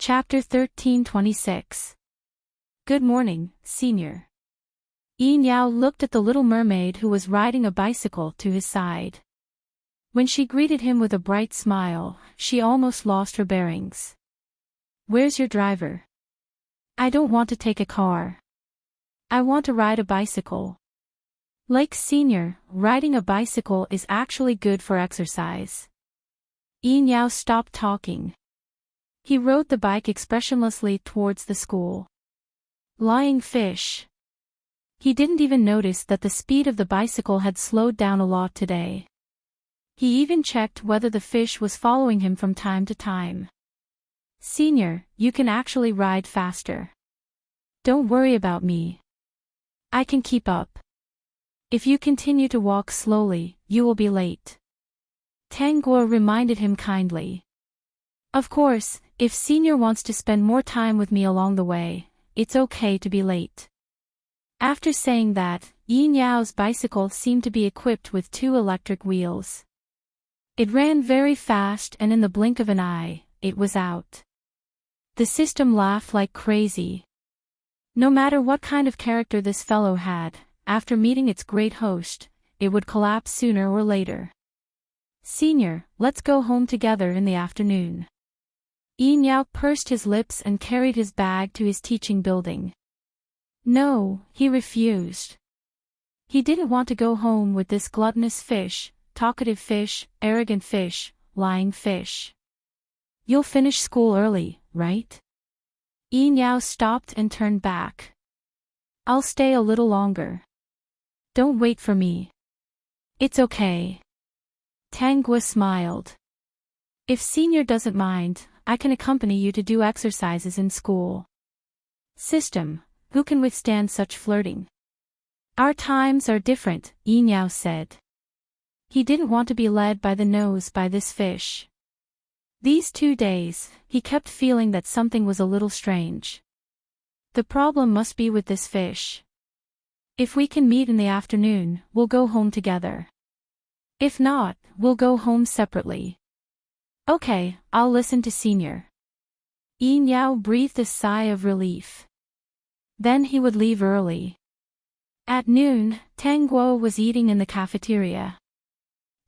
Chapter 1326. Good morning, Senior. Yin Yao looked at the little mermaid who was riding a bicycle to his side. When she greeted him with a bright smile, she almost lost her bearings. Where's your driver? I don't want to take a car. I want to ride a bicycle. Like Senior, riding a bicycle is actually good for exercise. Yin Yao stopped talking. He rode the bike expressionlessly towards the school. Lying fish. He didn't even notice that the speed of the bicycle had slowed down a lot today. He even checked whether the fish was following him from time to time. Senior, you can actually ride faster. Don't worry about me. I can keep up. If you continue to walk slowly, you will be late. Tang Guo reminded him kindly. Of course, if Senior wants to spend more time with me along the way, it's okay to be late. After saying that, Yin Yao's bicycle seemed to be equipped with 2 electric wheels. It ran very fast and in the blink of an eye, it was out. The system laughed like crazy. No matter what kind of character this fellow had, after meeting its great host, it would collapse sooner or later. Senior, let's go home together in the afternoon. Yin Yao pursed his lips and carried his bag to his teaching building. No, he refused. He didn't want to go home with this gluttonous fish, talkative fish, arrogant fish, lying fish. You'll finish school early, right? Yin Yao stopped and turned back. I'll stay a little longer. Don't wait for me. It's okay. Tang Guo smiled. If Senior doesn't mind, I can accompany you to do exercises in school. System, who can withstand such flirting? Our times are different, Yin Yao said. He didn't want to be led by the nose by this fish. These 2 days, he kept feeling that something was a little strange. The problem must be with this fish. If we can meet in the afternoon, we'll go home together. If not, we'll go home separately. Okay, I'll listen to Senior. Yin Yao breathed a sigh of relief. Then he would leave early. At noon, Tang Guo was eating in the cafeteria.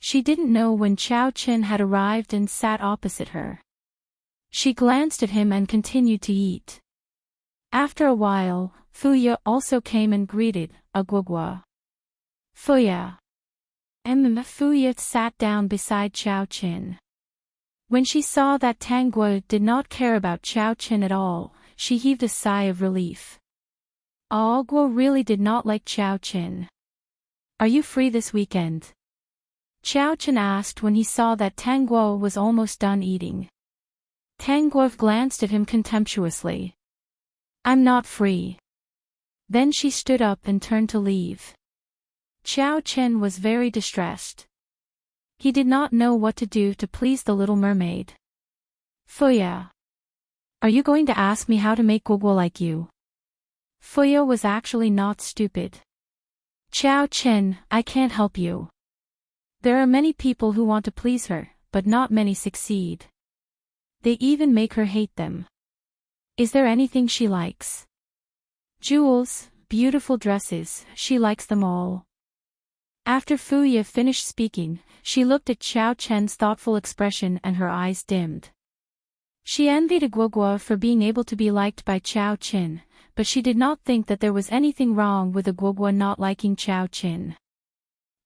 She didn't know when Chao Qin had arrived and sat opposite her. She glanced at him and continued to eat. After a while, Fuya also came and greeted, Guogua. Fuya. Fuya sat down beside Chao Qin. When she saw that Tang Guo did not care about Chao Qin at all, she heaved a sigh of relief. Guo really did not like Chao Qin. Are you free this weekend? Chao Qin asked when he saw that Tang Guo was almost done eating. Tang Guo glanced at him contemptuously. I'm not free. Then she stood up and turned to leave. Chao Qin was very distressed. He did not know what to do to please the little mermaid. Fuya. Are you going to ask me how to make guogua like you? Fuya was actually not stupid. Chao Qin, I can't help you. There are many people who want to please her, but not many succeed. They even make her hate them. Is there anything she likes? Jewels, beautiful dresses, she likes them all. After Fuya finished speaking, she looked at Chao Qin's thoughtful expression and her eyes dimmed. She envied Guogua for being able to be liked by Chao Qin, but she did not think that there was anything wrong with Guogua not liking Chao Qin.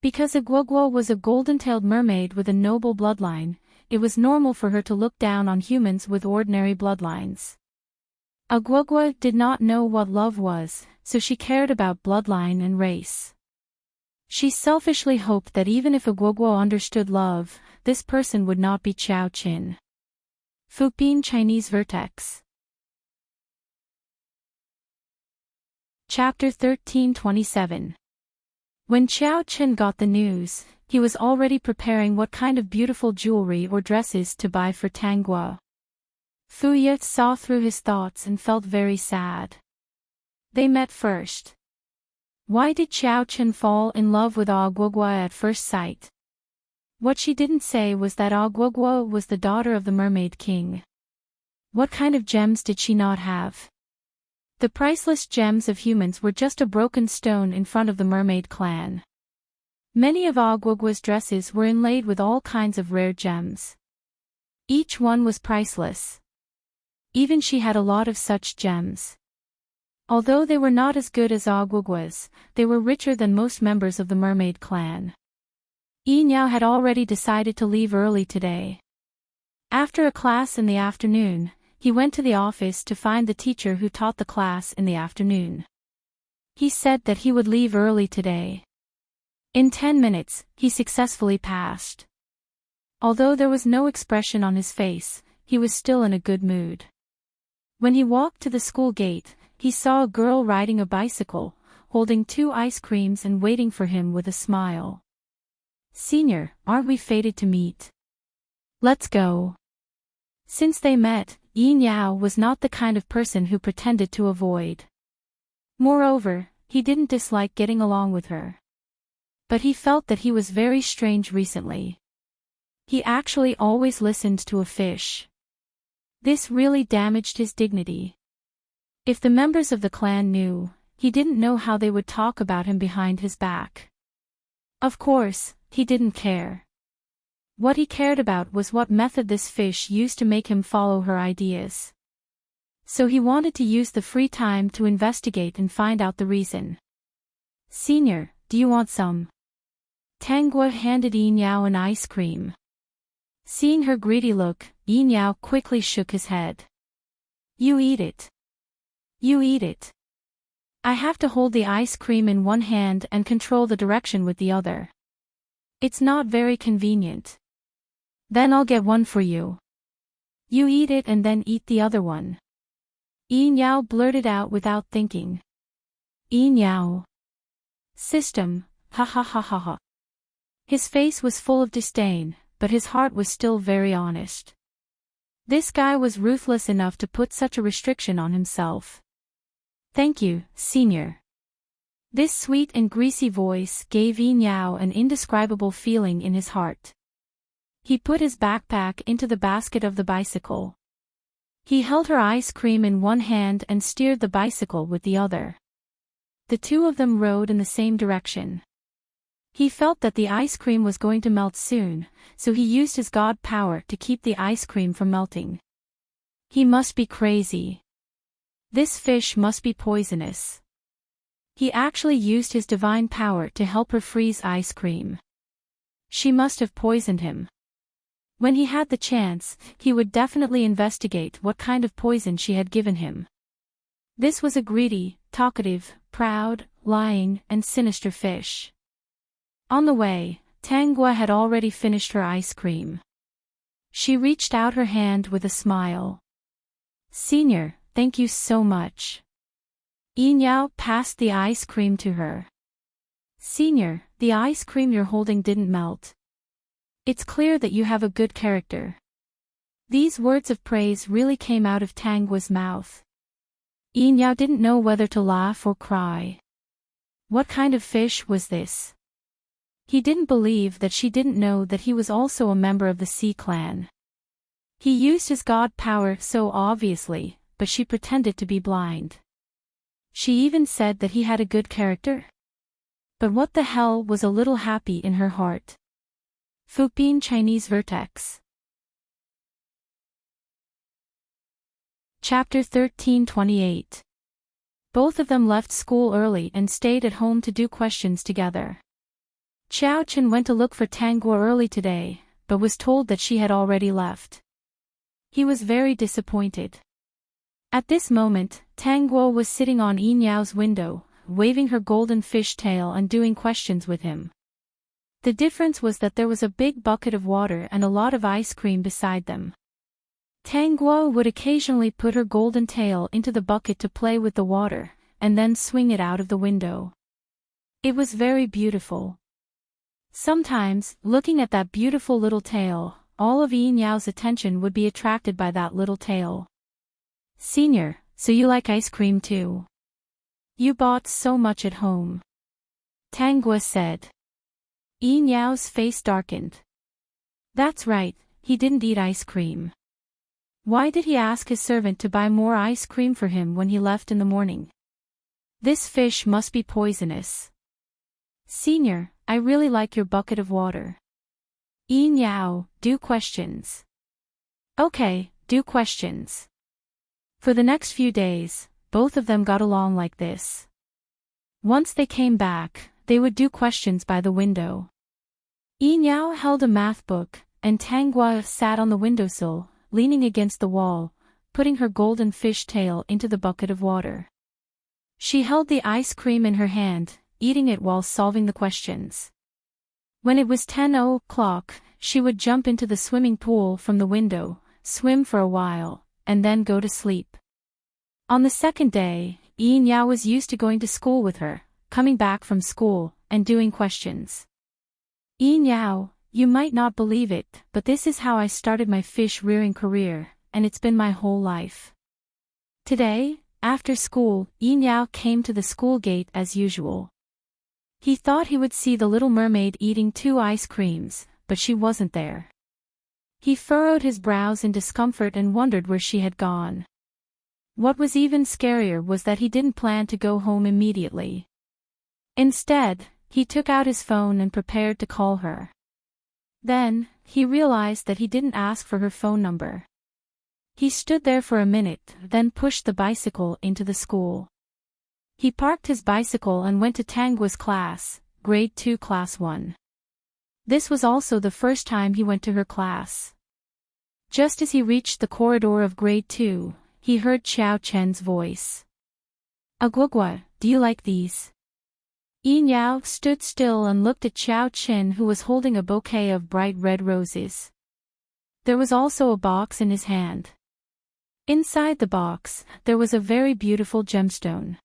Because Guogua was a golden-tailed mermaid with a noble bloodline, it was normal for her to look down on humans with ordinary bloodlines. Guogua did not know what love was, so she cared about bloodline and race. She selfishly hoped that even if Guogua understood love, this person would not be Chao Qin. Fupin Chinese Vertex. Chapter 1327. When Chao Qin got the news, he was already preparing what kind of beautiful jewelry or dresses to buy for Tang Guo. Fuya saw through his thoughts and felt very sad. They met first. Why did Chao Qin fall in love with Guogua at first sight? What she didn't say was that Guogua was the daughter of the Mermaid King. What kind of gems did she not have? The priceless gems of humans were just a broken stone in front of the mermaid clan. Many of Agwagwa's dresses were inlaid with all kinds of rare gems. Each one was priceless. Even she had a lot of such gems. Although they were not as good as Agwagwa's, they were richer than most members of the mermaid clan. Yinyao had already decided to leave early today. After a class in the afternoon, he went to the office to find the teacher who taught the class in the afternoon. He said that he would leave early today. In 10 minutes, he successfully passed. Although there was no expression on his face, he was still in a good mood. When he walked to the school gate, he saw a girl riding a bicycle, holding 2 ice creams and waiting for him with a smile. "Senior, aren't we fated to meet? Let's go." Since they met, Yinyao was not the kind of person who pretended to avoid. Moreover, he didn't dislike getting along with her. But he felt that he was very strange recently. He actually always listened to a fish. This really damaged his dignity. If the members of the clan knew, he didn't know how they would talk about him behind his back. Of course, he didn't care. What he cared about was what method this fish used to make him follow her ideas. So he wanted to use the free time to investigate and find out the reason. "Senior, do you want some?" Tangwa handed Yinyao an ice cream. Seeing her greedy look, Yinyao quickly shook his head. "You eat it. You eat it. I have to hold the ice cream in one hand and control the direction with the other. It's not very convenient." "Then I'll get one for you. You eat it and then eat the other one." Yinyao blurted out without thinking. "Yinyao. System, ha ha ha ha ha." His face was full of disdain, but his heart was still very honest. This guy was ruthless enough to put such a restriction on himself. "Thank you, senior." This sweet and greasy voice gave Yinyao an indescribable feeling in his heart. He put his backpack into the basket of the bicycle. He held her ice cream in one hand and steered the bicycle with the other. The two of them rode in the same direction. He felt that the ice cream was going to melt soon, so he used his god power to keep the ice cream from melting. He must be crazy. This fish must be poisonous. He actually used his divine power to help her freeze ice cream. She must have poisoned him. When he had the chance, he would definitely investigate what kind of poison she had given him. This was a greedy, talkative, proud, lying, and sinister fish. On the way, Tangwa had already finished her ice cream. She reached out her hand with a smile. "Senior, thank you so much." Yinyao passed the ice cream to her. "Senior, the ice cream you're holding didn't melt. It's clear that you have a good character." These words of praise really came out of Tangwa's mouth. Yinyao didn't know whether to laugh or cry. What kind of fish was this? He didn't believe that she didn't know that he was also a member of the Sea Clan. He used his god power so obviously, but she pretended to be blind. She even said that he had a good character. But what the hell was a little happy in her heart? Philippine Chinese Vertex. Chapter 13:28. Both of them left school early and stayed at home to do questions together. Xiao Chen went to look for Tangwa early today, but was told that she had already left. He was very disappointed. At this moment, Tangwa was sitting on Yinyao's window, waving her golden fish tail and doing questions with him. The difference was that there was a big bucket of water and a lot of ice cream beside them. Tangwa would occasionally put her golden tail into the bucket to play with the water, and then swing it out of the window. It was very beautiful. Sometimes, looking at that beautiful little tail, all of Yinyao's attention would be attracted by that little tail. "Senior, so you like ice cream too? You bought so much at home," Tangwa said. Yinyao's face darkened. That's right, he didn't eat ice cream. Why did he ask his servant to buy more ice cream for him when he left in the morning? This fish must be poisonous. Senior, I really like your bucket of water. Yao, do questions. Okay, do questions. For the next few days, both of them got along like this. Once they came back, they would do questions by the window. Yao held a math book, and Tanghua sat on the windowsill, leaning against the wall, putting her golden fish tail into the bucket of water. She held the ice cream in her hand, eating it while solving the questions. When it was 10 o'clock, she would jump into the swimming pool from the window, swim for a while, and then go to sleep. On the second day, Yao was used to going to school with her, coming back from school, and doing questions. Yao, you might not believe it, but this is how I started my fish rearing career, and it's been my whole life. Today, after school, Yao came to the school gate as usual. He thought he would see the little mermaid eating 2 ice creams, but she wasn't there. He furrowed his brows in discomfort and wondered where she had gone. What was even scarier was that he didn't plan to go home immediately. Instead, he took out his phone and prepared to call her. Then, he realized that he didn't ask for her phone number. He stood there for a minute, then pushed the bicycle into the school. He parked his bicycle and went to Tanghua's class, grade 2 class 1. This was also the first time he went to her class. Just as he reached the corridor of grade 2, he heard Xiao Chen's voice. Agwagwa, do you like these? Yao stood still and looked at Xiao Chen, who was holding a bouquet of bright red roses. There was also a box in his hand. Inside the box, there was a very beautiful gemstone.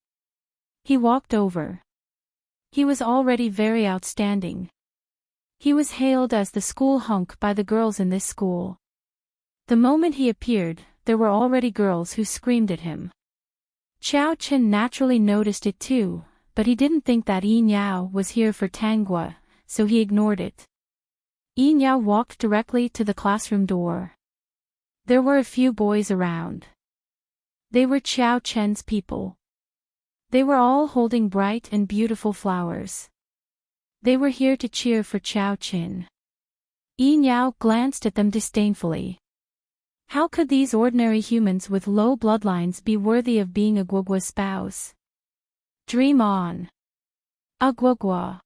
He walked over. He was already very outstanding. He was hailed as the school hunk by the girls in this school. The moment he appeared, there were already girls who screamed at him. Xiao Chen naturally noticed it too, but he didn't think that Yao was here for Tanghua, so he ignored it. Yao walked directly to the classroom door. There were a few boys around. They were Xiao Chen's people. They were all holding bright and beautiful flowers. They were here to cheer for Xiao Chen. Yao glanced at them disdainfully. How could these ordinary humans with low bloodlines be worthy of being Agwagwa's spouse? Dream on. Agwagwa.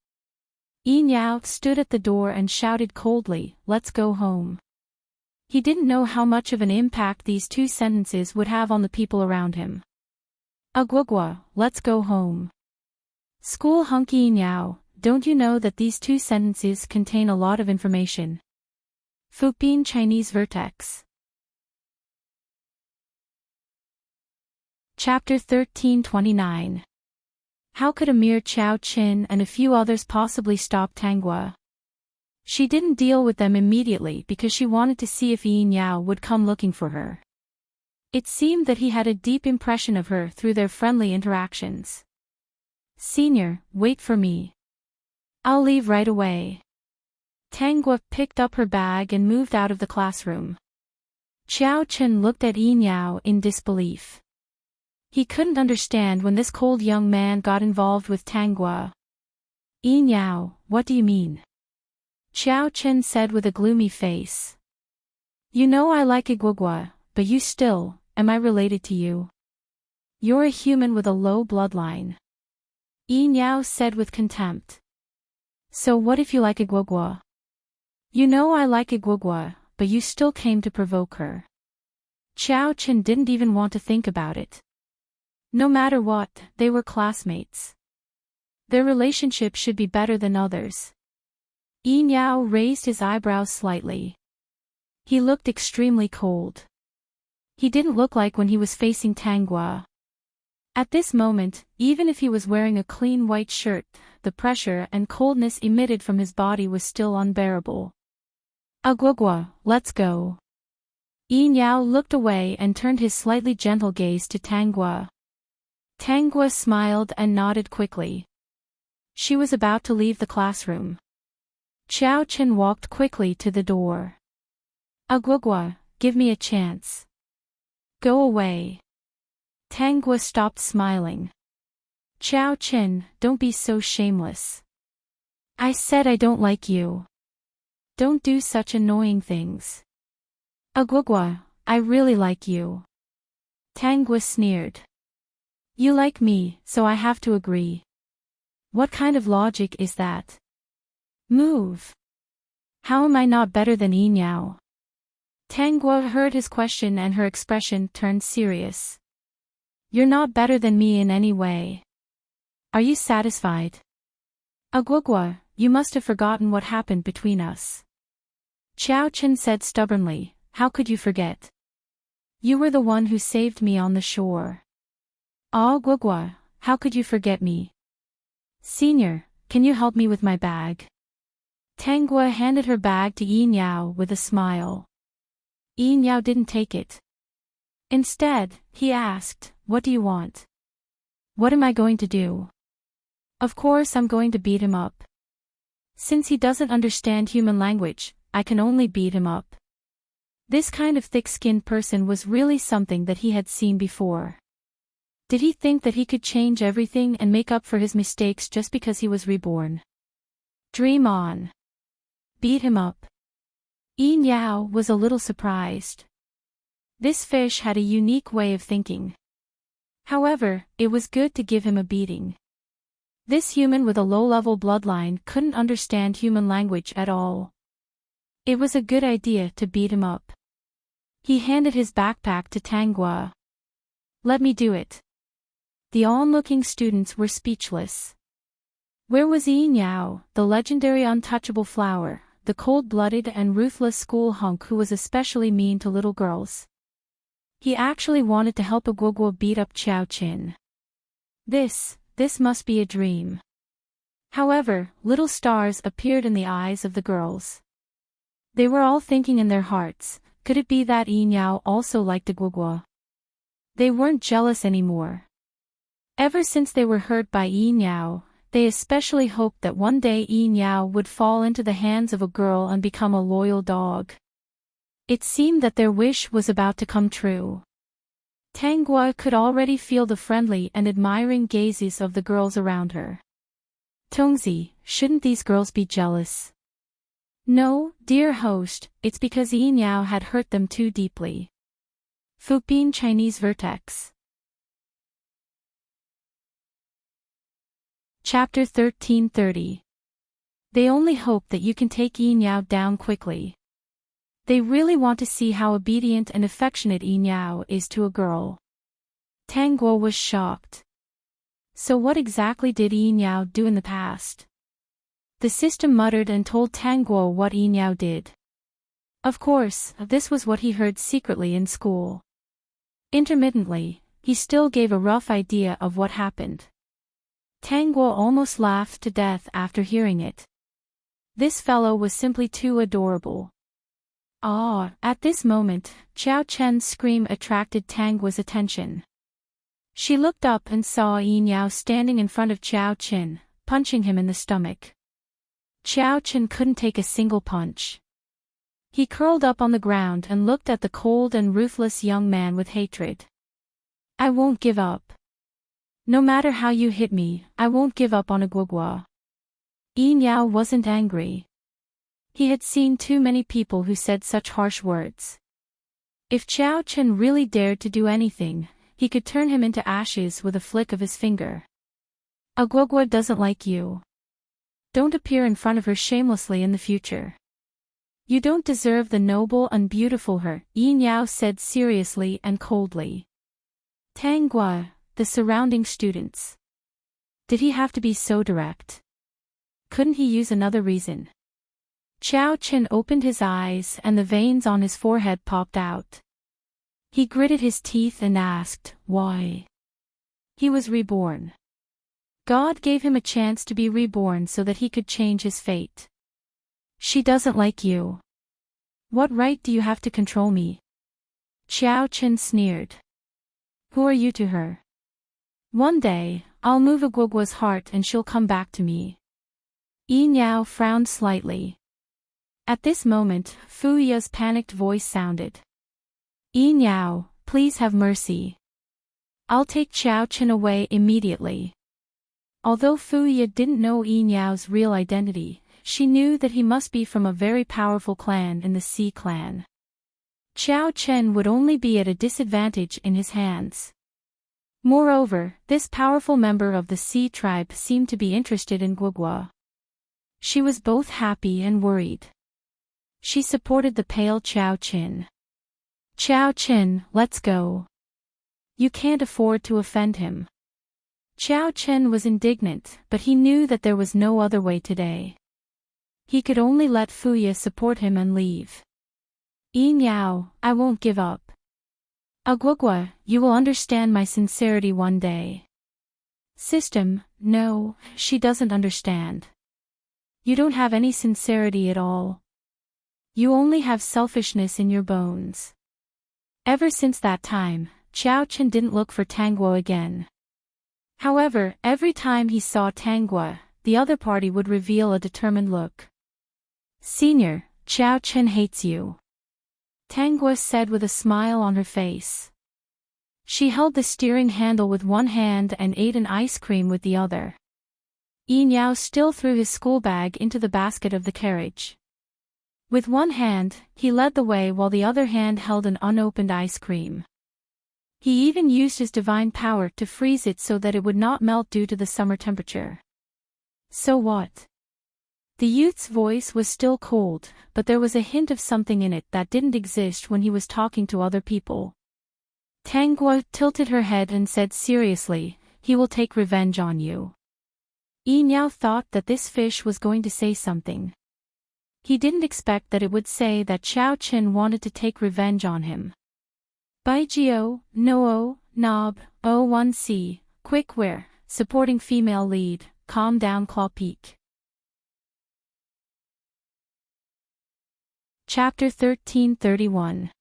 Yao stood at the door and shouted coldly, "Let's go home." He didn't know how much of an impact these 2 sentences would have on the people around him. Agwagwa, let's go home. School hunk Yao, don't you know that these 2 sentences contain a lot of information? Fupin Chinese Vertex. Chapter 1329. How could a mere Xiao Chen and a few others possibly stop Tanghua? She didn't deal with them immediately because she wanted to see if Yao would come looking for her. It seemed that he had a deep impression of her through their friendly interactions. Senior, wait for me. I'll leave right away. Tanghua picked up her bag and moved out of the classroom. Xiao Chen looked at Yao in disbelief. He couldn't understand when this cold young man got involved with Tanghua. Yao, what do you mean? Xiao Chen said with a gloomy face. You know I like Agwagwa, but you still, am I related to you? You're a human with a low bloodline. Yao said with contempt. So what if you like Agwagwa? You know I like Agwagwa, but you still came to provoke her. Xiao Chen didn't even want to think about it. No matter what, they were classmates. Their relationship should be better than others. Yao raised his eyebrows slightly. He looked extremely cold. He didn't look like when he was facing Tanghua. At this moment, even if he was wearing a clean white shirt, the pressure and coldness emitted from his body was still unbearable. Agwagwa, let's go. Yao looked away and turned his slightly gentle gaze to Tanghua. Tanghua smiled and nodded quickly. She was about to leave the classroom. Xiao Chen walked quickly to the door. Agwagwa, give me a chance. Go away. Tang Gua stopped smiling. Qiao Qin, don't be so shameless. I said I don't like you. Don't do such annoying things. Guogua, I really like you. Tang Gua sneered. You like me, so I have to agree. What kind of logic is that? Move. How am I not better than Yi Niao? Tang Gua heard his question and her expression turned serious. You're not better than me in any way. Are you satisfied? Guogua, you must have forgotten what happened between us. Qiao Qin said stubbornly, how could you forget? You were the one who saved me on the shore. Guogua, how could you forget me? Senior, can you help me with my bag? Tang Gua handed her bag to Yi Niao with a smile. Yi Niao didn't take it. Instead, he asked, what do you want? What am I going to do? Of course I'm going to beat him up. Since he doesn't understand human language, I can only beat him up. This kind of thick-skinned person was really something that he had seen before. Did he think that he could change everything and make up for his mistakes just because he was reborn? Dream on. Beat him up. Yi Niao was a little surprised. This fish had a unique way of thinking. However, it was good to give him a beating. This human with a low-level bloodline couldn't understand human language at all. It was a good idea to beat him up. He handed his backpack to Tang Gua. Let me do it. The onlooking students were speechless. Where was Yi Niao, the legendary untouchable flower, the cold-blooded and ruthless school hunk who was especially mean to little girls? He actually wanted to help Guogua beat up Qiao Qin. This must be a dream. However, little stars appeared in the eyes of the girls. They were all thinking in their hearts, could it be that Yi Niao also liked Guogua? They weren't jealous anymore. Ever since they were hurt by Yi Niao, they especially hoped that one day Yi Niao would fall into the hands of a girl and become a loyal dog. It seemed that their wish was about to come true. Tang Gua could already feel the friendly and admiring gazes of the girls around her. Tongzi, shouldn't these girls be jealous? No, dear host, it's because Yi Niao had hurt them too deeply. Fupin Chinese Vertex. Chapter 1330. They only hope that you can take Yi Niao down quickly. They really want to see how obedient and affectionate Yi Niao is to a girl. Tang Gua was shocked. So what exactly did Yi Niao do in the past? The system muttered and told Tang Gua what Yi Niao did. Of course, this was what he heard secretly in school. Intermittently, he still gave a rough idea of what happened. Tang Gua almost laughed to death after hearing it. This fellow was simply too adorable. At this moment, Qiao Chen's scream attracted Tang Gua's attention. She looked up and saw Yi Niao standing in front of Qiao Chen, punching him in the stomach. Qiao Chen couldn't take a single punch. He curled up on the ground and looked at the cold and ruthless young man with hatred. I won't give up. No matter how you hit me, I won't give up on Guogua. Yi Niao wasn't angry. He had seen too many people who said such harsh words. If Qiao Chen really dared to do anything, he could turn him into ashes with a flick of his finger. Guogua doesn't like you. Don't appear in front of her shamelessly in the future. You don't deserve the noble and beautiful her, Yi Niao said seriously and coldly. Tang Gua, the surrounding students. Did he have to be so direct? Couldn't he use another reason? Qiao Chen opened his eyes and the veins on his forehead popped out. He gritted his teeth and asked, why? He was reborn. God gave him a chance to be reborn so that he could change his fate. She doesn't like you. What right do you have to control me? Qiao Chen sneered. Who are you to her? One day, I'll move Guogua's heart and she'll come back to me. Yi Niao frowned slightly. At this moment, Fu Ya's panicked voice sounded. Yi Niao, please have mercy. I'll take Xiao Chen away immediately. Although Fuya didn't know Yi Niao's real identity, she knew that he must be from a very powerful clan in the Sea clan. Xiao Chen would only be at a disadvantage in his hands. Moreover, this powerful member of the Sea tribe seemed to be interested in Guogua. She was both happy and worried. She supported the pale Xiao Chen. Xiao Chen, let's go. You can't afford to offend him. Xiao Chen was indignant, but he knew that there was no other way today. He could only let Fuya support him and leave. Yi Niao, I won't give up. Guogua, you will understand my sincerity one day. System, no, she doesn't understand. You don't have any sincerity at all. You only have selfishness in your bones. Ever since that time, Xiao Chen didn't look for Tangguo again. However, every time he saw Tangguo, the other party would reveal a determined look. Senior, Xiao Chen hates you. Tangguo said with a smile on her face. She held the steering handle with one hand and ate an ice cream with the other. Yi Niao still threw his school bag into the basket of the carriage. With one hand, he led the way while the other hand held an unopened ice cream. He even used his divine power to freeze it so that it would not melt due to the summer temperature. So what? The youth's voice was still cold, but there was a hint of something in it that didn't exist when he was talking to other people. Tangguo tilted her head and said seriously, he will take revenge on you. Yi Niao thought that this fish was going to say something. He didn't expect that it would say that Xiao Chen wanted to take revenge on him. Baijio, Noo, Nob, O1C, Quick Wear, supporting female lead, calm down Claw Peak. Chapter 1331.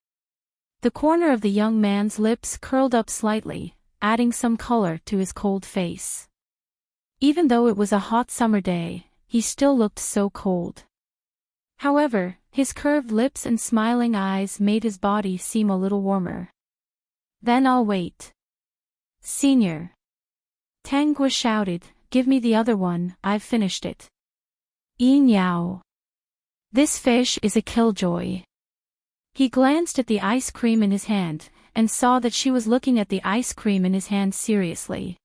The corner of the young man's lips curled up slightly, adding some color to his cold face. Even though it was a hot summer day, he still looked so cold. However, his curved lips and smiling eyes made his body seem a little warmer. Then I'll wait. Senior. Tangguo shouted, give me the other one, I've finished it. Yi Niao. This fish is a killjoy. He glanced at the ice cream in his hand, and saw that she was looking at the ice cream in his hand seriously.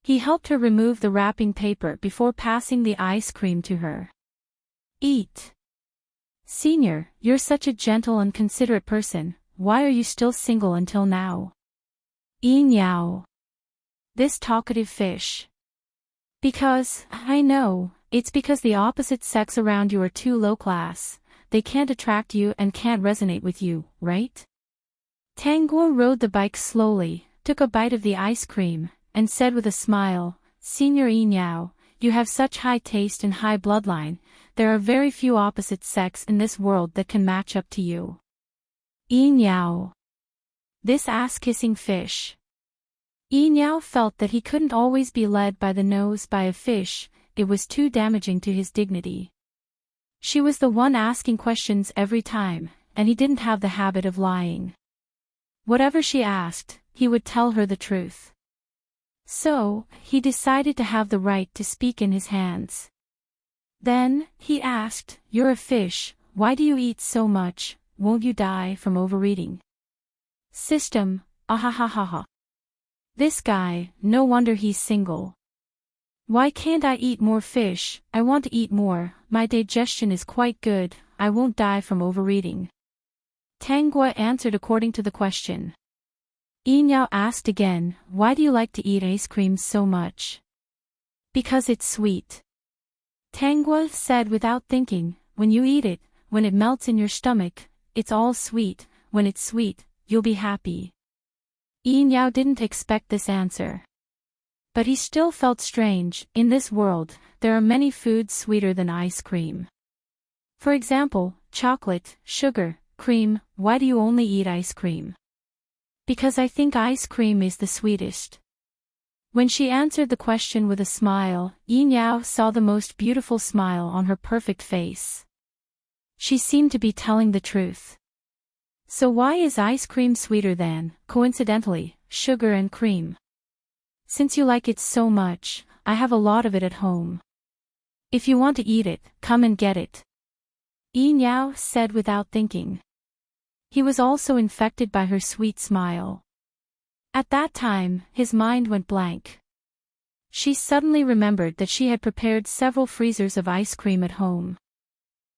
He helped her remove the wrapping paper before passing the ice cream to her. Eat. Senior, you're such a gentle and considerate person, why are you still single until now? Yi Niao. This talkative fish. Because, I know, it's because the opposite sex around you are too low class, they can't attract you and can't resonate with you, right? Tangguo rode the bike slowly, took a bite of the ice cream, and said with a smile, Senior Yi Niao, you have such high taste and high bloodline, there are very few opposite sex in this world that can match up to you. Yi Niao. This ass-kissing fish. Yi Niao felt that he couldn't always be led by the nose by a fish, it was too damaging to his dignity. She was the one asking questions every time, and he didn't have the habit of lying. Whatever she asked, he would tell her the truth. So, he decided to have the right to speak in his hands. Then, he asked, you're a fish, why do you eat so much, won't you die from overeating? System, ahahaha. This guy, no wonder he's single. Why can't I eat more fish? I want to eat more, my digestion is quite good, I won't die from overeating. Tangguo answered according to the question. Yi Niao asked again, why do you like to eat ice cream so much? Because it's sweet. Tangguo said without thinking, when you eat it, when it melts in your stomach, it's all sweet, when it's sweet, you'll be happy. Yi Niao didn't expect this answer. But he still felt strange, in this world, there are many foods sweeter than ice cream. For example, chocolate, sugar, cream, why do you only eat ice cream? Because I think ice cream is the sweetest. When she answered the question with a smile, Yi Niao saw the most beautiful smile on her perfect face. She seemed to be telling the truth. So why is ice cream sweeter than, coincidentally, sugar and cream? Since you like it so much, I have a lot of it at home. If you want to eat it, come and get it. Yi said without thinking. He was also infected by her sweet smile. At that time, his mind went blank. She suddenly remembered that she had prepared several freezers of ice cream at home.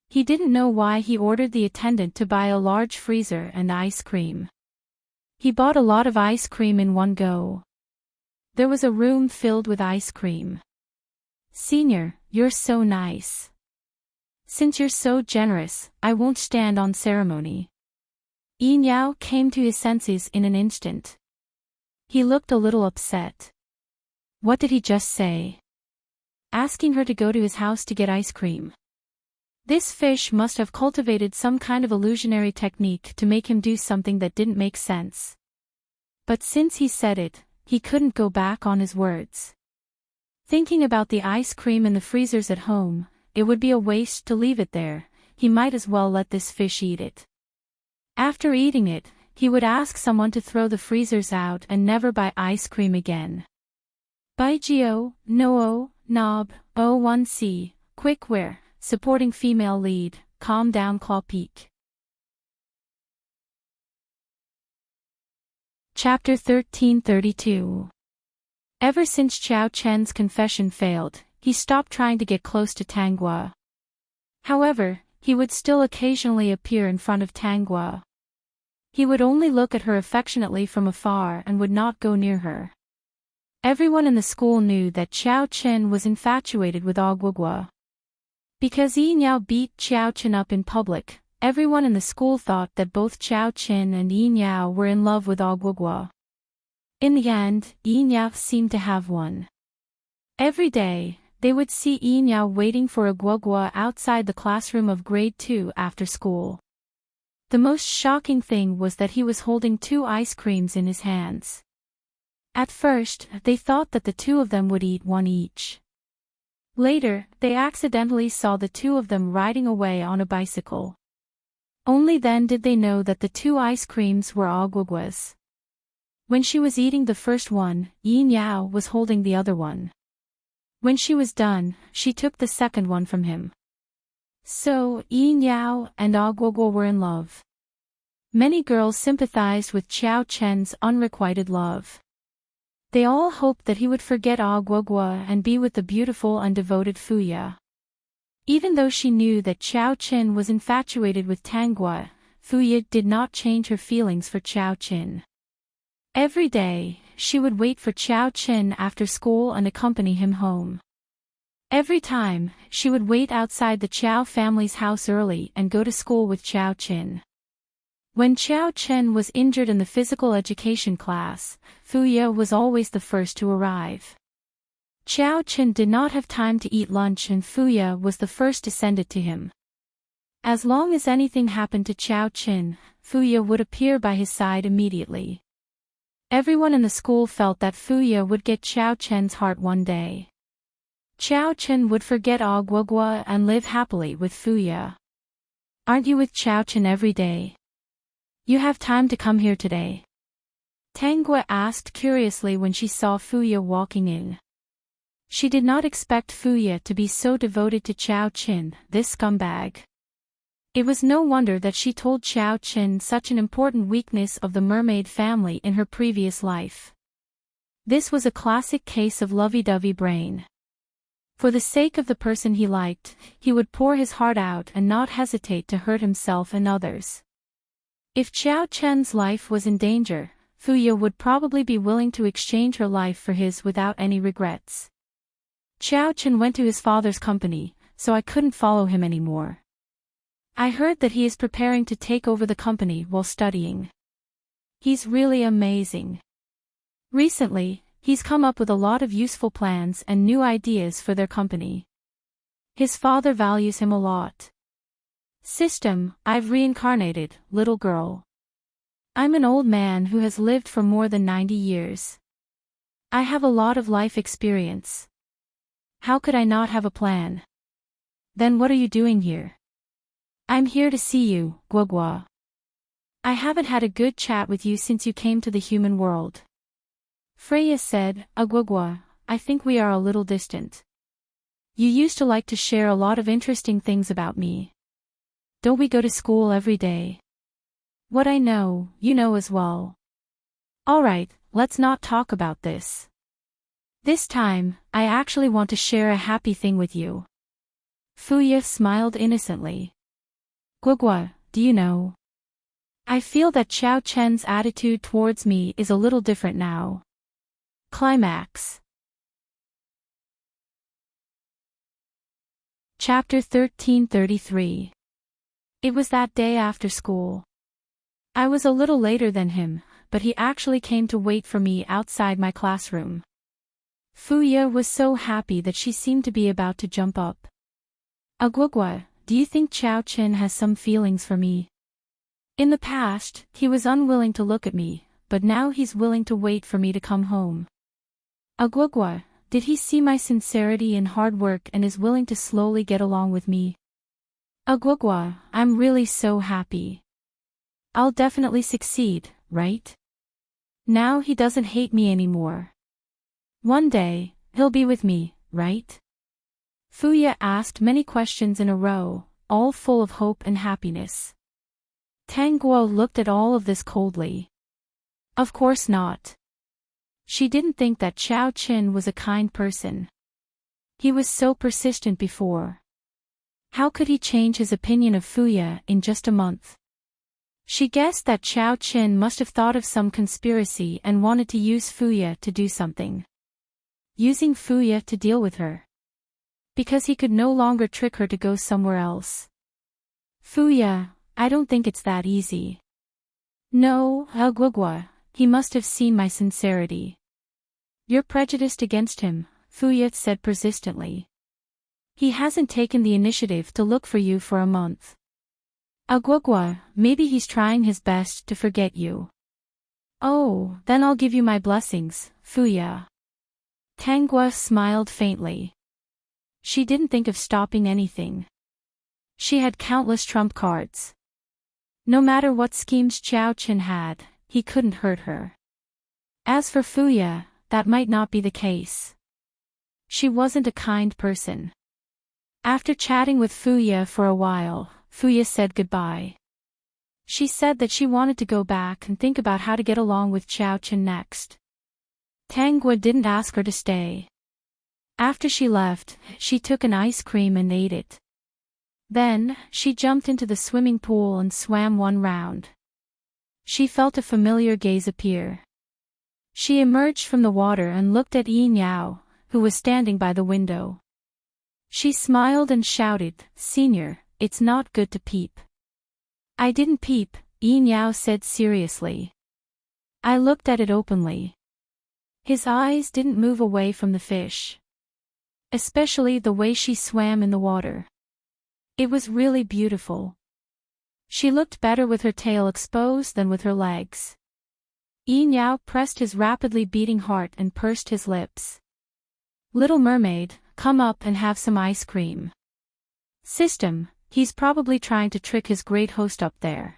He didn't know why he ordered the attendant to buy a large freezer and ice cream. He bought a lot of ice cream in one go. There was a room filled with ice cream. Senior, you're so nice. Since you're so generous, I won't stand on ceremony. Yi came to his senses in an instant. He looked a little upset. What did he just say? Asking her to go to his house to get ice cream. This fish must have cultivated some kind of illusionary technique to make him do something that didn't make sense. But since he said it, he couldn't go back on his words. Thinking about the ice cream in the freezers at home, it would be a waste to leave it there. He might as well let this fish eat it. After eating it, he would ask someone to throw the freezers out and never buy ice cream again. Baigio, Noo, Nob, O1C, Quickware, supporting female lead, calm down Claw Peak. Chapter 1332. Ever since Xiao Chen's confession failed, he stopped trying to get close to Tanghua. However, he would still occasionally appear in front of Tanghua. He would only look at her affectionately from afar and would not go near her. Everyone in the school knew that Xiao Chen was infatuated with Guoguo. Because Yi beat Xiao Chen up in public, everyone in the school thought that both Xiao Chen and Yi were in love with Guoguo. In the end, Yi seemed to have won. Every day, they would see Yi waiting for Guoguo outside the classroom of grade 2 after school. The most shocking thing was that he was holding 2 ice creams in his hands. At first, they thought that the 2 of them would eat one each. Later, they accidentally saw the 2 of them riding away on a bicycle. Only then did they know that the 2 ice creams were Guoguo's. When she was eating the first one, Yi was holding the other one. When she was done, she took the second one from him. So, Yi and Guoguo were in love. Many girls sympathized with Xiao Chen's unrequited love. They all hoped that he would forget Guoguo and be with the beautiful and devoted Fuya. Even though she knew that Xiao Chen was infatuated with Tanghua, Fuya did not change her feelings for Xiao Chen. Every day, she would wait for Xiao Chen after school and accompany him home. Every time, she would wait outside the Qiao family's house early and go to school with Xiao Chen. When Xiao Chen was injured in the physical education class, Fuya was always the first to arrive. Xiao Chen did not have time to eat lunch and Fuya was the first to send it to him. As long as anything happened to Xiao Chen, Fuya would appear by his side immediately. Everyone in the school felt that Fuya would get Xiao Chen's heart one day. Xiao Chen would forget Guoguo and live happily with Fuya. Aren't you with Xiao Chen every day? You have time to come here today? Tanghua asked curiously when she saw Fuya walking in. She did not expect Fuya to be so devoted to Xiao Chen, this scumbag. It was no wonder that she told Xiao Chen such an important weakness of the mermaid family in her previous life. This was a classic case of lovey-dovey brain. For the sake of the person he liked, he would pour his heart out and not hesitate to hurt himself and others. If Xiao Chen's life was in danger, Fuya would probably be willing to exchange her life for his without any regrets. Xiao Chen went to his father's company, so I couldn't follow him anymore. I heard that he is preparing to take over the company while studying. He's really amazing. Recently, he's come up with a lot of useful plans and new ideas for their company. His father values him a lot. System, I've reincarnated, little girl. I'm an old man who has lived for more than 90 years. I have a lot of life experience. How could I not have a plan? Then what are you doing here? I'm here to see you, Guoguo. I haven't had a good chat with you since you came to the human world. Freya said, Agwagwa, I think we are a little distant. You used to like to share a lot of interesting things about me. Don't we go to school every day? What I know, you know as well. Alright, let's not talk about this. This time, I actually want to share a happy thing with you. Fuya smiled innocently. Gwagwa, do you know? I feel that Xiao Chen's attitude towards me is a little different now. Climax. Chapter 1333. It was that day after school. I was a little later than him, but he actually came to wait for me outside my classroom. Fuya was so happy that she seemed to be about to jump up. Agwagwa, do you think Xiao Chen has some feelings for me? In the past, he was unwilling to look at me, but now he's willing to wait for me to come home. Agwagwa, did he see my sincerity and hard work and is willing to slowly get along with me? Agwagwa, I'm really so happy. I'll definitely succeed, right? Now he doesn't hate me anymore. One day, he'll be with me, right? Fuya asked many questions in a row, all full of hope and happiness. Tang Guo looked at all of this coldly. Of course not. She didn't think that Xiao Qin was a kind person. He was so persistent before. How could he change his opinion of Fuya in just a month? She guessed that Xiao Qin must have thought of some conspiracy and wanted to use Fuya to do something. Using Fuya to deal with her. Because he could no longer trick her to go somewhere else. Fuya, I don't think it's that easy. No, Agwagwa, he must have seen my sincerity. You're prejudiced against him, Fuya said persistently. He hasn't taken the initiative to look for you for a month. Agwagwa, maybe he's trying his best to forget you. Oh, then I'll give you my blessings, Fuya. Tangua smiled faintly. She didn't think of stopping anything. She had countless trump cards. No matter what schemes Xiao Qin had, he couldn't hurt her. As for Fuya, that might not be the case. She wasn't a kind person. After chatting with Fuya for a while, Fuya said goodbye. She said that she wanted to go back and think about how to get along with Xiao Qin next. Tangua didn't ask her to stay. After she left, she took an ice cream and ate it. Then, she jumped into the swimming pool and swam one round. She felt a familiar gaze appear. She emerged from the water and looked at Yin Yao, who was standing by the window. She smiled and shouted, Senior, it's not good to peep. I didn't peep, Yin Yao said seriously. I looked at it openly. His eyes didn't move away from the fish. Especially the way she swam in the water. It was really beautiful. She looked better with her tail exposed than with her legs. Yin Yao pressed his rapidly beating heart and pursed his lips. Little mermaid, come up and have some ice cream. System, he's probably trying to trick his great host up there.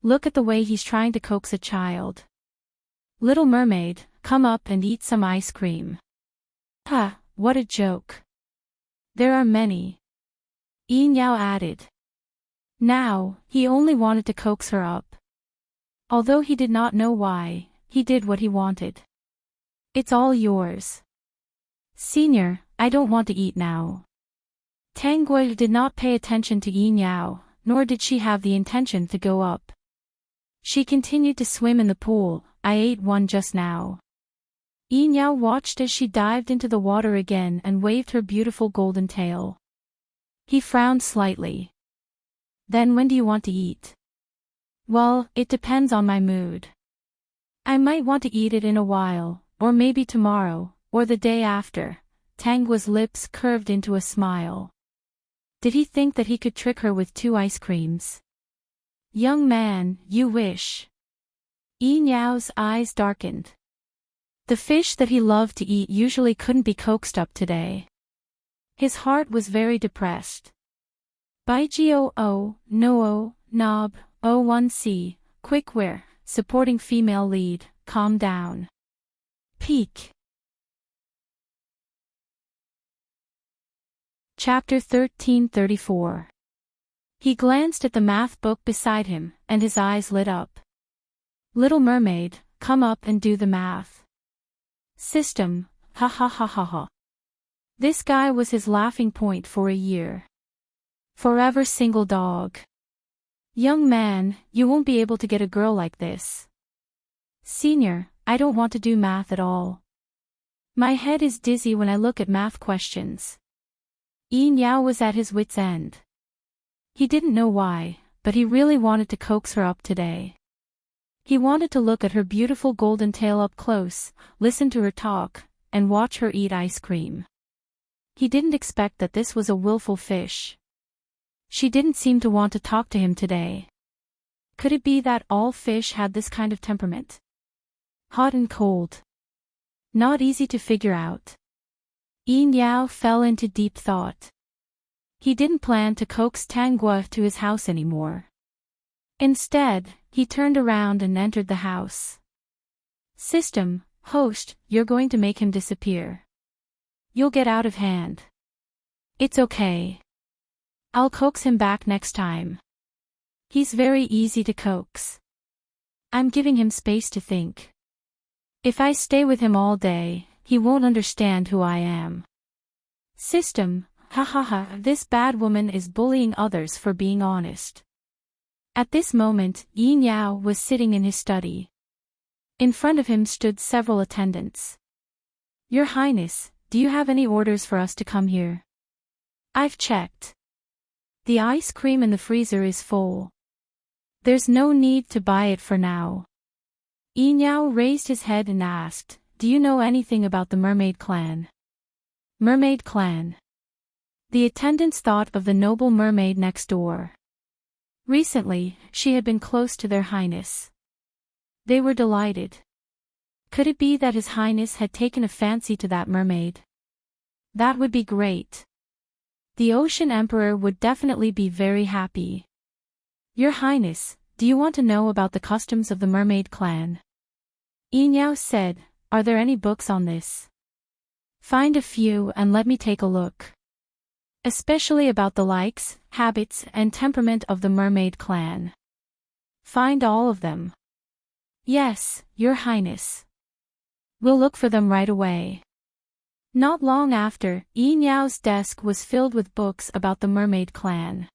Look at the way he's trying to coax a child. Little mermaid, come up and eat some ice cream. Ha, what a joke. There are many. Yin Yao added. Now, he only wanted to coax her up. Although he did not know why, he did what he wanted. It's all yours. Senior, I don't want to eat now. Tangui did not pay attention to Yin Yao, nor did she have the intention to go up. She continued to swim in the pool. I ate one just now. Yin Yao watched as she dived into the water again and waved her beautiful golden tail. He frowned slightly. Then when do you want to eat? Well, it depends on my mood. I might want to eat it in a while, or maybe tomorrow, or the day after. Tangua's lips curved into a smile. Did he think that he could trick her with 2 ice creams? Young man, you wish. Yin Yao's eyes darkened. The fish that he loved to eat usually couldn't be coaxed up today. His heart was very depressed. Baijio o, no o, nob, o 1c, quick where, supporting female lead, calm down. Peak. Chapter 1334. He glanced at the math book beside him, and his eyes lit up. Little Mermaid, come up and do the math. System, ha ha ha ha ha. This guy was his laughing point for a year. Forever single dog. Young man, you won't be able to get a girl like this. Senior, I don't want to do math at all. My head is dizzy when I look at math questions. Yin Yao was at his wit's end. He didn't know why, but he really wanted to coax her up today. He wanted to look at her beautiful golden tail up close, listen to her talk, and watch her eat ice cream. He didn't expect that this was a willful fish. She didn't seem to want to talk to him today. Could it be that all fish had this kind of temperament? Hot and cold. Not easy to figure out. Yin Yao fell into deep thought. He didn't plan to coax Tanguo to his house anymore. Instead, he turned around and entered the house. System, host, you're going to make him disappear. You'll get out of hand. It's okay. I'll coax him back next time. He's very easy to coax. I'm giving him space to think. If I stay with him all day, he won't understand who I am. System, ha ha ha, this bad woman is bullying others for being honest. At this moment, Yin Yao was sitting in his study. In front of him stood several attendants. Your Highness, do you have any orders for us to come here? I've checked. The ice cream in the freezer is full. There's no need to buy it for now. Yin Yao raised his head and asked, do you know anything about the Mermaid Clan? Mermaid Clan. The attendants thought of the noble mermaid next door. Recently, she had been close to their Highness. They were delighted. Could it be that His Highness had taken a fancy to that mermaid? That would be great. The Ocean Emperor would definitely be very happy. Your Highness, do you want to know about the customs of the Mermaid Clan? Yin Yao said, are there any books on this? Find a few and let me take a look. Especially about the likes, habits, and temperament of the Mermaid Clan. Find all of them. Yes, Your Highness. We'll look for them right away. Not long after, Yin Yao's desk was filled with books about the Mermaid Clan.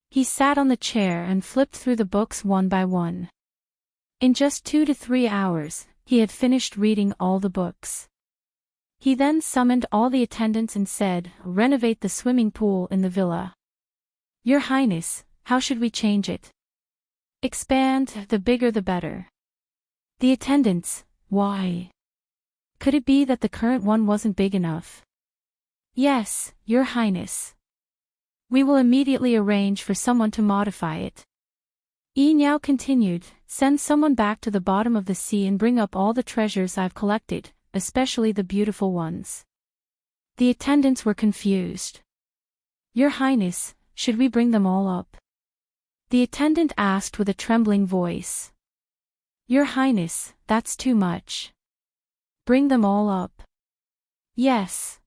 He sat on the chair and flipped through the books one by one. In just 2 to 3 hours, he had finished reading all the books. He then summoned all the attendants and said, renovate the swimming pool in the villa. Your Highness, how should we change it? Expand, the bigger the better. The attendants, why? Could it be that the current one wasn't big enough? Yes, Your Highness. We will immediately arrange for someone to modify it. Yin Yao continued, send someone back to the bottom of the sea and bring up all the treasures I've collected, especially the beautiful ones. The attendants were confused. Your Highness, should we bring them all up? The attendant asked with a trembling voice. Your Highness, that's too much. Bring them all up. Yes.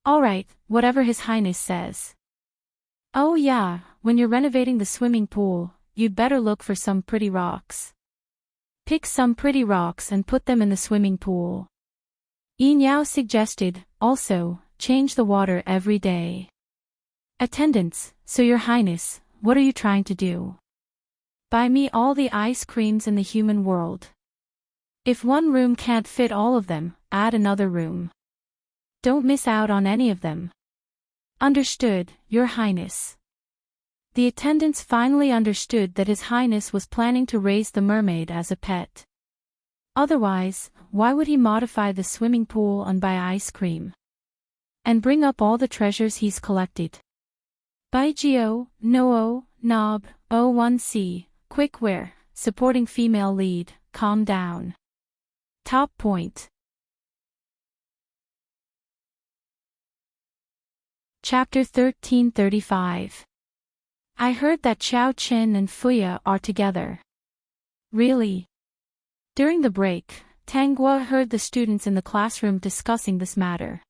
All right, whatever His Highness says. Oh yeah, when you're renovating the swimming pool, you'd better look for some pretty rocks. Pick some pretty rocks and put them in the swimming pool. Yin Yao suggested, also, change the water every day. Attendants, so Your Highness, what are you trying to do? Buy me all the ice creams in the human world. If one room can't fit all of them, add another room. Don't miss out on any of them. Understood, Your Highness. The attendants finally understood that His Highness was planning to raise the mermaid as a pet. Otherwise, why would he modify the swimming pool and buy ice cream? And bring up all the treasures he's collected. Baijio, Noo, Nob, O1C, Quickware, supporting female lead, calm down. Top point. Chapter 1335. I heard that Xiao Qin and Fuya are together. Really? During the break, Tanghua heard the students in the classroom discussing this matter.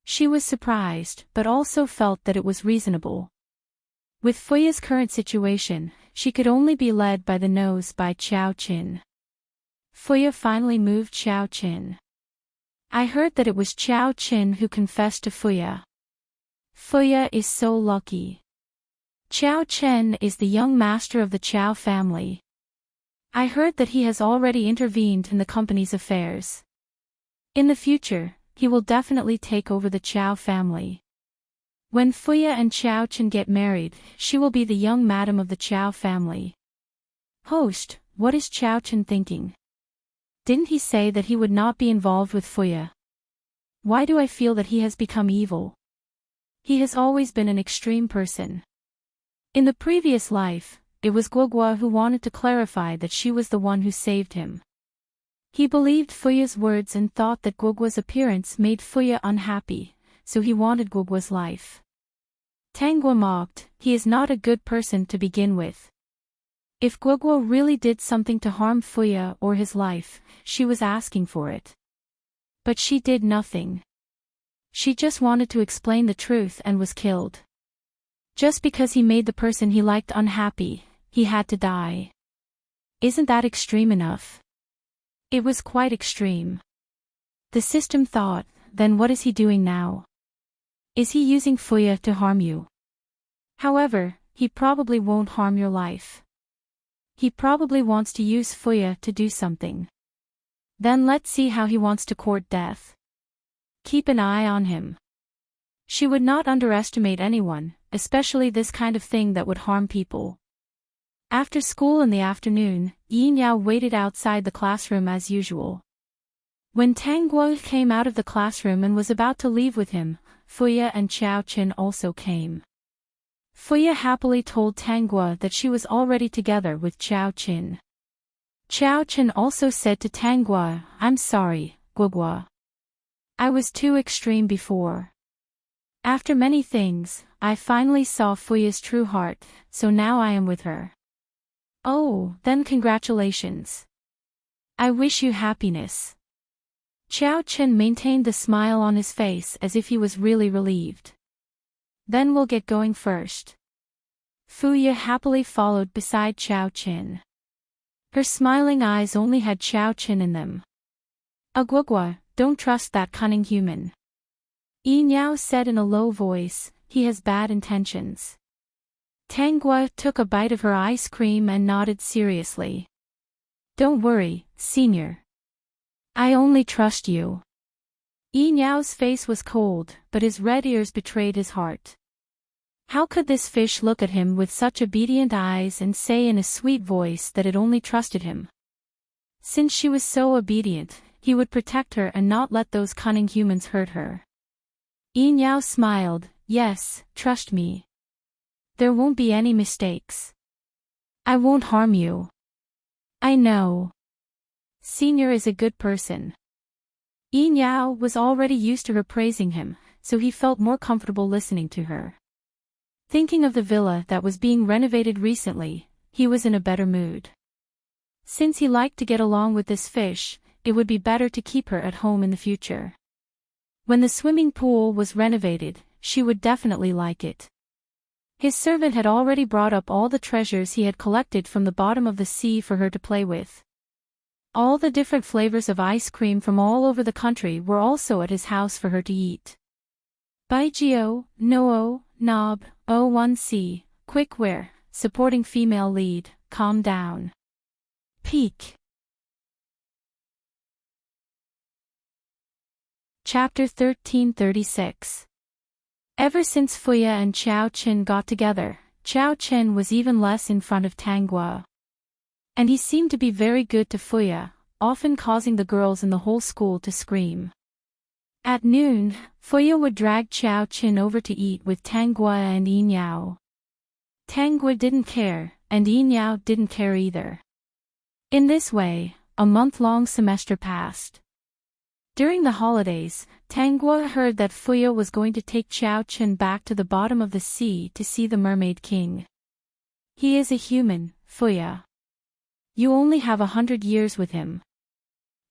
She was surprised, but also felt that it was reasonable. With Fuya's current situation, she could only be led by the nose by Xiao Qin. Fuya finally moved Xiao Qin. I heard that it was Xiao Qin who confessed to Fuya. Fuya is so lucky. Xiao Qin is the young master of the Qiao family. I heard that he has already intervened in the company's affairs. In the future, he will definitely take over the Qiao family. When Fuya and Xiao Qin get married, she will be the young madam of the Qiao family. Host, what is Xiao Qin thinking? Didn't he say that he would not be involved with Fuya? Why do I feel that he has become evil? He has always been an extreme person. In the previous life, it was Guogua who wanted to clarify that she was the one who saved him. He believed Fuya's words and thought that Guogua's appearance made Fuya unhappy, so he wanted Guogua's life. Tanghua mocked, he is not a good person to begin with. If Guogua really did something to harm Fuya or his life, she was asking for it. But she did nothing. She just wanted to explain the truth and was killed. Just because he made the person he liked unhappy, he had to die. Isn't that extreme enough? It was quite extreme. The system thought, then what is he doing now? Is he using Fuya to harm you? However, he probably won't harm your life. He probably wants to use Fuya to do something. Then let's see how he wants to court death. Keep an eye on him. She would not underestimate anyone, especially this kind of thing that would harm people. After school in the afternoon, Yin Yao waited outside the classroom as usual. When Tanghua came out of the classroom and was about to leave with him, Fuya and Xiao Qin also came. Fuya happily told Tanghua that she was already together with Xiao Qin. Xiao Qin also said to Tanghua, I'm sorry, Guogua. I was too extreme before. After many things, I finally saw Fuya's true heart, so now I am with her. Oh, then congratulations. I wish you happiness. Xiao Qin maintained the smile on his face as if he was really relieved. Then we'll get going first. Fuya happily followed beside Xiao Qin. Her smiling eyes only had Xiao Qin in them. Guogua, don't trust that cunning human. Yin Yao said in a low voice, he has bad intentions. Tanghua took a bite of her ice cream and nodded seriously. Don't worry, senior. I only trust you. Yin Yao's face was cold, but his red ears betrayed his heart. How could this fish look at him with such obedient eyes and say in a sweet voice that it only trusted him? Since she was so obedient, he would protect her and not let those cunning humans hurt her. Yin Yao smiled, yes, trust me. There won't be any mistakes. I won't harm you. I know. Senior is a good person. Yin Yao was already used to her praising him, so he felt more comfortable listening to her. Thinking of the villa that was being renovated recently, he was in a better mood. Since he liked to get along with this fish, it would be better to keep her at home in the future. When the swimming pool was renovated, she would definitely like it. His servant had already brought up all the treasures he had collected from the bottom of the sea for her to play with. All the different flavors of ice cream from all over the country were also at his house for her to eat. Baijio, Noo, Nob, O1C, Quickwear, supporting female lead, calm down. Peak. Chapter 1336. Ever since Fuya and Xiao Qin got together, Xiao Qin was even less in front of Tanghua. And he seemed to be very good to Fuya, often causing the girls in the whole school to scream. At noon, Fuya would drag Xiao Qin over to eat with Tanghua and Yin Yao. Tanghua didn't care, and Yin Yao didn't care either. In this way, a month-long semester passed. During the holidays, Tanghua heard that Fuya was going to take Xiao Qin back to the bottom of the sea to see the Mermaid King. He is a human, Fuya. You only have 100 years with him.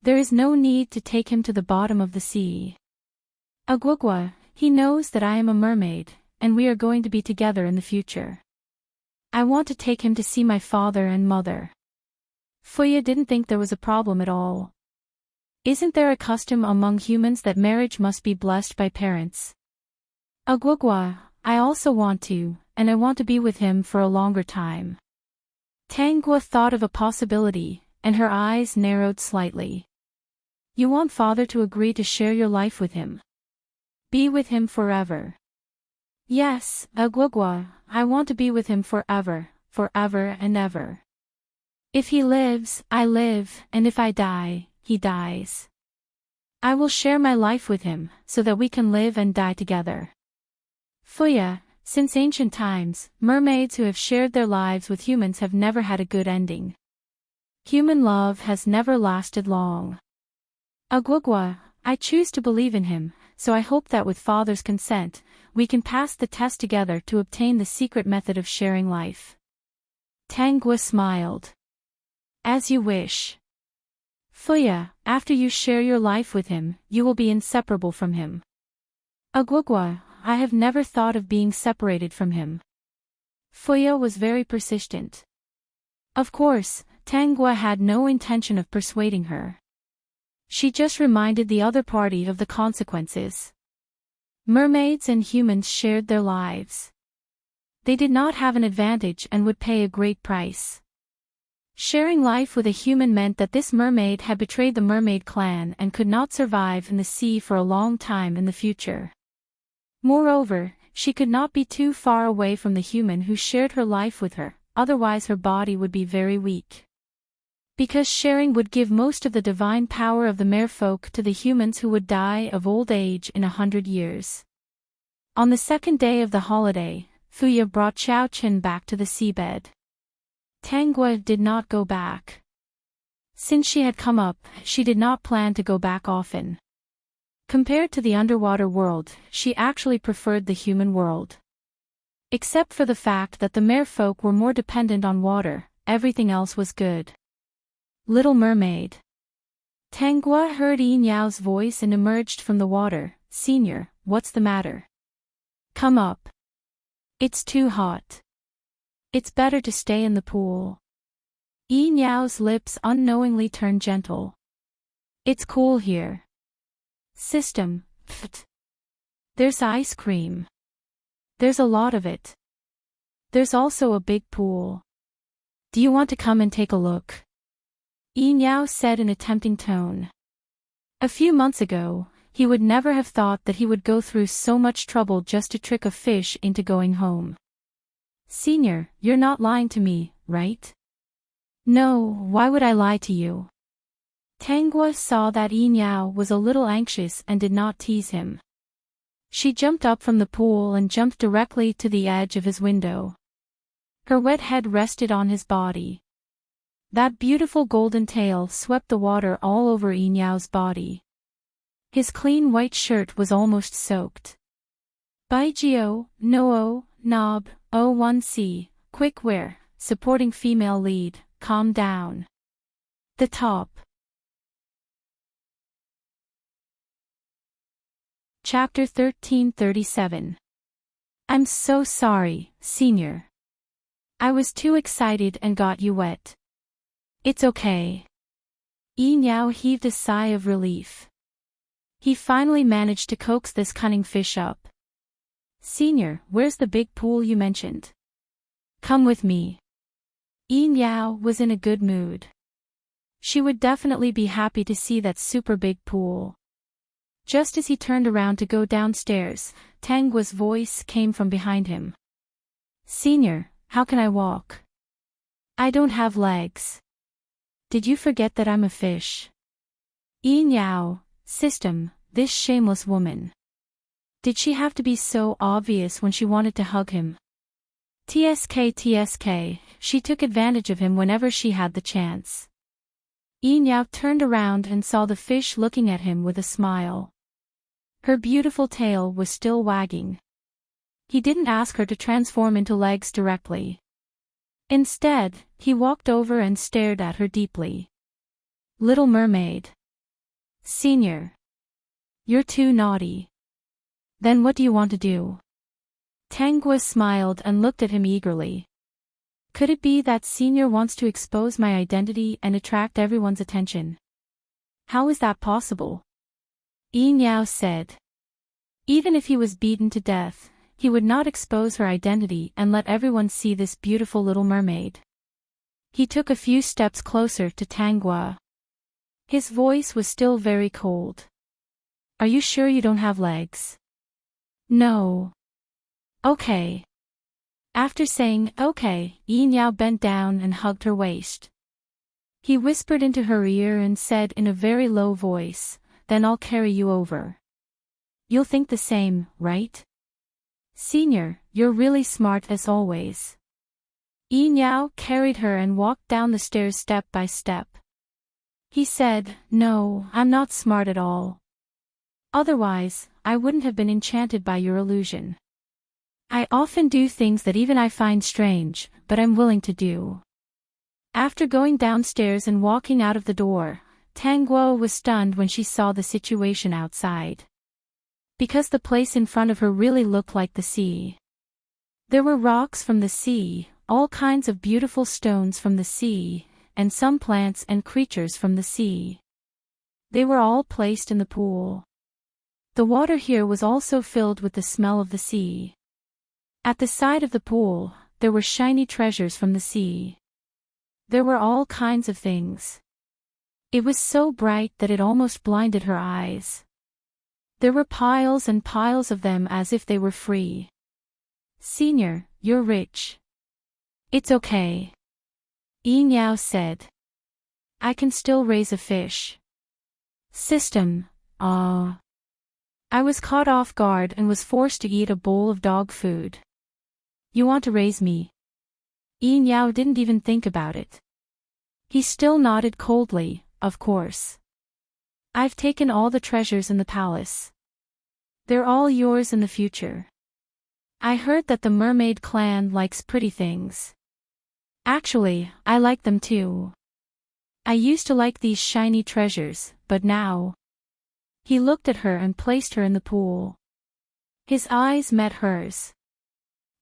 There is no need to take him to the bottom of the sea. Agwagwa, he knows that I am a mermaid, and we are going to be together in the future. I want to take him to see my father and mother. Fuya didn't think there was a problem at all. Isn't there a custom among humans that marriage must be blessed by parents? Agwagwa, I also want to, and I want to be with him for a longer time. Tangwa thought of a possibility, and her eyes narrowed slightly. You want father to agree to share your life with him? Be with him forever. Yes, Agwagwa, I want to be with him forever, forever and ever. If he lives, I live, and if I die, he dies. I will share my life with him, so that we can live and die together. Fuya, since ancient times, mermaids who have shared their lives with humans have never had a good ending. Human love has never lasted long. Agwagwa, I choose to believe in him, so I hope that with father's consent, we can pass the test together to obtain the secret method of sharing life. Tangwa smiled. As you wish. Fuya, after you share your life with him, you will be inseparable from him. Agwagwa, I have never thought of being separated from him. Fuya was very persistent. Of course, Tangwa had no intention of persuading her. She just reminded the other party of the consequences. Mermaids and humans shared their lives. They did not have an advantage and would pay a great price. Sharing life with a human meant that this mermaid had betrayed the mermaid clan and could not survive in the sea for a long time in the future. Moreover, she could not be too far away from the human who shared her life with her, otherwise her body would be very weak. Because sharing would give most of the divine power of the merfolk to the humans who would die of old age in 100 years. On the second day of the holiday, Fuya brought Xiao Qin back to the seabed. Tangwa did not go back. Since she had come up, she did not plan to go back often. Compared to the underwater world, she actually preferred the human world. Except for the fact that the merfolk were more dependent on water, everything else was good. Little Mermaid. Tangwa heard Yin Yao's voice and emerged from the water. Senior, what's the matter? Come up. It's too hot. It's better to stay in the pool. Yin Yao's lips unknowingly turned gentle. It's cool here. System, pft. There's ice cream. There's a lot of it. There's also a big pool. Do you want to come and take a look? Yin Yao said in a tempting tone. A few months ago, he would never have thought that he would go through so much trouble just to trick a fish into going home. Senior, you're not lying to me, right? No, why would I lie to you? Tangwa saw that Yin Yao was a little anxious and did not tease him. She jumped up from the pool and jumped directly to the edge of his window. Her wet head rested on his body. That beautiful golden tail swept the water all over Yin Yao's body. His clean white shirt was almost soaked. Baijio, Noo, Nob, O1C, quick wear, supporting female lead, calm down. The top. Chapter 1337. I'm so sorry, Senior. I was too excited and got you wet. It's okay. Yin Yao heaved a sigh of relief. He finally managed to coax this cunning fish up. Senior, where's the big pool you mentioned? Come with me. Yin Yao was in a good mood. She would definitely be happy to see that super big pool. Just as he turned around to go downstairs, Tangwa's voice came from behind him. Senior, how can I walk? I don't have legs. Did you forget that I'm a fish? Yin Yao, system, this shameless woman. Did she have to be so obvious when she wanted to hug him? TSK, she took advantage of him whenever she had the chance. Yin Yao turned around and saw the fish looking at him with a smile. Her beautiful tail was still wagging. He didn't ask her to transform into legs directly. Instead, he walked over and stared at her deeply. Little Mermaid. Senior. You're too naughty. Then what do you want to do? Tangua smiled and looked at him eagerly. Could it be that Senior wants to expose my identity and attract everyone's attention? How is that possible? Yin Yao said. Even if he was beaten to death, he would not expose her identity and let everyone see this beautiful little mermaid. He took a few steps closer to Tangua. His voice was still very cold. Are you sure you don't have legs? No. Okay. After saying, okay, Yin Yao bent down and hugged her waist. He whispered into her ear and said in a very low voice, then I'll carry you over. You'll think the same, right? Senior, you're really smart as always. Yin Yao carried her and walked down the stairs step by step. He said, no, I'm not smart at all. Otherwise, I wouldn't have been enchanted by your illusion. I often do things that even I find strange, but I'm willing to do. After going downstairs and walking out of the door, Tangua was stunned when she saw the situation outside. Because the place in front of her really looked like the sea. There were rocks from the sea, all kinds of beautiful stones from the sea, and some plants and creatures from the sea. They were all placed in the pool. The water here was also filled with the smell of the sea. At the side of the pool, there were shiny treasures from the sea. There were all kinds of things. It was so bright that it almost blinded her eyes. There were piles and piles of them as if they were free. Senior, you're rich. It's okay. Yin Yao said. I can still raise a fish. System, I was caught off guard and was forced to eat a bowl of dog food. You want to raise me? Yin Yao didn't even think about it. He still nodded coldly, of course. I've taken all the treasures in the palace. They're all yours in the future. I heard that the mermaid clan likes pretty things. Actually, I like them too. I used to like these shiny treasures, but now... He looked at her and placed her in the pool. His eyes met hers.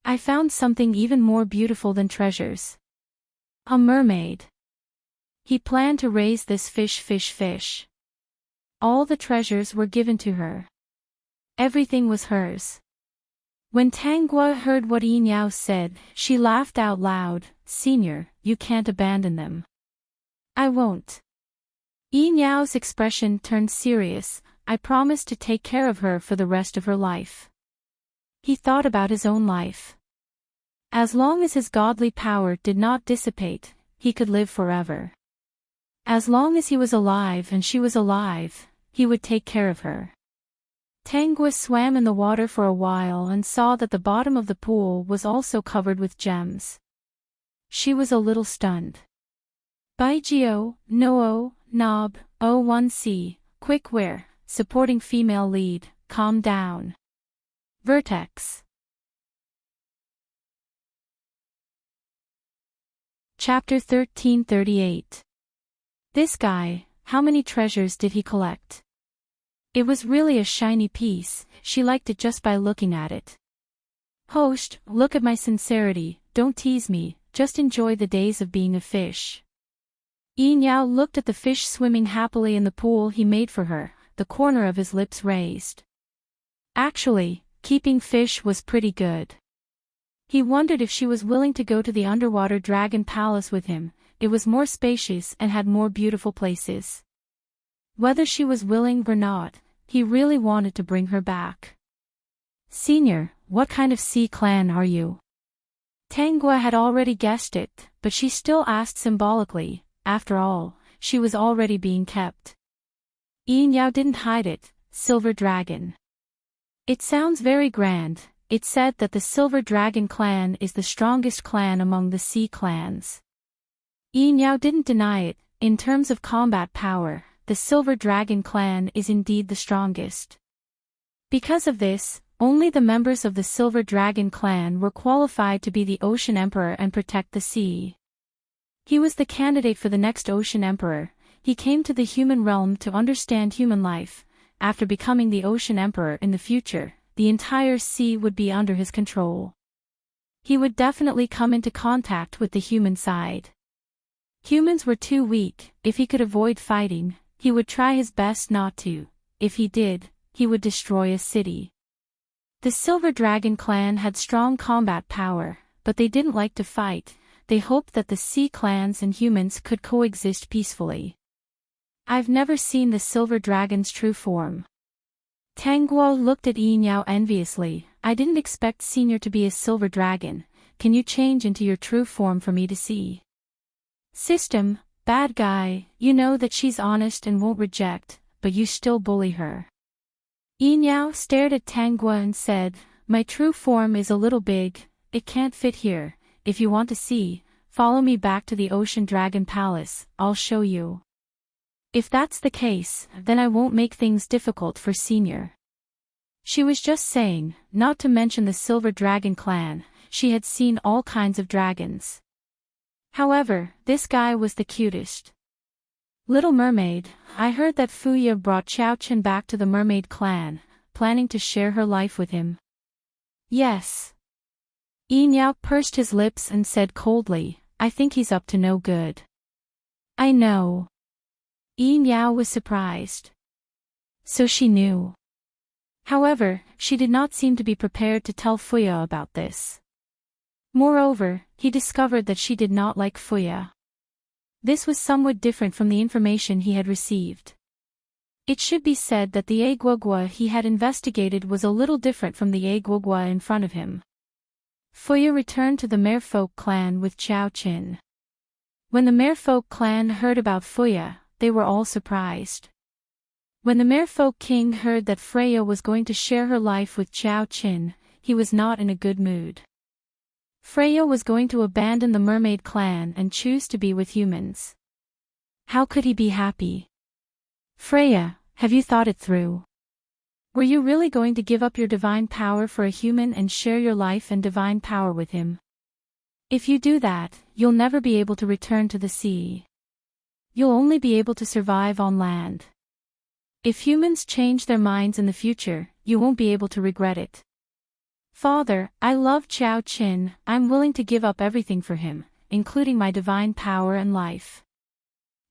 I found something even more beautiful than treasures. A mermaid. He planned to raise this fish. All the treasures were given to her. Everything was hers. When Tangua heard what Yin Yao said, she laughed out loud. Senior, you can't abandon them. I won't. Yin Yao's expression turned serious. I promise to take care of her for the rest of her life. He thought about his own life. As long as his godly power did not dissipate, he could live forever. As long as he was alive and she was alive, he would take care of her. Tangua swam in the water for a while and saw that the bottom of the pool was also covered with gems. She was a little stunned. Baijio, Noo, Nob, O1C, Quick Wear, supporting female lead, calm down. Vertex. Chapter 1338. This guy, how many treasures did he collect? It was really a shiny piece, she liked it just by looking at it. Host, look at my sincerity, don't tease me, just enjoy the days of being a fish. Yin Yao looked at the fish swimming happily in the pool he made for her, the corner of his lips raised. Actually, keeping fish was pretty good. He wondered if she was willing to go to the underwater dragon palace with him. It was more spacious and had more beautiful places. Whether she was willing or not, he really wanted to bring her back. Senior, what kind of sea clan are you? Tangua had already guessed it, but she still asked symbolically. After all, she was already being kept. Yin Yao didn't hide it, Silver Dragon. It sounds very grand. It said that the Silver Dragon clan is the strongest clan among the sea clans. Yin Yao didn't deny it. In terms of combat power, the Silver Dragon clan is indeed the strongest. Because of this, Only the members of the Silver Dragon clan were qualified to be the Ocean Emperor and protect the sea. He was the candidate for the next Ocean Emperor. He came to the human realm to understand human life. After becoming the Ocean Emperor in the future, the entire sea would be under his control. He would definitely come into contact with the human side. Humans were too weak. If he could avoid fighting, he would try his best not to. If he did, he would destroy a city. The Silver Dragon clan had strong combat power, but they didn't like to fight. They hoped that the sea clans and humans could coexist peacefully. I've never seen the Silver Dragon's true form. Tanguo looked at Yinyao enviously. I didn't expect Senior to be a Silver Dragon. Can you change into your true form for me to see? System, bad guy, you know that she's honest and won't reject, but you still bully her. Yinyao stared at Tanguo and said, my true form is a little big, it can't fit here. If you want to see, follow me back to the Ocean Dragon Palace, I'll show you. If that's the case, then I won't make things difficult for Senior. She was just saying, not to mention the Silver Dragon clan, she had seen all kinds of dragons. However, this guy was the cutest. Little Mermaid, I heard that Fuya brought Xiao Chen back to the Mermaid clan, planning to share her life with him. Yes. Yinyao pursed his lips and said coldly, I think he's up to no good. I know. Yinyao was surprised. So she knew. However, she did not seem to be prepared to tell Fuya about this. Moreover, he discovered that she did not like Fuya. This was somewhat different from the information he had received. It should be said that the Aguagua he had investigated was a little different from the Aguagua in front of him. Fuya returned to the Merfolk clan with Xiao Chen. When the Merfolk clan heard about Fuya, they were all surprised. When the Merfolk king heard that Freya was going to share her life with Xiao Chen, he was not in a good mood. Freya was going to abandon the Mermaid clan and choose to be with humans. How could he be happy? Freya, have you thought it through? Were you really going to give up your divine power for a human and share your life and divine power with him? If you do that, you'll never be able to return to the sea. You'll only be able to survive on land. If humans change their minds in the future, you won't be able to regret it. Father, I love Xiao Chen, I'm willing to give up everything for him, including my divine power and life.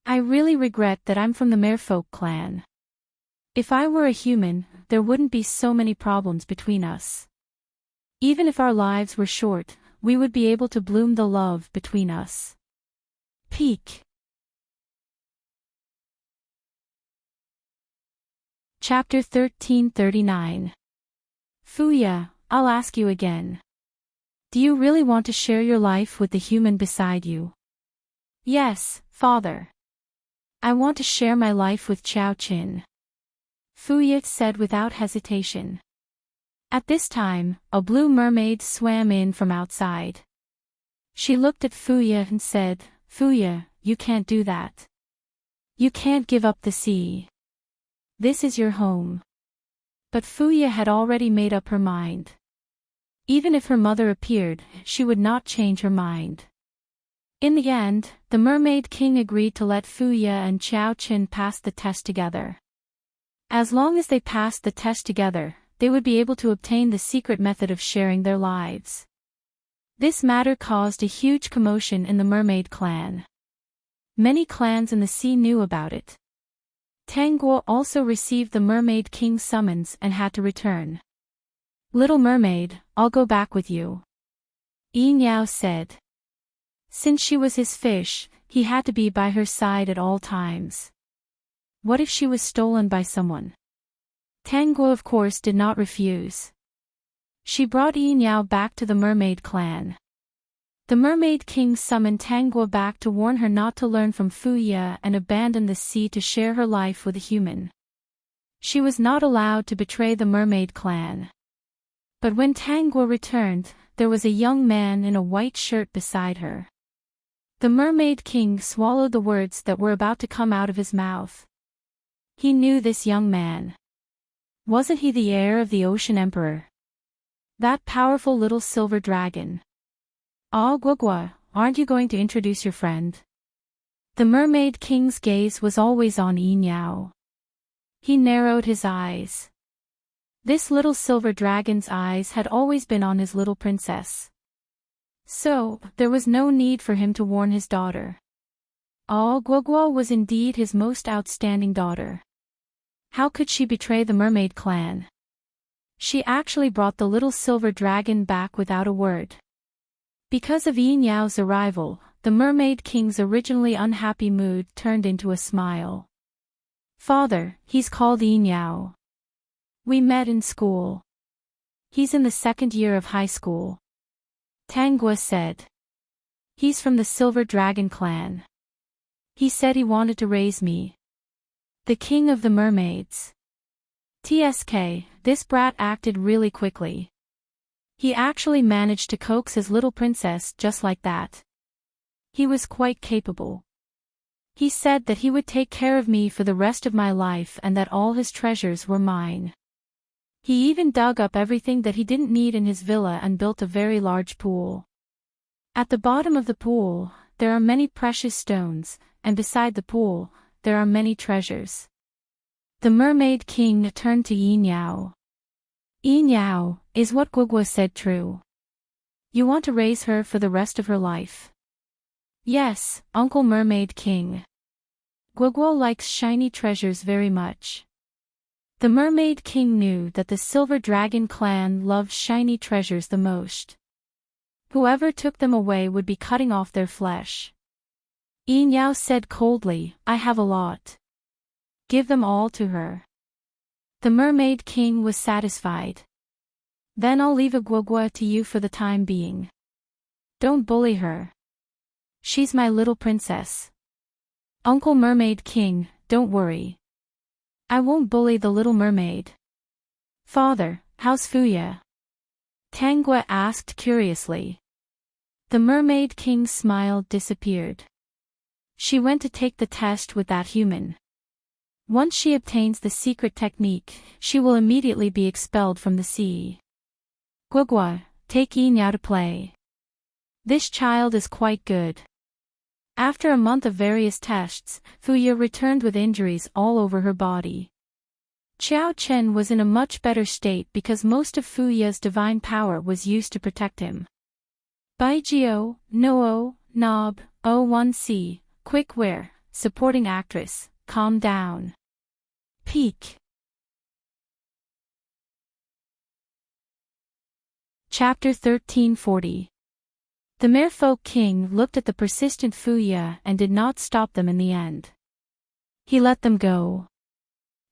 I really regret that I'm from the Merfolk clan. If I were a human, there wouldn't be so many problems between us. Even if our lives were short, we would be able to bloom the love between us. Peak. Chapter 1339. Fuya, I'll ask you again. Do you really want to share your life with the human beside you? Yes, father. I want to share my life with Xiao Chen. Fuya said without hesitation. At this time, a blue mermaid swam in from outside. She looked at Fuya and said, Fuya, you can't do that. You can't give up the sea. This is your home. But Fuya had already made up her mind. Even if her mother appeared, she would not change her mind. In the end, the Mermaid King agreed to let Fuya and Xiao Chen pass the test together. As long as they passed the test together, they would be able to obtain the secret method of sharing their lives. This matter caused a huge commotion in the Mermaid clan. Many clans in the sea knew about it. Tanguo also received the Mermaid King's summons and had to return. Little Mermaid, I'll go back with you. Yinyao said. Since she was his fish, he had to be by her side at all times. What if she was stolen by someone? Tanguo of course did not refuse. She brought Yinyao back to the Mermaid clan. The Mermaid King summoned Tanguo back to warn her not to learn from Fuya and abandon the sea to share her life with a human. She was not allowed to betray the Mermaid clan. But when Tanguo returned, there was a young man in a white shirt beside her. The Mermaid King swallowed the words that were about to come out of his mouth. He knew this young man. Wasn't he the heir of the Ocean Emperor? That powerful little silver dragon. Ah, Guagua, aren't you going to introduce your friend? The Mermaid King's gaze was always on Yinyao. He narrowed his eyes. This little silver dragon's eyes had always been on his little princess. So, there was no need for him to warn his daughter. Ah, Guagua was indeed his most outstanding daughter. How could she betray the mermaid clan? She actually brought the little silver dragon back without a word. Because of Yinyao's arrival, the Mermaid King's originally unhappy mood turned into a smile. Father, he's called Yinyao. We met in school. He's in the 2nd year of high school. Tangua said. He's from the Silver Dragon clan. He said he wanted to raise me. The king of the mermaids. TSK, this brat acted really quickly. He actually managed to coax his little princess just like that. He was quite capable. He said that he would take care of me for the rest of my life and that all his treasures were mine. He even dug up everything that he didn't need in his villa and built a very large pool. At the bottom of the pool, there are many precious stones, and beside the pool, there are many treasures. The Mermaid King turned to Yinyao. Yinyao, is what Guagua said true? You want to raise her for the rest of her life? Yes, Uncle Mermaid King. Guagua likes shiny treasures very much. The Mermaid King knew that the Silver Dragon clan loved shiny treasures the most. Whoever took them away would be cutting off their flesh. Yinyao said coldly, I have a lot. Give them all to her. The Mermaid King was satisfied. Then I'll leave a Guagua to you for the time being. Don't bully her. She's my little princess. Uncle Mermaid King, don't worry. I won't bully the little mermaid. Father, how's Fuya? Tangua asked curiously. The Mermaid King's smile disappeared. She went to take the test with that human. Once she obtains the secret technique, she will immediately be expelled from the sea. Guagua, take Yinyao to play. This child is quite good. After a month of various tests, Fuya returned with injuries all over her body. Qiao Chen was in a much better state because most of Fuya's divine power was used to protect him. Baijio, Noo, Nob, O1C, Quick Wear, supporting actress, calm down. Peak. Chapter 1340. The Merfolk King looked at the persistent Fuya and did not stop them in the end. He let them go.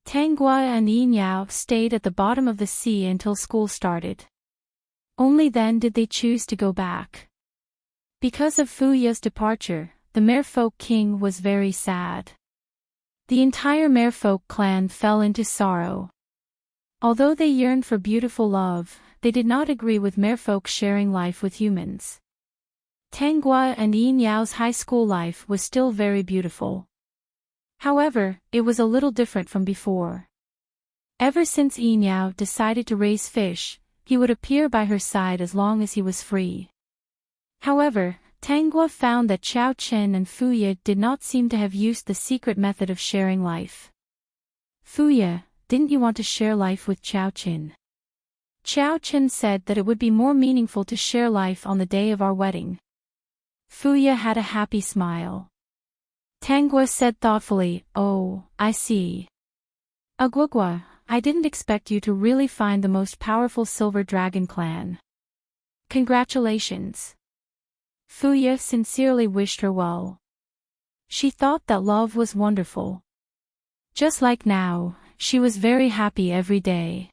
Tangua and Yinyao stayed at the bottom of the sea until school started. Only then did they choose to go back. Because of Fuya's departure, the Merfolk King was very sad. The entire Merfolk clan fell into sorrow. Although they yearned for beautiful love, they did not agree with Merfolk sharing life with humans. Tangua and Yinyao's high school life was still very beautiful. However, it was a little different from before. Ever since Yinyao decided to raise fish, he would appear by her side as long as he was free. However, Tangua found that Qiao Chen and Fuya did not seem to have used the secret method of sharing life. Fuya, didn't you want to share life with Qiao Chen? Qiao Chen said that it would be more meaningful to share life on the day of our wedding. Fuya had a happy smile. Tangua said thoughtfully, oh, I see. Guagua, I didn't expect you to really find the most powerful Silver Dragon clan. Congratulations. Fuya sincerely wished her well. She thought that love was wonderful. Just like now, she was very happy every day.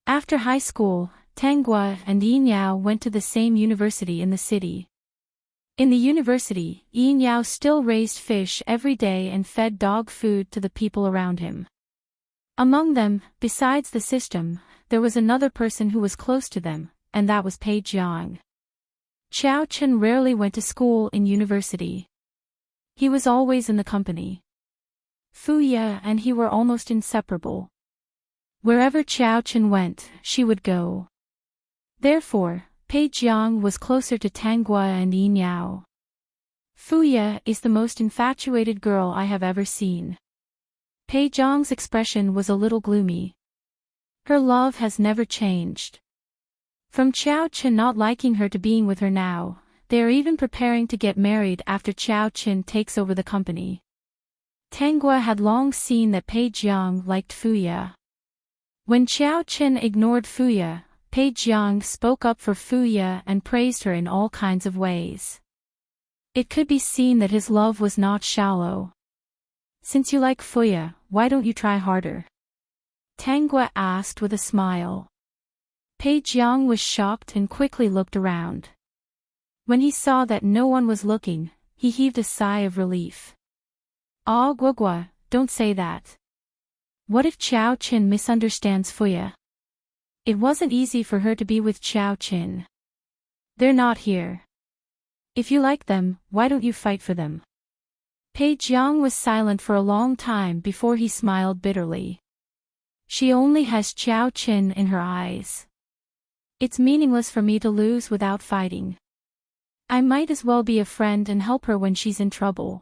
After high school, Tangua and Yinyao went to the same university in the city. In the university, Yinyao still raised fish every day and fed dog food to the people around him. Among them, besides the system, there was another person who was close to them, and that was Pei Jiang. Qiao Chen rarely went to school in university. He was always in the company. Fuya and he were almost inseparable. Wherever Qiao Chen went, she would go. Therefore, Pei Jiang was closer to Tanggua and Yi Niao. Fuya is the most infatuated girl I have ever seen. Pei Jiang's expression was a little gloomy. Her love has never changed. From Qiao Qin not liking her to being with her now, they are even preparing to get married after Qiao Qin takes over the company. Tanggua had long seen that Pei Jiang liked Fuya. When Qiao Qin ignored Fuya, Pei Jiang spoke up for Fuya and praised her in all kinds of ways. It could be seen that his love was not shallow. Since you like Fuya, why don't you try harder? Tanggua asked with a smile. Pei Jiang was shocked and quickly looked around. When he saw that no one was looking, he heaved a sigh of relief. Ah, Guogua, don't say that. What if Qiao Qin misunderstands Fuya? It wasn't easy for her to be with Qiao Qin. They're not here. If you like them, why don't you fight for them? Pei Jiang was silent for a long time before he smiled bitterly. She only has Qiao Qin in her eyes. It's meaningless for me to lose without fighting. I might as well be a friend and help her when she's in trouble.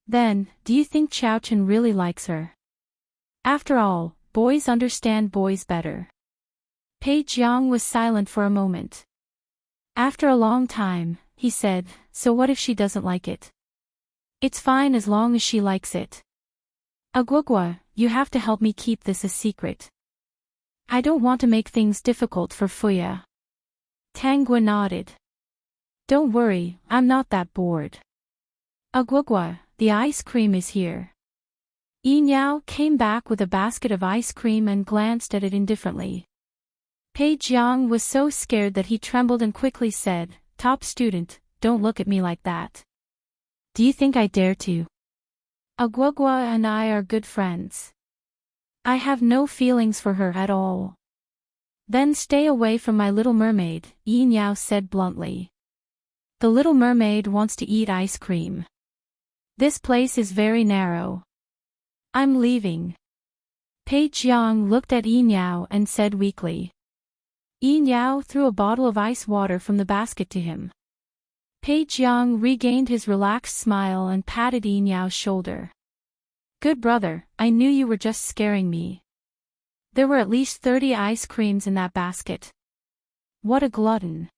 Then, do you think Qiao Qin really likes her? After all, boys understand boys better. Pei Jiang was silent for a moment. After a long time, he said, so what if she doesn't like it? It's fine as long as she likes it. Aguagua, you have to help me keep this a secret. I don't want to make things difficult for Fuya. Tanggua nodded. Don't worry, I'm not that bored. Aguagua, the ice cream is here. Yi Niao came back with a basket of ice cream and glanced at it indifferently. Pei Jiang was so scared that he trembled and quickly said, Top student, don't look at me like that. Do you think I dare to? Aguagua and I are good friends. I have no feelings for her at all. Then stay away from my little mermaid, Yi Niao said bluntly. The little mermaid wants to eat ice cream. This place is very narrow. I'm leaving. Pei Jiang looked at Yi Niao and said weakly. Yi Niao threw a bottle of ice water from the basket to him. Pei Jiang regained his relaxed smile and patted Yi Niao's shoulder. Good brother, I knew you were just scaring me. There were at least 30 ice creams in that basket. What a glutton.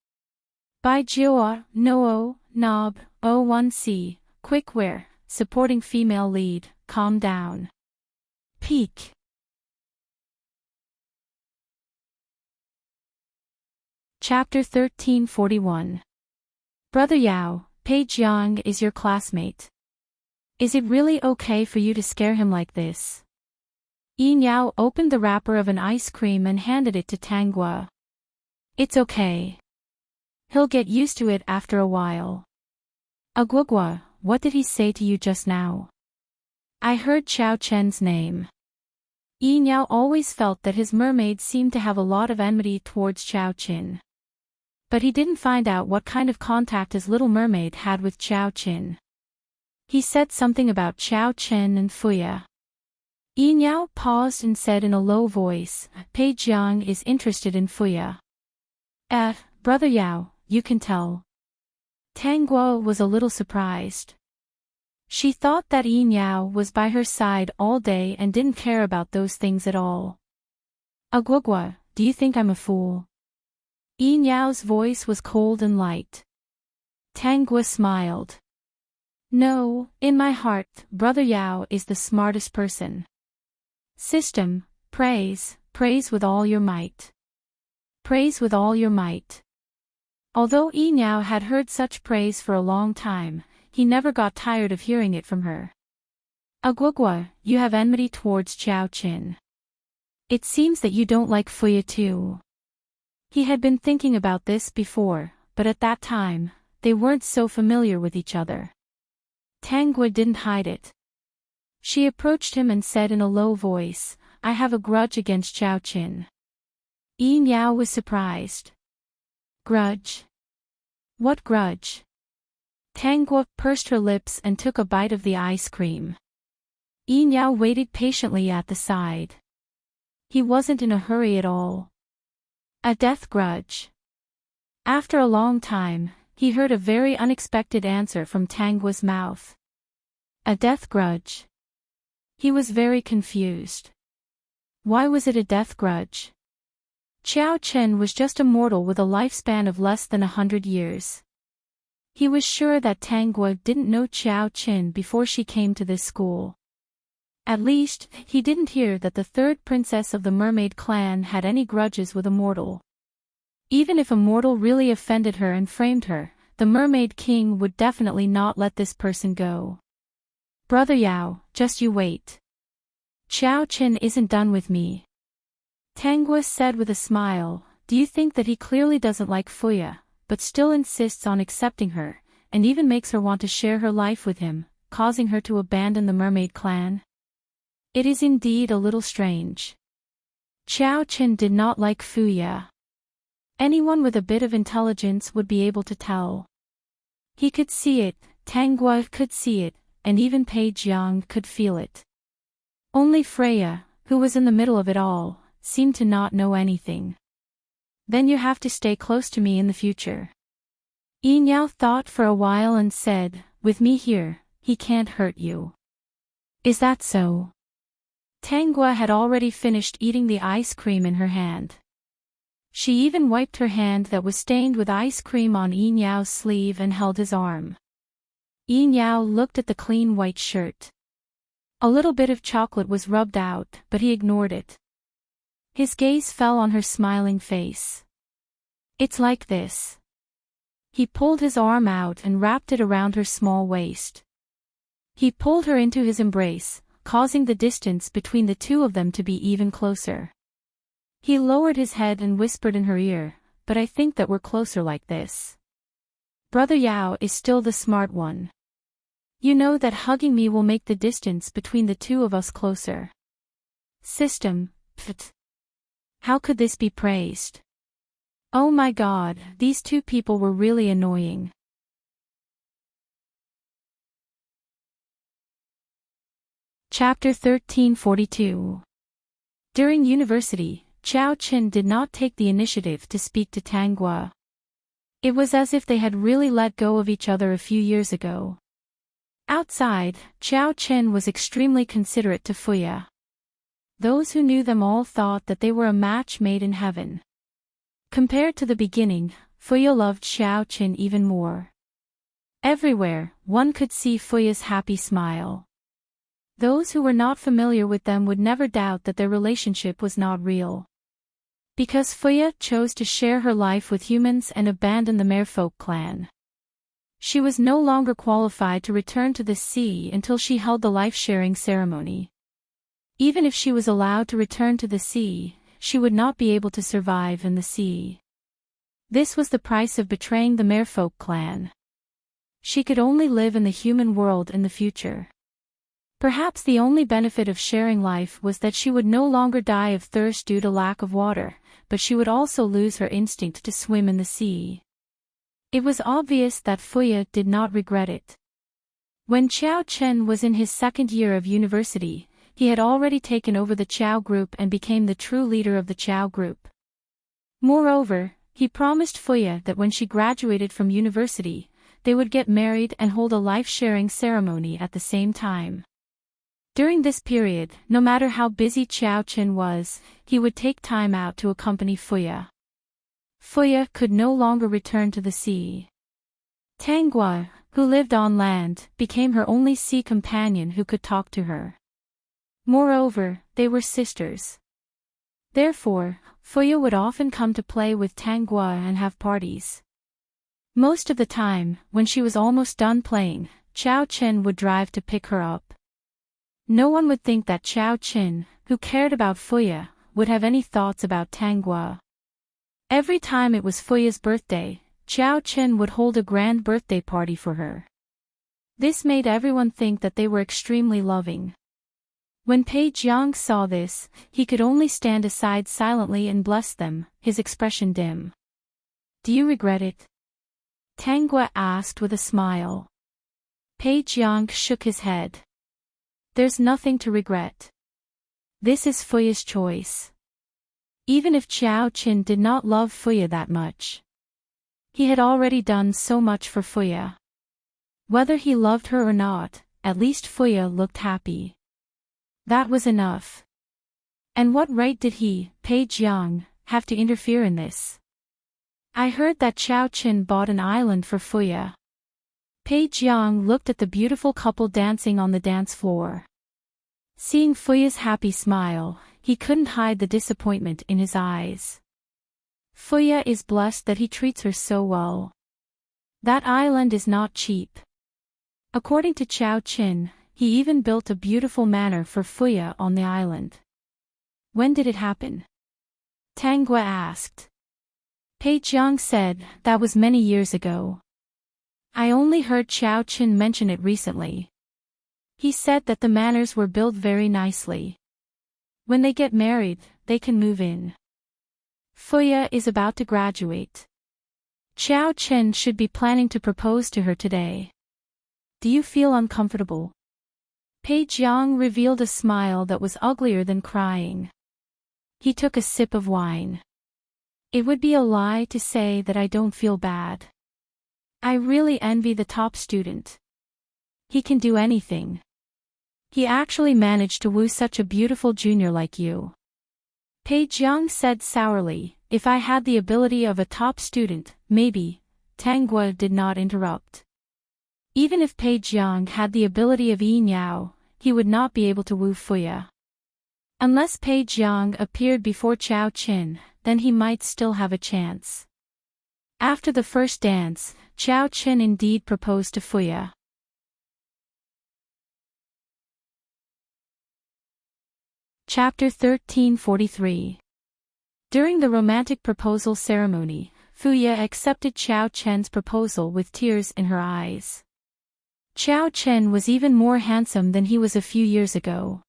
Bai Jioa, Noo, Nob, O1C, Quickwear, supporting female lead, calm down. Peak. Chapter 1341. Brother Yao, Pei Jiang is your classmate. Is it really okay for you to scare him like this? Yi Niao opened the wrapper of an ice cream and handed it to Tanggua. It's okay. He'll get used to it after a while. Aguagua, what did he say to you just now? I heard Qiao Chen's name. Yi Niao always felt that his mermaid seemed to have a lot of enmity towards Qiao Qin. But he didn't find out what kind of contact his little mermaid had with Qiao Qin. He said something about Qiao Qin and Fuya. Yi Niao paused and said in a low voice, Pei Jiang is interested in Fuya. Brother Yao, you can tell. Tanggua was a little surprised. She thought that Yi Niao was by her side all day and didn't care about those things at all. Aguagua, do you think I'm a fool? Yi Niao's voice was cold and light. Tanggua smiled. No, in my heart, Brother Yao is the smartest person. System, praise with all your might. Praise with all your might. Although Yi Niao had heard such praise for a long time, he never got tired of hearing it from her. Aguagua, you have enmity towards Qiao Qin. It seems that you don't like Fuya too. He had been thinking about this before, but at that time, they weren't so familiar with each other. Tanggua didn't hide it. She approached him and said in a low voice, I have a grudge against Qiao Qin. Yi Niao was surprised. Grudge? What grudge? Tanggua pursed her lips and took a bite of the ice cream. Yi Niao waited patiently at the side. He wasn't in a hurry at all. A death grudge. After a long time, he heard a very unexpected answer from Tangua's mouth. A death grudge. He was very confused. Why was it a death grudge? Qiao Chen was just a mortal with a lifespan of less than 100 years. He was sure that Tangua didn't know Qiao Chen before she came to this school. At least, he didn't hear that the third princess of the mermaid clan had any grudges with a mortal. Even if a mortal really offended her and framed her, the mermaid king would definitely not let this person go. Brother Yao, just you wait. Qiao Chen isn't done with me. Tangua said with a smile. Do you think that he clearly doesn't like Fuya, but still insists on accepting her, and even makes her want to share her life with him, causing her to abandon the mermaid clan? It is indeed a little strange. Qiao Chen did not like Fuya. Anyone with a bit of intelligence would be able to tell. He could see it, Tangua could see it, and even Pei Jiang could feel it. Only Freya, who was in the middle of it all, seemed to not know anything. Then you have to stay close to me in the future. Yin Yao thought for a while and said, with me here, he can't hurt you. Is that so? Tangua had already finished eating the ice cream in her hand. She even wiped her hand that was stained with ice cream on Yin Yao's sleeve and held his arm. Yin Yao looked at the clean white shirt. A little bit of chocolate was rubbed out, but he ignored it. His gaze fell on her smiling face. It's like this. He pulled his arm out and wrapped it around her small waist. He pulled her into his embrace, causing the distance between the two of them to be even closer. He lowered his head and whispered in her ear, but I think that we're closer like this. Brother Yao is still the smart one. You know that hugging me will make the distance between the two of us closer. System, pft. How could this be praised? Oh my God, these two people were really annoying. Chapter 1342. During university, Qiao Chen did not take the initiative to speak to Tangua. It was as if they had really let go of each other a few years ago. Outside, Qiao Chen was extremely considerate to Fuya. Those who knew them all thought that they were a match made in heaven. Compared to the beginning, Fuya loved Qiao Chen even more. Everywhere, one could see Fuya's happy smile. Those who were not familiar with them would never doubt that their relationship was not real. Because Fuya chose to share her life with humans and abandon the merfolk clan. She was no longer qualified to return to the sea until she held the life-sharing ceremony. Even if she was allowed to return to the sea, she would not be able to survive in the sea. This was the price of betraying the merfolk clan. She could only live in the human world in the future. Perhaps the only benefit of sharing life was that she would no longer die of thirst due to lack of water, but she would also lose her instinct to swim in the sea. It was obvious that Fuya did not regret it. When Qiao Chen was in his second year of university, he had already taken over the Qiao group and became the true leader of the Qiao group. Moreover, he promised Fuya that when she graduated from university, they would get married and hold a life-sharing ceremony at the same time. During this period, no matter how busy Qiao Chen was, he would take time out to accompany Fuya. Fuya could no longer return to the sea. Tangua, who lived on land, became her only sea companion who could talk to her. Moreover, they were sisters. Therefore, Fuya would often come to play with Tangua and have parties. Most of the time, when she was almost done playing, Qiao Chen would drive to pick her up. No one would think that Qiao Chen, who cared about Fuya, would have any thoughts about Tangua. Every time it was Fuya's birthday, Qiao Chen would hold a grand birthday party for her. This made everyone think that they were extremely loving. When Pei Jiang saw this, he could only stand aside silently and bless them, his expression dim. Do you regret it? Tangua asked with a smile. Pei Jiang shook his head. There's nothing to regret. This is Fuya's choice. Even if Qiao Chen did not love Fuya that much. He had already done so much for Fuya. Whether he loved her or not, at least Fuya looked happy. That was enough. And what right did he, Pei Jiang, have to interfere in this? I heard that Chao Qin bought an island for Fuya. Pei Jiang looked at the beautiful couple dancing on the dance floor. Seeing Fuya's happy smile, he couldn't hide the disappointment in his eyes. Fuya is blessed that he treats her so well. That island is not cheap. According to Chao Qin, he even built a beautiful manor for Fuya on the island. When did it happen? Tang Gua asked. Pei Jiang said that was many years ago. I only heard Chao Qin mention it recently. He said that the manors were built very nicely. When they get married, they can move in. Fuya is about to graduate. Chao Qin should be planning to propose to her today. Do you feel uncomfortable? Pei Jiang revealed a smile that was uglier than crying. He took a sip of wine. It would be a lie to say that I don't feel bad. I really envy the top student. He can do anything. He actually managed to woo such a beautiful junior like you. Pei Jiang said sourly, if I had the ability of a top student, maybe. Tang Gua did not interrupt. Even if Pei Jiang had the ability of Yin Yao, he would not be able to woo Fuya. Unless Pei Jiang appeared before Chao Qin, then he might still have a chance. After the first dance, Chao Qin indeed proposed to Fuya. Chapter 1343. During the romantic proposal ceremony, Fuya accepted Chao Qin's proposal with tears in her eyes. Chao Qin was even more handsome than he was a few years ago.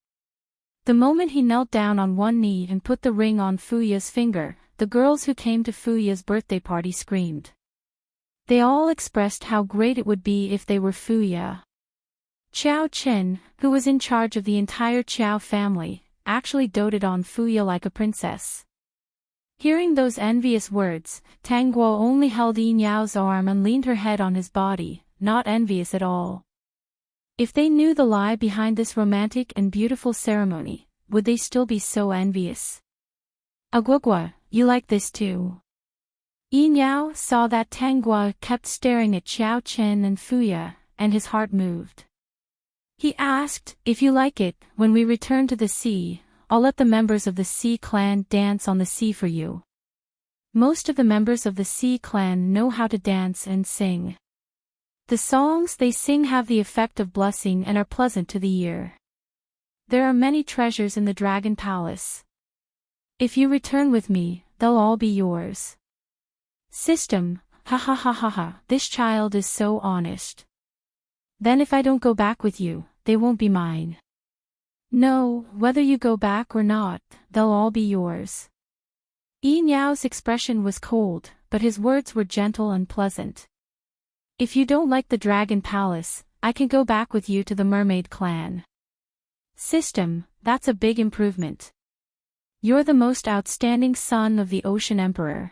The moment he knelt down on one knee and put the ring on Fuya's finger, the girls who came to Fuya's birthday party screamed. They all expressed how great it would be if they were Fuya. Chao Qin, who was in charge of the entire Chao family, actually doted on Fuya like a princess. Hearing those envious words, Tang Guo only held Yin Yao's arm and leaned her head on his body, not envious at all. If they knew the lie behind this romantic and beautiful ceremony, would they still be so envious? Aguagua, you like this too? Yin Yao saw that Tang Guo kept staring at Chao Qin and Fuya, and his heart moved. He asked, if you like it, when we return to the sea, I'll let the members of the Sea clan dance on the sea for you. Most of the members of the Sea clan know how to dance and sing. The songs they sing have the effect of blessing and are pleasant to the ear. There are many treasures in the Dragon Palace. If you return with me, they'll all be yours. System, ha ha ha ha ha, this child is so honest. Then if I don't go back with you, they won't be mine. No, whether you go back or not, they'll all be yours. Yin Yao's expression was cold, but his words were gentle and pleasant. If you don't like the Dragon Palace, I can go back with you to the Mermaid Clan. System, that's a big improvement. You're the most outstanding son of the Ocean Emperor.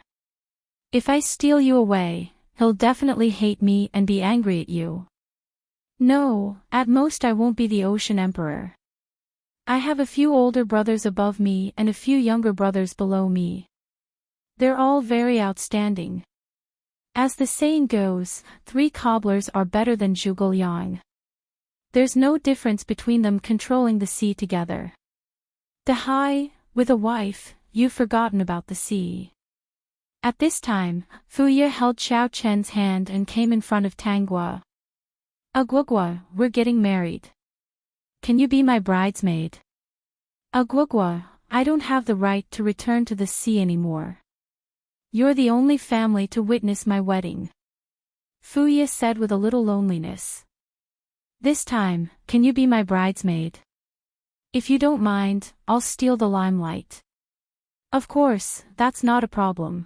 If I steal you away, he'll definitely hate me and be angry at you. No, at most I won't be the Ocean Emperor. I have a few older brothers above me and a few younger brothers below me. They're all very outstanding. As the saying goes, 3 cobblers are better than Zhuge Liang. There's no difference between them controlling the sea together. Dehai, with a wife, you've forgotten about the sea. At this time, Fuya held Chao Qin's hand and came in front of Tang Guo. Aguagua, we're getting married. Can you be my bridesmaid? Aguagua, I don't have the right to return to the sea anymore. You're the only family to witness my wedding. Fuya said with a little loneliness. This time, can you be my bridesmaid? If you don't mind, I'll steal the limelight. Of course, that's not a problem.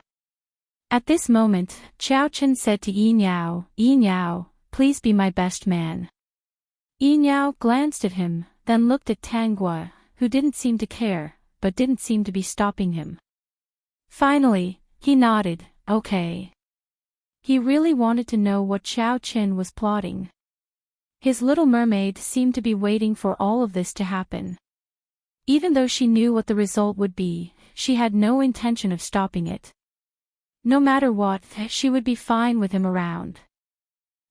At this moment, Chao Qin said to Yin Yao, please be my best man. Yin Yao glanced at him, then looked at Tang Guo, who didn't seem to care, but didn't seem to be stopping him. Finally, he nodded, okay. He really wanted to know what Xiao Qin was plotting. His little mermaid seemed to be waiting for all of this to happen. Even though she knew what the result would be, she had no intention of stopping it. No matter what, she would be fine with him around.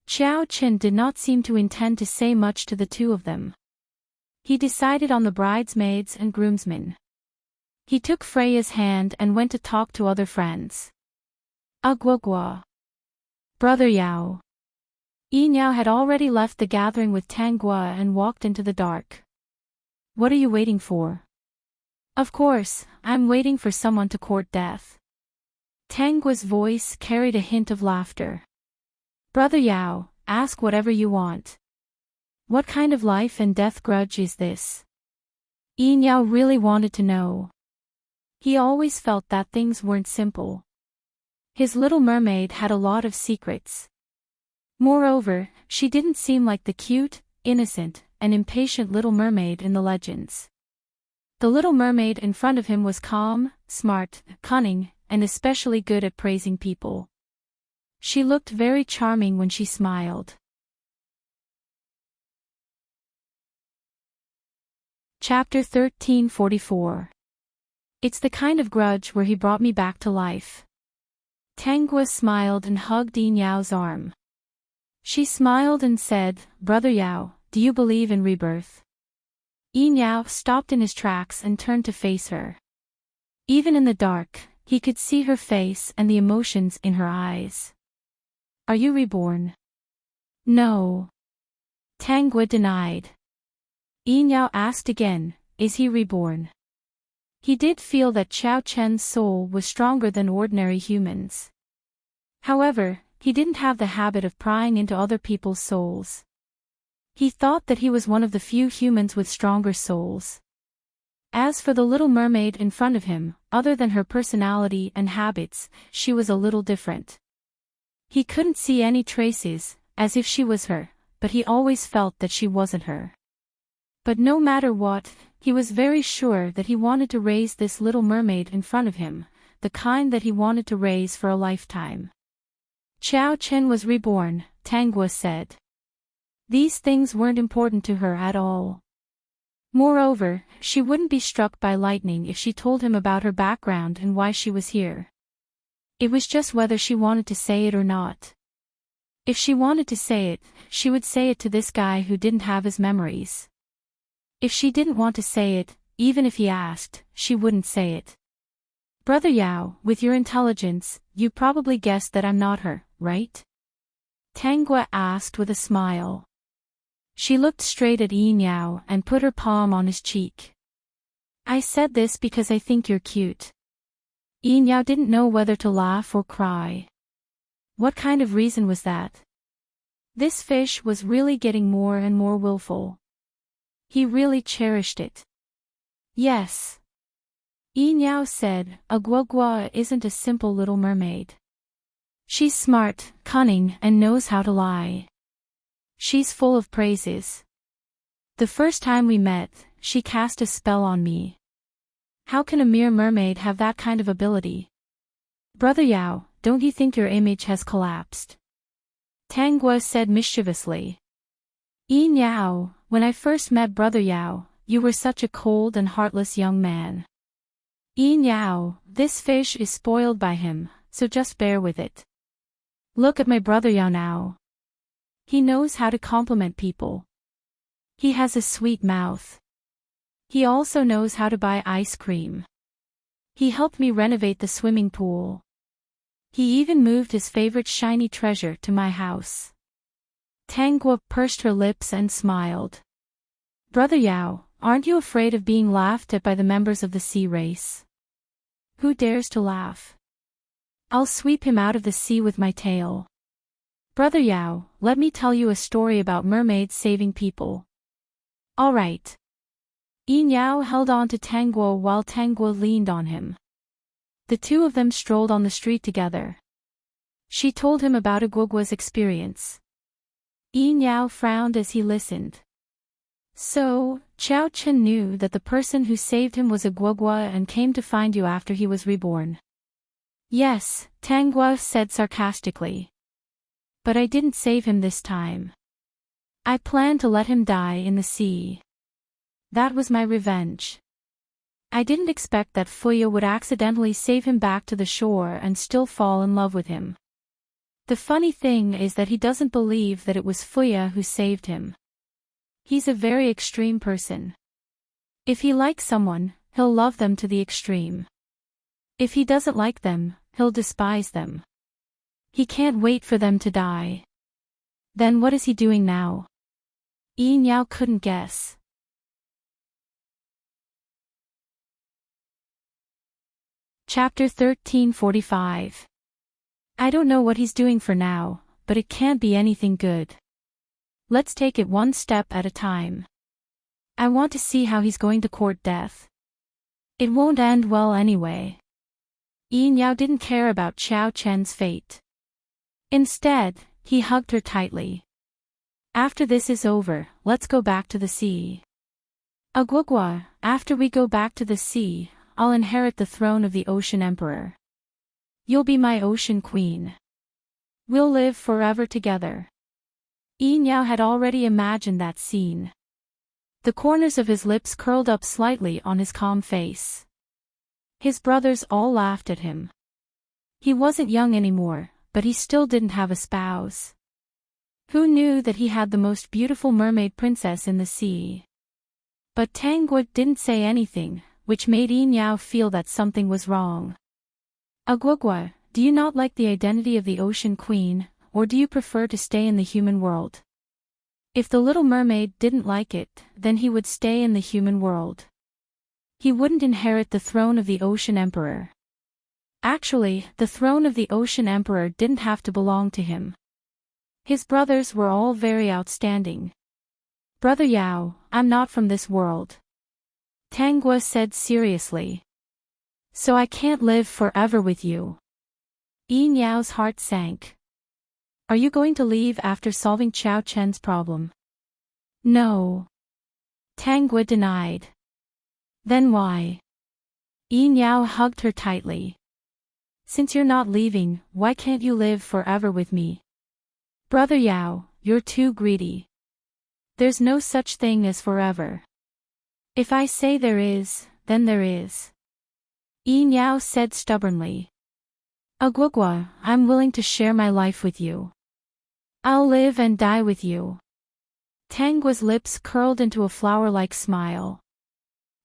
Xiao Qin did not seem to intend to say much to the two of them. He decided on the bridesmaids and groomsmen. He took Freya's hand and went to talk to other friends. Guo. Brother Yao. Yin Yao had already left the gathering with Tanggua and walked into the dark. What are you waiting for? Of course, I'm waiting for someone to court death. Tanggua's voice carried a hint of laughter. Brother Yao, ask whatever you want. What kind of life and death grudge is this? Yin Yao really wanted to know. He always felt that things weren't simple. His little mermaid had a lot of secrets. Moreover, she didn't seem like the cute, innocent, and impatient little mermaid in the legends. The little mermaid in front of him was calm, smart, cunning, and especially good at praising people. She looked very charming when she smiled. Chapter 1344. It's the kind of grudge where he brought me back to life. Tanggua smiled and hugged Yin Yao's arm. She smiled and said, Brother Yao, do you believe in rebirth? Yin Yao stopped in his tracks and turned to face her. Even in the dark, he could see her face and the emotions in her eyes. Are you reborn? No. Tanggua denied. Yin Yao asked again, is he reborn? He did feel that Xiao Chen's soul was stronger than ordinary humans. However, he didn't have the habit of prying into other people's souls. He thought that he was one of the few humans with stronger souls. As for the little mermaid in front of him, other than her personality and habits, she was a little different. He couldn't see any traces, as if she was her, but he always felt that she wasn't her. But no matter what, he was very sure that he wanted to raise this little mermaid in front of him, the kind that he wanted to raise for a lifetime. Xiao Chen was reborn, Tanggua said. These things weren't important to her at all. Moreover, she wouldn't be struck by lightning if she told him about her background and why she was here. It was just whether she wanted to say it or not. If she wanted to say it, she would say it to this guy who didn't have his memories. If she didn't want to say it, even if he asked, she wouldn't say it. Brother Yao, with your intelligence, you probably guessed that I'm not her, right? Tanggua asked with a smile. She looked straight at Yin Yao and put her palm on his cheek. I said this because I think you're cute. Yin Yao didn't know whether to laugh or cry. What kind of reason was that? This fish was really getting more and more willful. He really cherished it. Yes. Yin Yao said, a guagua isn't a simple little mermaid. She's smart, cunning, and knows how to lie. She's full of praises. The first time we met, she cast a spell on me. How can a mere mermaid have that kind of ability? Brother Yao, don't you think your image has collapsed? Tanggua said mischievously. Yin Yao, when I first met Brother Yao, you were such a cold and heartless young man. Yin Yao, this fish is spoiled by him, so just bear with it. Look at my brother Yao now. He knows how to compliment people. He has a sweet mouth. He also knows how to buy ice cream. He helped me renovate the swimming pool. He even moved his favorite shiny treasure to my house. Tanggua pursed her lips and smiled. Brother Yao, aren't you afraid of being laughed at by the members of the sea race? Who dares to laugh? I'll sweep him out of the sea with my tail. Brother Yao, let me tell you a story about mermaids saving people. All right. Yin Yao held on to Tanggua while Tanggua leaned on him. The two of them strolled on the street together. She told him about Guagua's experience. Yin Yao frowned as he listened. So, Xiao Chen knew that the person who saved him was a Guagua and came to find you after he was reborn. Yes, Tanggua said sarcastically. But I didn't save him this time. I planned to let him die in the sea. That was my revenge. I didn't expect that Fuya would accidentally save him back to the shore and still fall in love with him. The funny thing is that he doesn't believe that it was Fuya who saved him. He's a very extreme person. If he likes someone, he'll love them to the extreme. If he doesn't like them, he'll despise them. He can't wait for them to die. Then what is he doing now? Yin Yao couldn't guess. Chapter 1345. I don't know what he's doing for now, but it can't be anything good. Let's take it one step at a time. I want to see how he's going to court death. It won't end well anyway. Yin Yao didn't care about Xiao Chen's fate. Instead, he hugged her tightly. After this is over, let's go back to the sea. Agwagwa, after we go back to the sea, I'll inherit the throne of the Ocean Emperor. You'll be my Ocean Queen. We'll live forever together. Yin Yao had already imagined that scene. The corners of his lips curled up slightly on his calm face. His brothers all laughed at him. He wasn't young anymore, but he still didn't have a spouse. Who knew that he had the most beautiful mermaid princess in the sea? But Tangguo didn't say anything, which made Yin Yao feel that something was wrong. Agwagwa, do you not like the identity of the Ocean Queen, or do you prefer to stay in the human world? If the little mermaid didn't like it, then he would stay in the human world. He wouldn't inherit the throne of the Ocean Emperor. Actually, the throne of the Ocean Emperor didn't have to belong to him. His brothers were all very outstanding. Brother Yao, I'm not from this world. Tangguo said seriously. So I can't live forever with you. Yin Yao's heart sank. Are you going to leave after solving Xiao Chen's problem? No. Tangguo denied. Then why? Yin Yao hugged her tightly. Since you're not leaving, why can't you live forever with me? Brother Yao, you're too greedy. There's no such thing as forever. If I say there is, then there is. Yin Yao said stubbornly. Agwagwa, I'm willing to share my life with you. I'll live and die with you. Tangguo's lips curled into a flower-like smile.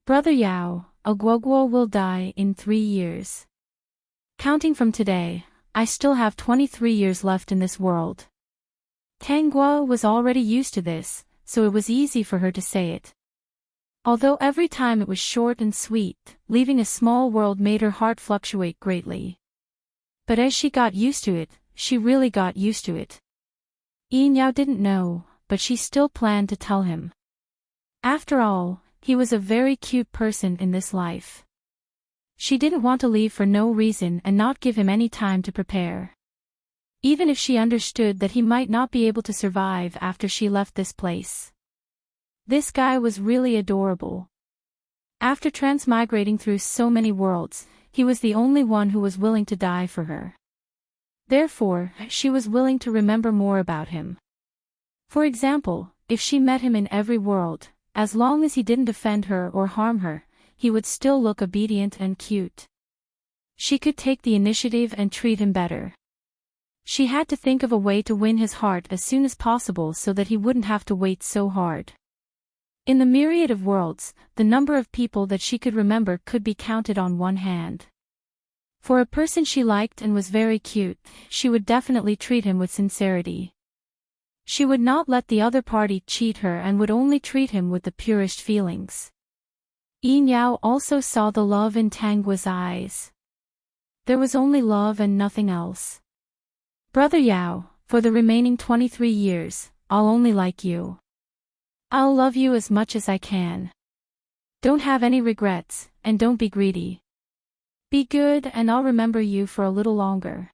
Brother Yao, Agwagwa will die in 3 years. Counting from today, I still have 23 years left in this world. Tangguo was already used to this, so it was easy for her to say it. Although every time it was short and sweet, leaving a small world made her heart fluctuate greatly. But as she got used to it, she really got used to it. Yin Yao didn't know, but she still planned to tell him. After all, he was a very cute person in this life. She didn't want to leave for no reason and not give him any time to prepare. Even if she understood that he might not be able to survive after she left this place. This guy was really adorable. After transmigrating through so many worlds, he was the only one who was willing to die for her. Therefore, she was willing to remember more about him. For example, if she met him in every world, as long as he didn't offend her or harm her, he would still look obedient and cute. She could take the initiative and treat him better. She had to think of a way to win his heart as soon as possible so that he wouldn't have to wait so hard. In the myriad of worlds, the number of people that she could remember could be counted on one hand. For a person she liked and was very cute, she would definitely treat him with sincerity. She would not let the other party cheat her and would only treat him with the purest feelings. Yin Yao also saw the love in Tangguo's eyes. There was only love and nothing else. Brother Yao, for the remaining 23 years, I'll only like you. I'll love you as much as I can. Don't have any regrets, and don't be greedy. Be good and I'll remember you for a little longer.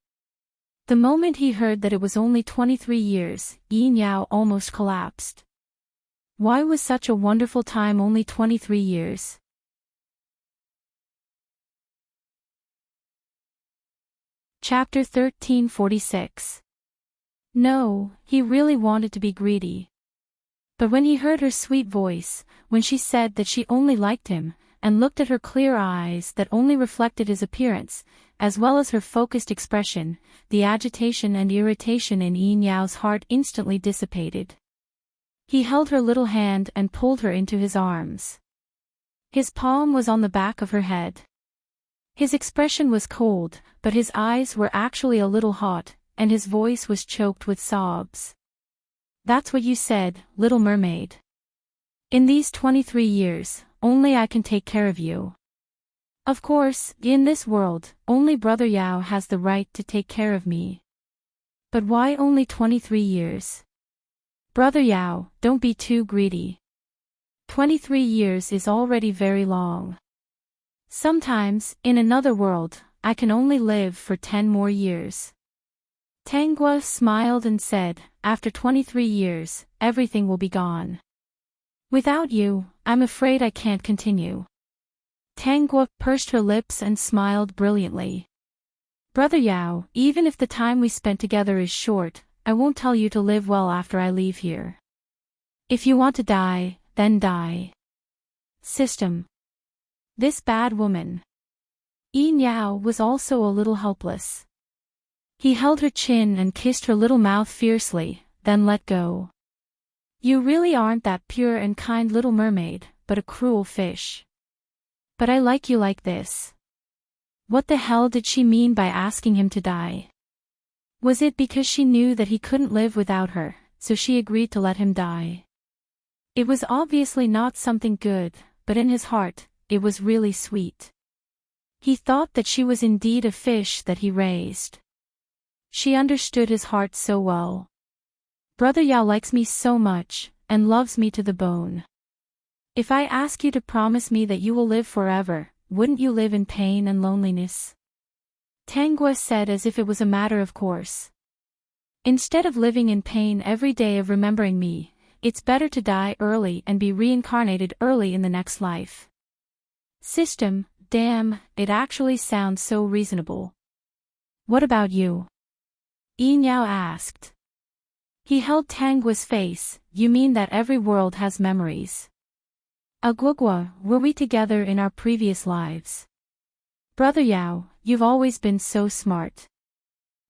The moment he heard that it was only 23 years, Yin Yao almost collapsed. Why was such a wonderful time only 23 years? Chapter 1346. No, he really wanted to be greedy. But when he heard her sweet voice, when she said that she only liked him, and looked at her clear eyes that only reflected his appearance, as well as her focused expression, the agitation and irritation in Yin Yao's heart instantly dissipated. He held her little hand and pulled her into his arms. His palm was on the back of her head. His expression was cold, but his eyes were actually a little hot, and his voice was choked with sobs. That's what you said, little mermaid. In these 23 years, only I can take care of you. Of course, in this world, only Brother Yao has the right to take care of me. But why only 23 years? Brother Yao, don't be too greedy. 23 years is already very long. Sometimes, in another world, I can only live for 10 more years. Tangua smiled and said, after 23 years, everything will be gone. Without you, I'm afraid I can't continue. Tangua pursed her lips and smiled brilliantly. Brother Yao, even if the time we spent together is short, I won't tell you to live well after I leave here. If you want to die, then die. System. This bad woman. Yin Yao was also a little helpless. He held her chin and kissed her little mouth fiercely, then let go. You really aren't that pure and kind little mermaid, but a cruel fish. But I like you like this. What the hell did she mean by asking him to die? Was it because she knew that he couldn't live without her, so she agreed to let him die? It was obviously not something good, but in his heart, it was really sweet. He thought that she was indeed a fish that he raised. She understood his heart so well. Brother Yao likes me so much, and loves me to the bone. If I ask you to promise me that you will live forever, wouldn't you live in pain and loneliness? Tangua said as if it was a matter of course. Instead of living in pain every day of remembering me, it's better to die early and be reincarnated early in the next life. System, damn, it actually sounds so reasonable. What about you? Yin Yao asked. He held Tangua's face. You mean that every world has memories? Agwagwa, were we together in our previous lives? Brother Yao, you've always been so smart.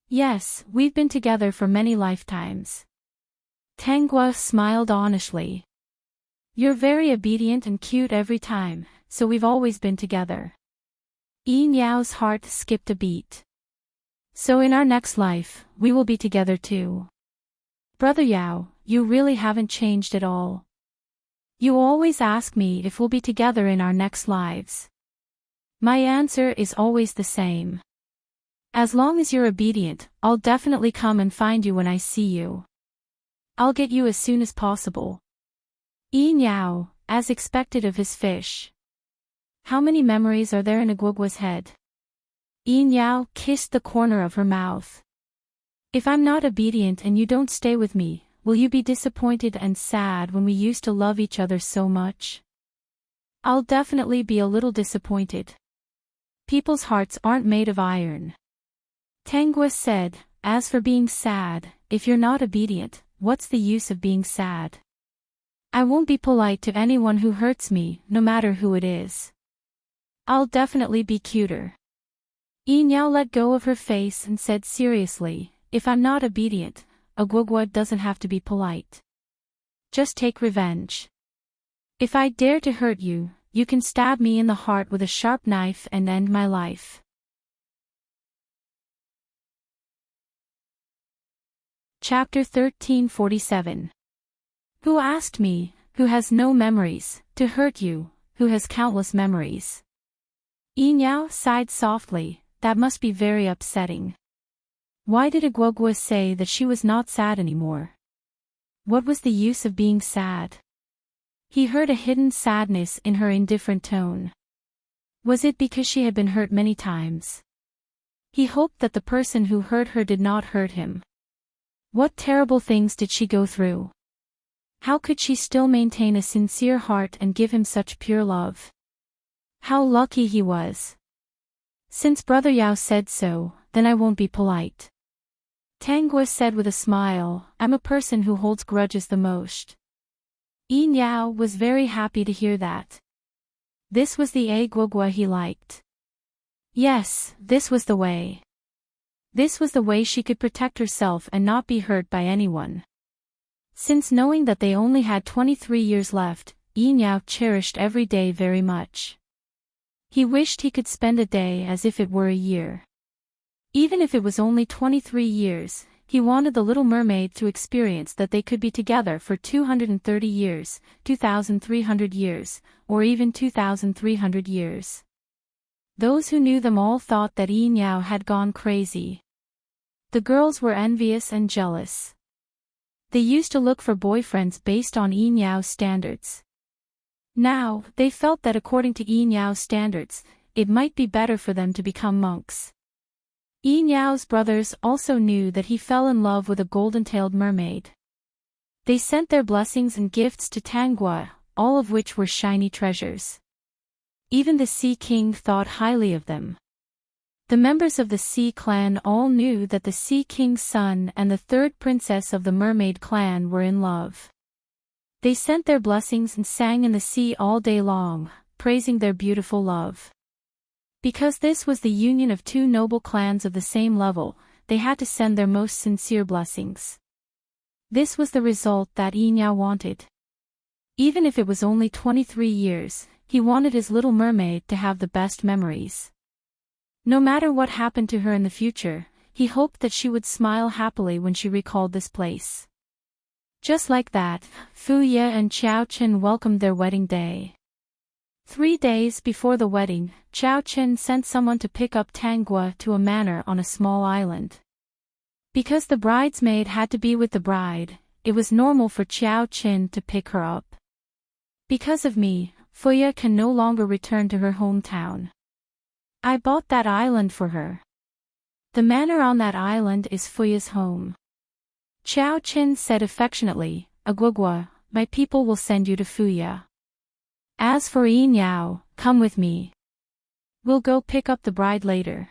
Yes, we've been together for many lifetimes. Tangua smiled honestly. You're very obedient and cute every time, so we've always been together. Yin Yao's heart skipped a beat. So in our next life, we will be together too. Brother Yao, you really haven't changed at all. You always ask me if we'll be together in our next lives. My answer is always the same. As long as you're obedient, I'll definitely come and find you when I see you. I'll get you as soon as possible. Yin Yao, as expected of his fish. How many memories are there in Agwagwa's head? Yin Yao kissed the corner of her mouth. If I'm not obedient and you don't stay with me, will you be disappointed and sad when we used to love each other so much? I'll definitely be a little disappointed. People's hearts aren't made of iron. Tangua said, as for being sad, if you're not obedient, what's the use of being sad? I won't be polite to anyone who hurts me, no matter who it is. I'll definitely be cuter. Yin Yao let go of her face and said seriously, if I'm not obedient, Agwagwa doesn't have to be polite. Just take revenge. If I dare to hurt you, you can stab me in the heart with a sharp knife and end my life. Chapter 1347. Who asked me, who has no memories, to hurt you, who has countless memories? Yin Yao sighed softly, that must be very upsetting. Why did Agwagwa say that she was not sad anymore? What was the use of being sad? He heard a hidden sadness in her indifferent tone. Was it because she had been hurt many times? He hoped that the person who hurt her did not hurt him. What terrible things did she go through? How could she still maintain a sincere heart and give him such pure love? How lucky he was. Since Brother Yao said so, then I won't be polite. Tangua said with a smile, I'm a person who holds grudges the most. Yin Yao was very happy to hear that. This was the Guogua he liked. Yes, this was the way. This was the way she could protect herself and not be hurt by anyone. Since knowing that they only had 23 years left, Yin Yao cherished every day very much. He wished he could spend a day as if it were a year. Even if it was only 23 years, he wanted the Little Mermaid to experience that they could be together for 230 years, 2,300 years, or even 2,300 years. Those who knew them all thought that Yin Yao had gone crazy. The girls were envious and jealous. They used to look for boyfriends based on Yin Yao's standards. Now, they felt that according to Yin Yao's standards, it might be better for them to become monks. Yin Yao's brothers also knew that he fell in love with a golden-tailed mermaid. They sent their blessings and gifts to Tangua, all of which were shiny treasures. Even the Sea King thought highly of them. The members of the Sea Clan all knew that the Sea King's son and the third princess of the Mermaid Clan were in love. They sent their blessings and sang in the sea all day long, praising their beautiful love. Because this was the union of two noble clans of the same level, they had to send their most sincere blessings. This was the result that Yin Yao wanted. Even if it was only 23 years, he wanted his Little Mermaid to have the best memories. No matter what happened to her in the future, he hoped that she would smile happily when she recalled this place. Just like that, Fuya and Qiao Chen welcomed their wedding day. 3 days before the wedding, Qiao Chen sent someone to pick up Tangua to a manor on a small island. Because the bridesmaid had to be with the bride, it was normal for Qiao Chen to pick her up. Because of me, Fuya can no longer return to her hometown. I bought that island for her. The manor on that island is Fuya's home. Qiao Chen said affectionately, Guogua, my people will send you to Fuya. As for Yin Yao, come with me. We'll go pick up the bride later.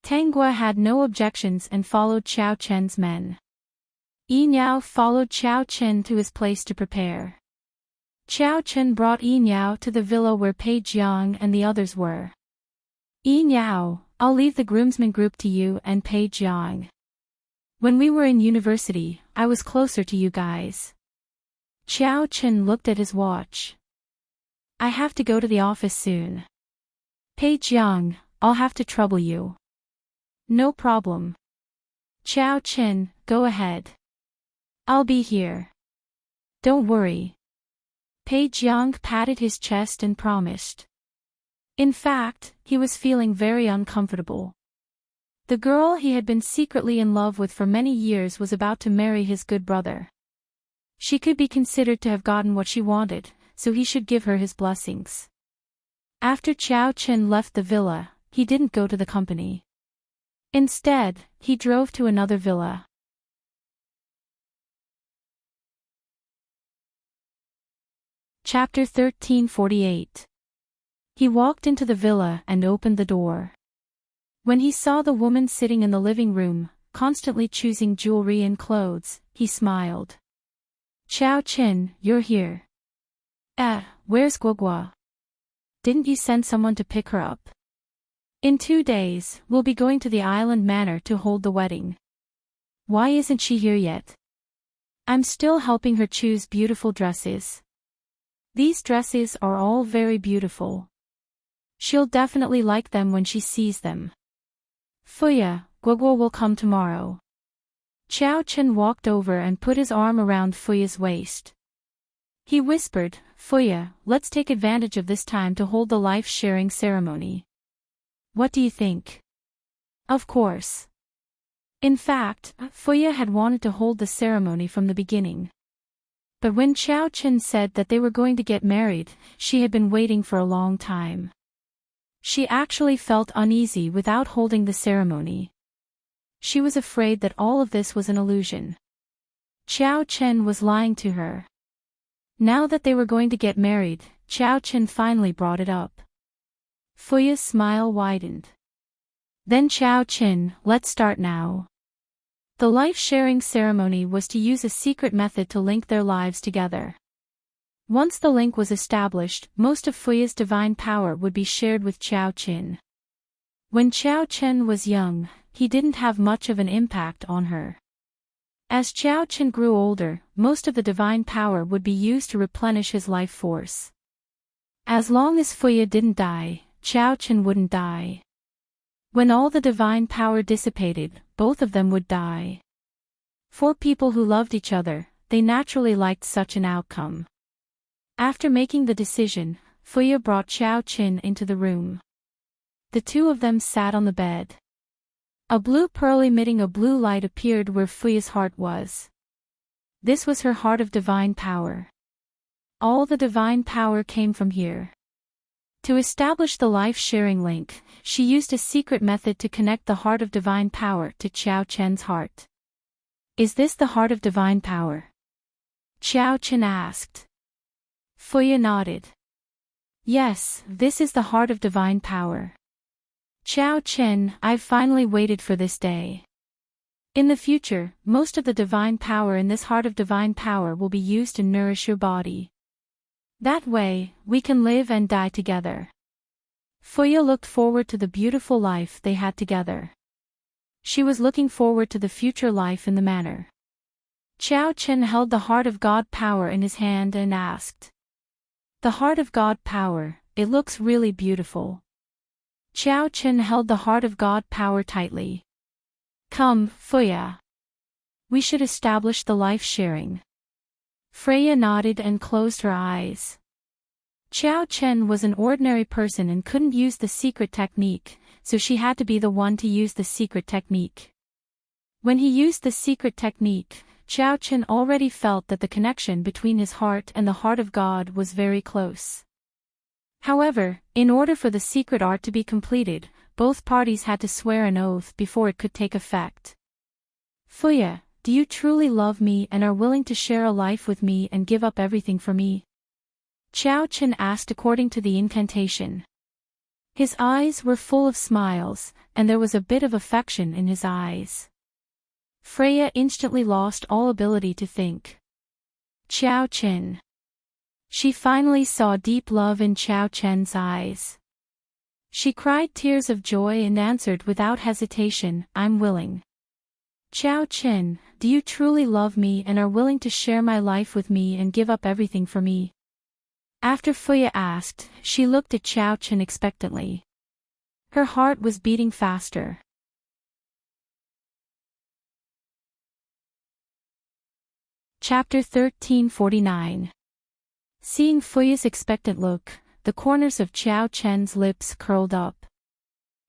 Tangua had no objections and followed Qiao Chen's men. Yin Yao followed Qiao Chen to his place to prepare. Qiao Chen brought Yin Yao to the villa where Pei Jiang and the others were. Yin Yao, I'll leave the groomsmen group to you and Pei Jiang. When we were in university, I was closer to you guys. Qiao Chen looked at his watch. I have to go to the office soon. Pei Jiang, I'll have to trouble you. No problem. Qiao Chen, go ahead. I'll be here. Don't worry. Pei Jiang patted his chest and promised. In fact, he was feeling very uncomfortable. The girl he had been secretly in love with for many years was about to marry his good brother. She could be considered to have gotten what she wanted, so he should give her his blessings. After Qiao Chen left the villa, he didn't go to the company. Instead, he drove to another villa. Chapter 1348. He walked into the villa and opened the door. When he saw the woman sitting in the living room, constantly choosing jewelry and clothes, he smiled. Qiao Chen, you're here. Where's Guogua? Didn't you send someone to pick her up? In 2 days, we'll be going to the island manor to hold the wedding. Why isn't she here yet? I'm still helping her choose beautiful dresses. These dresses are all very beautiful. She'll definitely like them when she sees them. Fuya, Guogua will come tomorrow. Qiao Chen walked over and put his arm around Fuya's waist. He whispered, Fuya, let's take advantage of this time to hold the life-sharing ceremony. What do you think? Of course. In fact, Fuya had wanted to hold the ceremony from the beginning. But when Qiao Chen said that they were going to get married, she had been waiting for a long time. She actually felt uneasy without holding the ceremony. She was afraid that all of this was an illusion. Qiao Chen was lying to her. Now that they were going to get married, Qiao Chen finally brought it up. Fuya's smile widened. Then Qiao Chen, let's start now. The life-sharing ceremony was to use a secret method to link their lives together. Once the link was established, most of Fuya's divine power would be shared with Qiao Qin. When Qiao Qin was young, he didn't have much of an impact on her. As Qiao Qin grew older, most of the divine power would be used to replenish his life force. As long as Fuya didn't die, Qiao Qin wouldn't die. When all the divine power dissipated, both of them would die. For people who loved each other, they naturally liked such an outcome. After making the decision, Fuya brought Qiao Qin into the room. The two of them sat on the bed. A blue pearl emitting a blue light appeared where Fuya's heart was. This was her heart of divine power. All the divine power came from here. To establish the life-sharing link, she used a secret method to connect the heart of divine power to Qiao Qin's heart. Is this the heart of divine power? Qiao Qin asked. Fuya nodded. Yes, this is the heart of divine power. Qiao Qin, I've finally waited for this day. In the future, most of the divine power in this heart of divine power will be used to nourish your body. That way, we can live and die together. Fuya looked forward to the beautiful life they had together. She was looking forward to the future life in the manor. Qiao Qin held the heart of God power in his hand and asked. The heart of God power, it looks really beautiful. Qiao Qin held the heart of God power tightly. Come, Fuya. We should establish the life-sharing. Freya nodded and closed her eyes. Qiao Qin was an ordinary person and couldn't use the secret technique, so she had to be the one to use the secret technique. When he used the secret technique, Qiao Qin already felt that the connection between his heart and the heart of God was very close. However, in order for the secret art to be completed, both parties had to swear an oath before it could take effect. Fuya, do you truly love me and are willing to share a life with me and give up everything for me? Qiao Qin asked according to the incantation. His eyes were full of smiles, and there was a bit of affection in his eyes. Freya instantly lost all ability to think. Qiao Qin. She finally saw deep love in Qiao Qin's eyes. She cried tears of joy and answered without hesitation, I'm willing. Qiao Qin, do you truly love me and are willing to share my life with me and give up everything for me? After Fuya asked, she looked at Qiao Qin expectantly. Her heart was beating faster. Chapter 1349. Seeing Fuya's expectant look, the corners of Qiao Qin's lips curled up.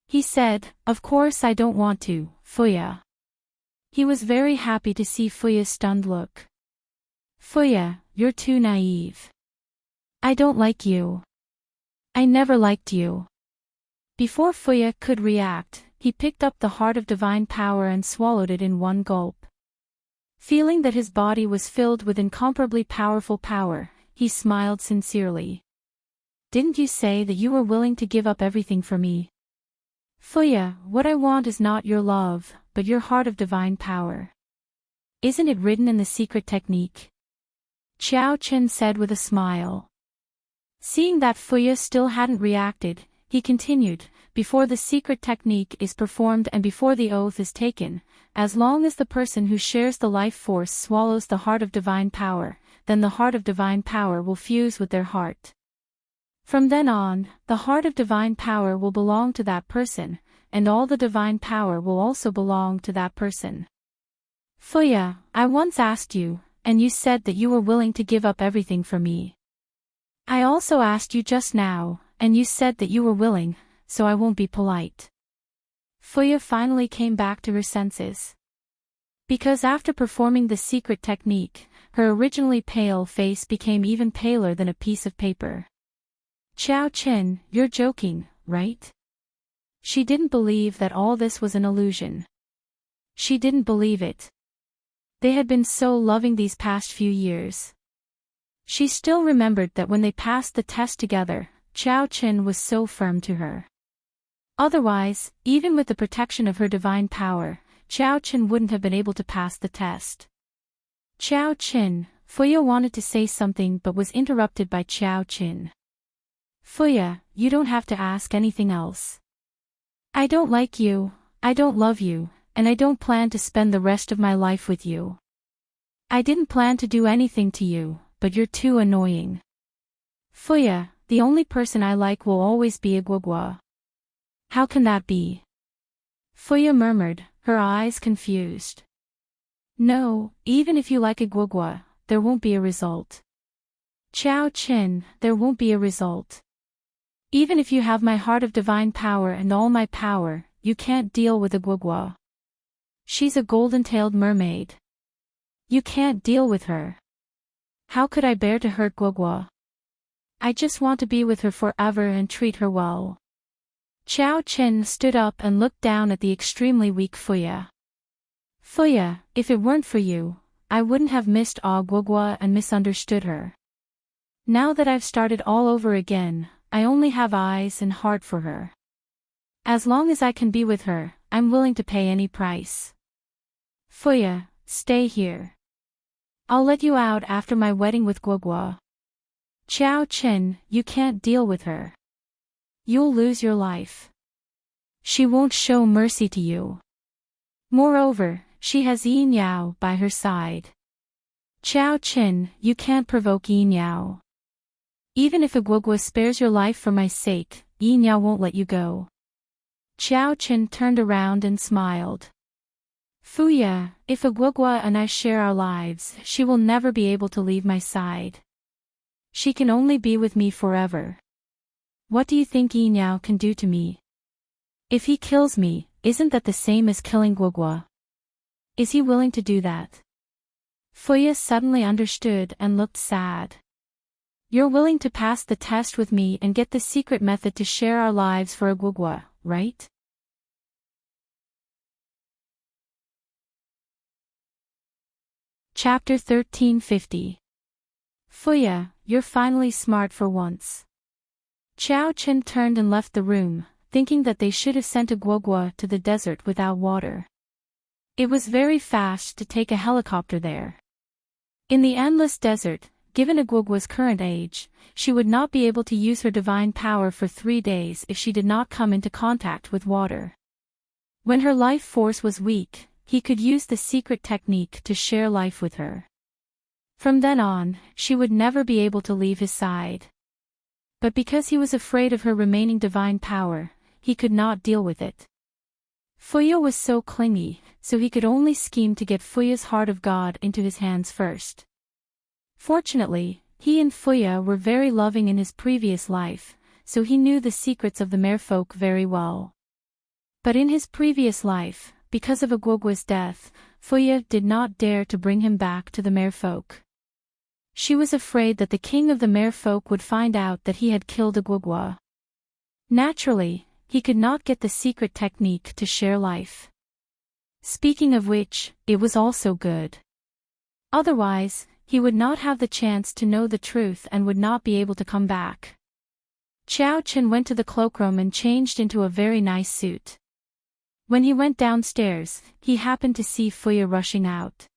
He said, Of course I don't want to, Fuya. He was very happy to see Fuya's stunned look. Fuya, you're too naive. I don't like you. I never liked you. Before Fuya could react, he picked up the heart of divine power and swallowed it in one gulp. Feeling that his body was filled with incomparably powerful power, he smiled sincerely. Didn't you say that you were willing to give up everything for me? Fuya, what I want is not your love, but your heart of divine power. Isn't it written in the secret technique? Qiao Qin said with a smile. Seeing that Fuya still hadn't reacted, he continued, before the secret technique is performed and before the oath is taken, as long as the person who shares the life force swallows the heart of divine power, then the heart of divine power will fuse with their heart. From then on, the heart of divine power will belong to that person, and all the divine power will also belong to that person. Fuya, I once asked you, and you said that you were willing to give up everything for me. I also asked you just now, and you said that you were willing, so I won't be polite. Fuya finally came back to her senses. Because after performing the secret technique, her originally pale face became even paler than a piece of paper. Qiao Qin, you're joking, right? She didn't believe that all this was an illusion. She didn't believe it. They had been so loving these past few years. She still remembered that when they passed the test together, Qiao Qin was so firm to her. Otherwise, even with the protection of her divine power, Chao Chen wouldn't have been able to pass the test. Chao Chen, Fuya wanted to say something but was interrupted by Chao Chen. Fuya, you don't have to ask anything else. I don't like you, I don't love you, and I don't plan to spend the rest of my life with you. I didn't plan to do anything to you, but you're too annoying. Fuya, the only person I like will always be a guagua. How can that be? Fuya murmured, her eyes confused. No, even if you like a guagua, there won't be a result. Chao Chen, there won't be a result. Even if you have my heart of divine power and all my power, you can't deal with a guagua. She's a golden-tailed mermaid. You can't deal with her. How could I bear to hurt guagua? I just want to be with her forever and treat her well. Chao Chen stood up and looked down at the extremely weak Fuya. Fuya, if it weren't for you, I wouldn't have missed Ah Guagua and misunderstood her. Now that I've started all over again, I only have eyes and heart for her. As long as I can be with her, I'm willing to pay any price. Fuya, stay here. I'll let you out after my wedding with Guagua. Chao Chen, you can't deal with her. You'll lose your life. She won't show mercy to you. Moreover, she has Yin Yao by her side. Chao Chen, you can't provoke Yin Yao. Even if a guagua spares your life for my sake, Yin Yao won't let you go. Chao Chen turned around and smiled. Fuya, if a guagua and I share our lives, she will never be able to leave my side. She can only be with me forever. What do you think Yin Yao can do to me? If he kills me, isn't that the same as killing Guagua? Is he willing to do that? Fuya suddenly understood and looked sad. You're willing to pass the test with me and get the secret method to share our lives for a Guagua, right? Chapter 1350. Fuya, you're finally smart for once. Chao Chen turned and left the room, thinking that they should have sent a guagua to the desert without water. It was very fast to take a helicopter there. In the endless desert, given a guagua's current age, she would not be able to use her divine power for 3 days if she did not come into contact with water. When her life force was weak, he could use the secret technique to share life with her. From then on, she would never be able to leave his side. But because he was afraid of her remaining divine power, he could not deal with it. Fuya was so clingy, so he could only scheme to get Fuya's heart of God into his hands first. Fortunately, he and Fuya were very loving in his previous life, so he knew the secrets of the merfolk very well. But in his previous life, because of a guagua's death, Fuya did not dare to bring him back to the merfolk. She was afraid that the king of the merfolk would find out that he had killed a guagua. Naturally, he could not get the secret technique to share life. Speaking of which, it was also good. Otherwise, he would not have the chance to know the truth and would not be able to come back. Chao Chen went to the cloakroom and changed into a very nice suit. When he went downstairs, he happened to see Fuya rushing out.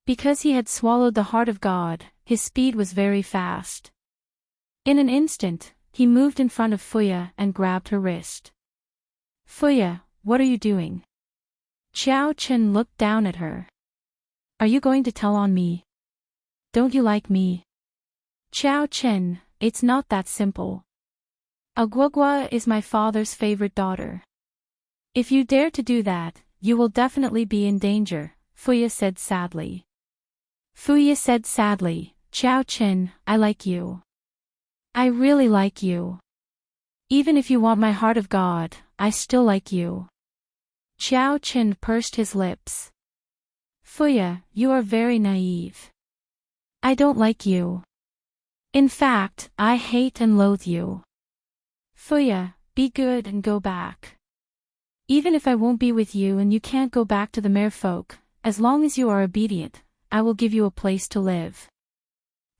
Because he had swallowed the heart of God, his speed was very fast. In an instant, he moved in front of Fuya and grabbed her wrist. Fuya, what are you doing? Chao Chen looked down at her. Are you going to tell on me? Don't you like me? Chao Chen, it's not that simple. A guagua is my father's favorite daughter. If you dare to do that, you will definitely be in danger, Fuya said sadly. Fuya said sadly, Chao Chen, I like you. I really like you. Even if you want my heart of God, I still like you. Chao Chen pursed his lips. Fuya, you are very naive. I don't like you. In fact, I hate and loathe you. Fuya, be good and go back. Even if I won't be with you and you can't go back to the merfolk, as long as you are obedient, I will give you a place to live.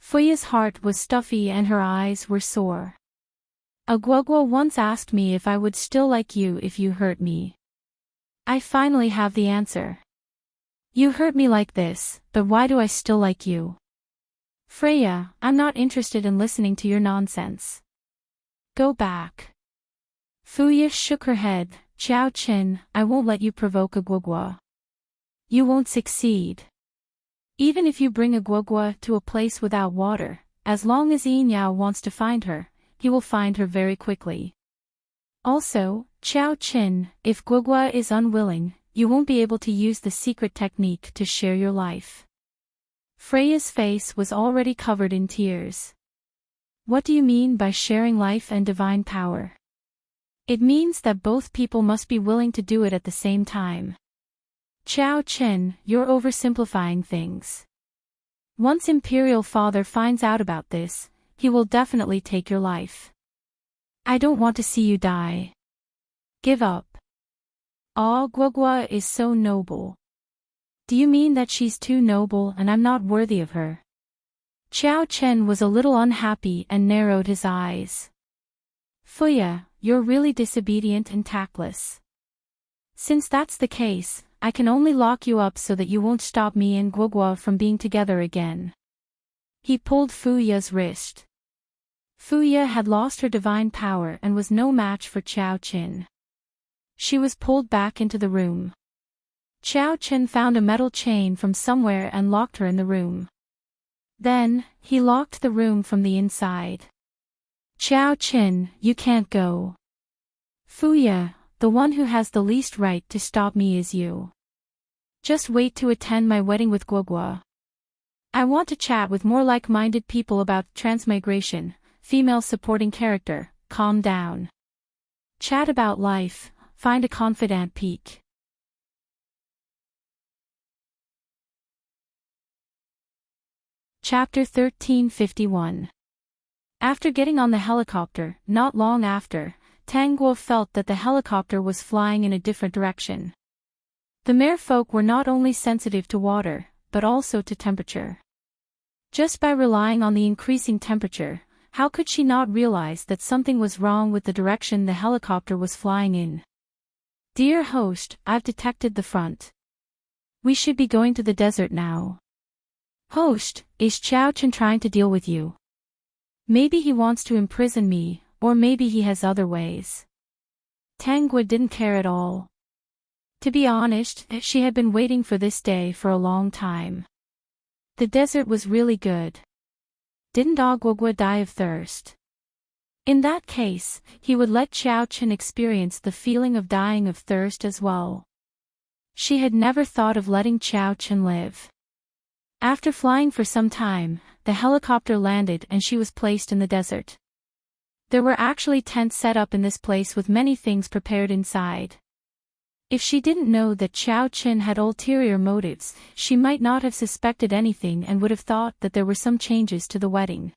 Fuya's heart was stuffy and her eyes were sore. A guagua once asked me if I would still like you if you hurt me. I finally have the answer. You hurt me like this, but why do I still like you? Freya, I'm not interested in listening to your nonsense. Go back. Fuya shook her head. Qiao Qin, I won't let you provoke a guogua. You won't succeed. Even if you bring a guogua to a place without water, as long as Yin Yao wants to find her, he will find her very quickly. Also, Qiao Qin, if guogua is unwilling, you won't be able to use the secret technique to share your life. Freya's face was already covered in tears. What do you mean by sharing life and divine power? It means that both people must be willing to do it at the same time. Qiao Qin, you're oversimplifying things. Once Imperial Father finds out about this, he will definitely take your life. I don't want to see you die. Give up. Ah, Guogua is so noble. Do you mean that she's too noble and I'm not worthy of her? Qiao Qin was a little unhappy and narrowed his eyes. Fuya, you're really disobedient and tactless. Since that's the case, I can only lock you up so that you won't stop me and Guogua from being together again. He pulled Fuya's wrist. Fuya had lost her divine power and was no match for Qiao Qin. She was pulled back into the room. Qiao Qin found a metal chain from somewhere and locked her in the room. Then, he locked the room from the inside. Qiao Qin, you can't go. Fuya, the one who has the least right to stop me is you. Just wait to attend my wedding with Guogua. I want to chat with more like-minded people about transmigration, female supporting character, calm down. Chat about life, find a confidant peak. Chapter 1351. After getting on the helicopter, not long after, Tang Guo felt that the helicopter was flying in a different direction. The merfolk were not only sensitive to water, but also to temperature. Just by relying on the increasing temperature, how could she not realize that something was wrong with the direction the helicopter was flying in? Dear host, I've detected the front. We should be going to the desert now. Host, is Qiao Qin trying to deal with you? Maybe he wants to imprison me, or maybe he has other ways. Tang Guo didn't care at all. To be honest, she had been waiting for this day for a long time. The desert was really good. Didn't Guogua die of thirst? In that case, he would let Qiao Qin experience the feeling of dying of thirst as well. She had never thought of letting Qiao Qin live. After flying for some time, the helicopter landed and she was placed in the desert. There were actually tents set up in this place with many things prepared inside. If she didn't know that Qiao Qin had ulterior motives, she might not have suspected anything and would have thought that there were some changes to the wedding.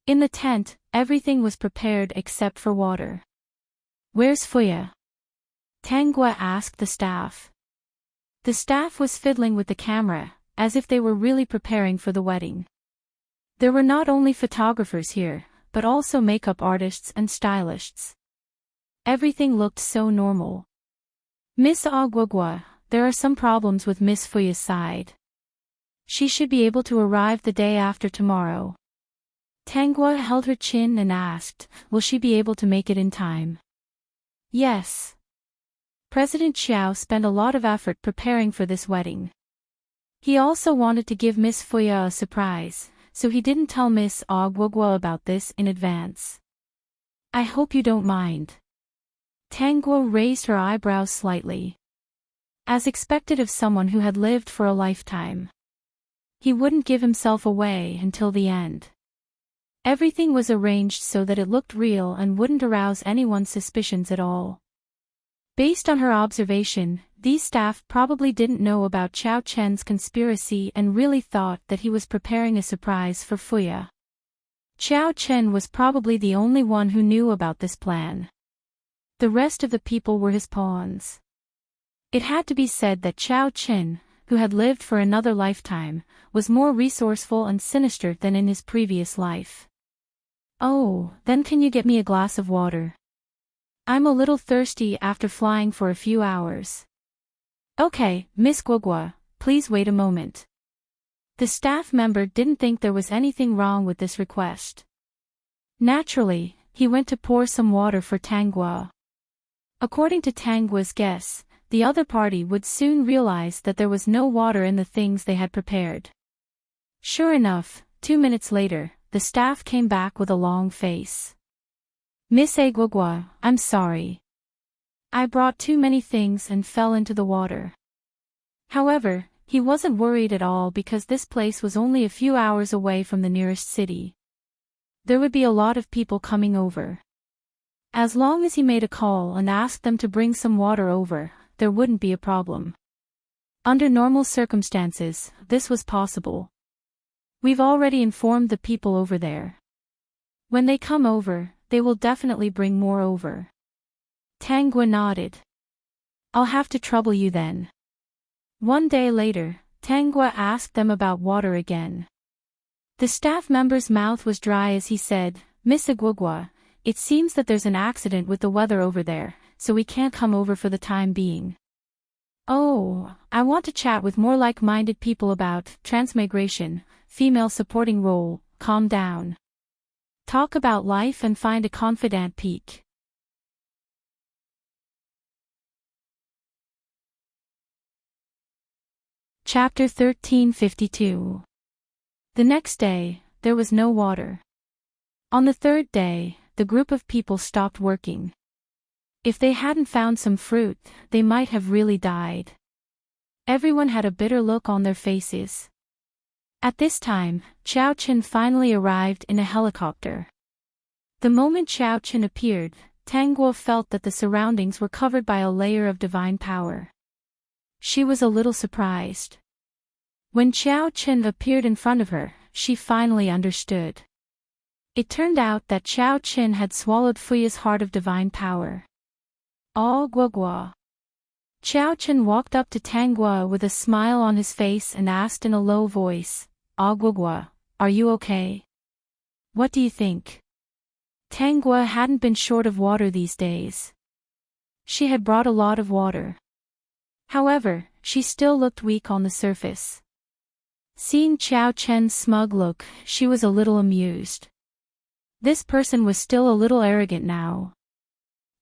In the tent, everything was prepared except for water. Where's Fuya? Tang Guo asked the staff. The staff was fiddling with the camera, as if they were really preparing for the wedding. There were not only photographers here, but also makeup artists and stylists. Everything looked so normal. Miss Guogua, there are some problems with Miss Fuya's side. She should be able to arrive the day after tomorrow. Tang Guo held her chin and asked, will she be able to make it in time? Yes. President Xiao spent a lot of effort preparing for this wedding. He also wanted to give Miss Fuya a surprise, so he didn't tell Miss Guogua about this in advance. I hope you don't mind. Tang Guo raised her eyebrows slightly. As expected of someone who had lived for a lifetime. He wouldn't give himself away until the end. Everything was arranged so that it looked real and wouldn't arouse anyone's suspicions at all. Based on her observation, these staff probably didn't know about Qiao Qin's conspiracy and really thought that he was preparing a surprise for Fuya. Qiao Qin was probably the only one who knew about this plan. The rest of the people were his pawns. It had to be said that Qiao Qin, who had lived for another lifetime, was more resourceful and sinister than in his previous life. Oh, then can you get me a glass of water? I'm a little thirsty after flying for a few hours. Okay, Miss Guogua, please wait a moment. The staff member didn't think there was anything wrong with this request. Naturally, he went to pour some water for Tangua. According to Tangua's guess, the other party would soon realize that there was no water in the things they had prepared. Sure enough, 2 minutes later, the staff came back with a long face. Miss Guogua, I'm sorry. I brought too many things and fell into the water. However, he wasn't worried at all because this place was only a few hours away from the nearest city. There would be a lot of people coming over. As long as he made a call and asked them to bring some water over, there wouldn't be a problem. Under normal circumstances, this was possible. We've already informed the people over there. When they come over, they will definitely bring more over. Tangua nodded. I'll have to trouble you then. One day later, Tangua asked them about water again. The staff member's mouth was dry as he said, Miss Guogua, it seems that there's an accident with the weather over there, so we can't come over for the time being. Oh, I want to chat with more like-minded people about transmigration, female supporting role, calm down. Talk about life and find a confidant peak. Chapter 1352. The next day, there was no water. On the third day, the group of people stopped working. If they hadn't found some fruit, they might have really died. Everyone had a bitter look on their faces. At this time, Xiao Qin finally arrived in a helicopter. The moment Xiao Qin appeared, Tangua felt that the surroundings were covered by a layer of divine power. She was a little surprised. When Xiao Qin appeared in front of her, she finally understood. It turned out that Xiao Qin had swallowed Fuya's heart of divine power. Oh Guogua. Xiao Qin walked up to Tangua with a smile on his face and asked in a low voice, Ah Guogua, are you okay? What do you think? Tangua hadn't been short of water these days. She had brought a lot of water. However, she still looked weak on the surface. Seeing Xiao Chen's smug look, she was a little amused. This person was still a little arrogant now.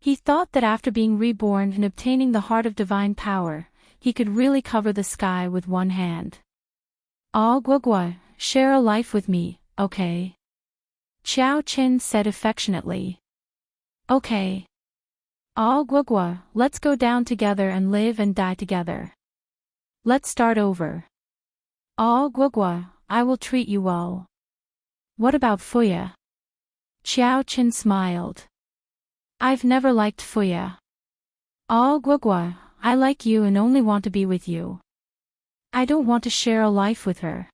He thought that after being reborn and obtaining the heart of divine power, he could really cover the sky with one hand. Ah Guogua, share a life with me, okay? Xiao Qin said affectionately. Okay. Ah Guogua, let's go down together and live and die together. Let's start over. Ah Guogua, I will treat you well. What about Fuya? Xiao Qin smiled. I've never liked Fuya. Ah Guogua, I like you and only want to be with you. I don't want to share a life with her.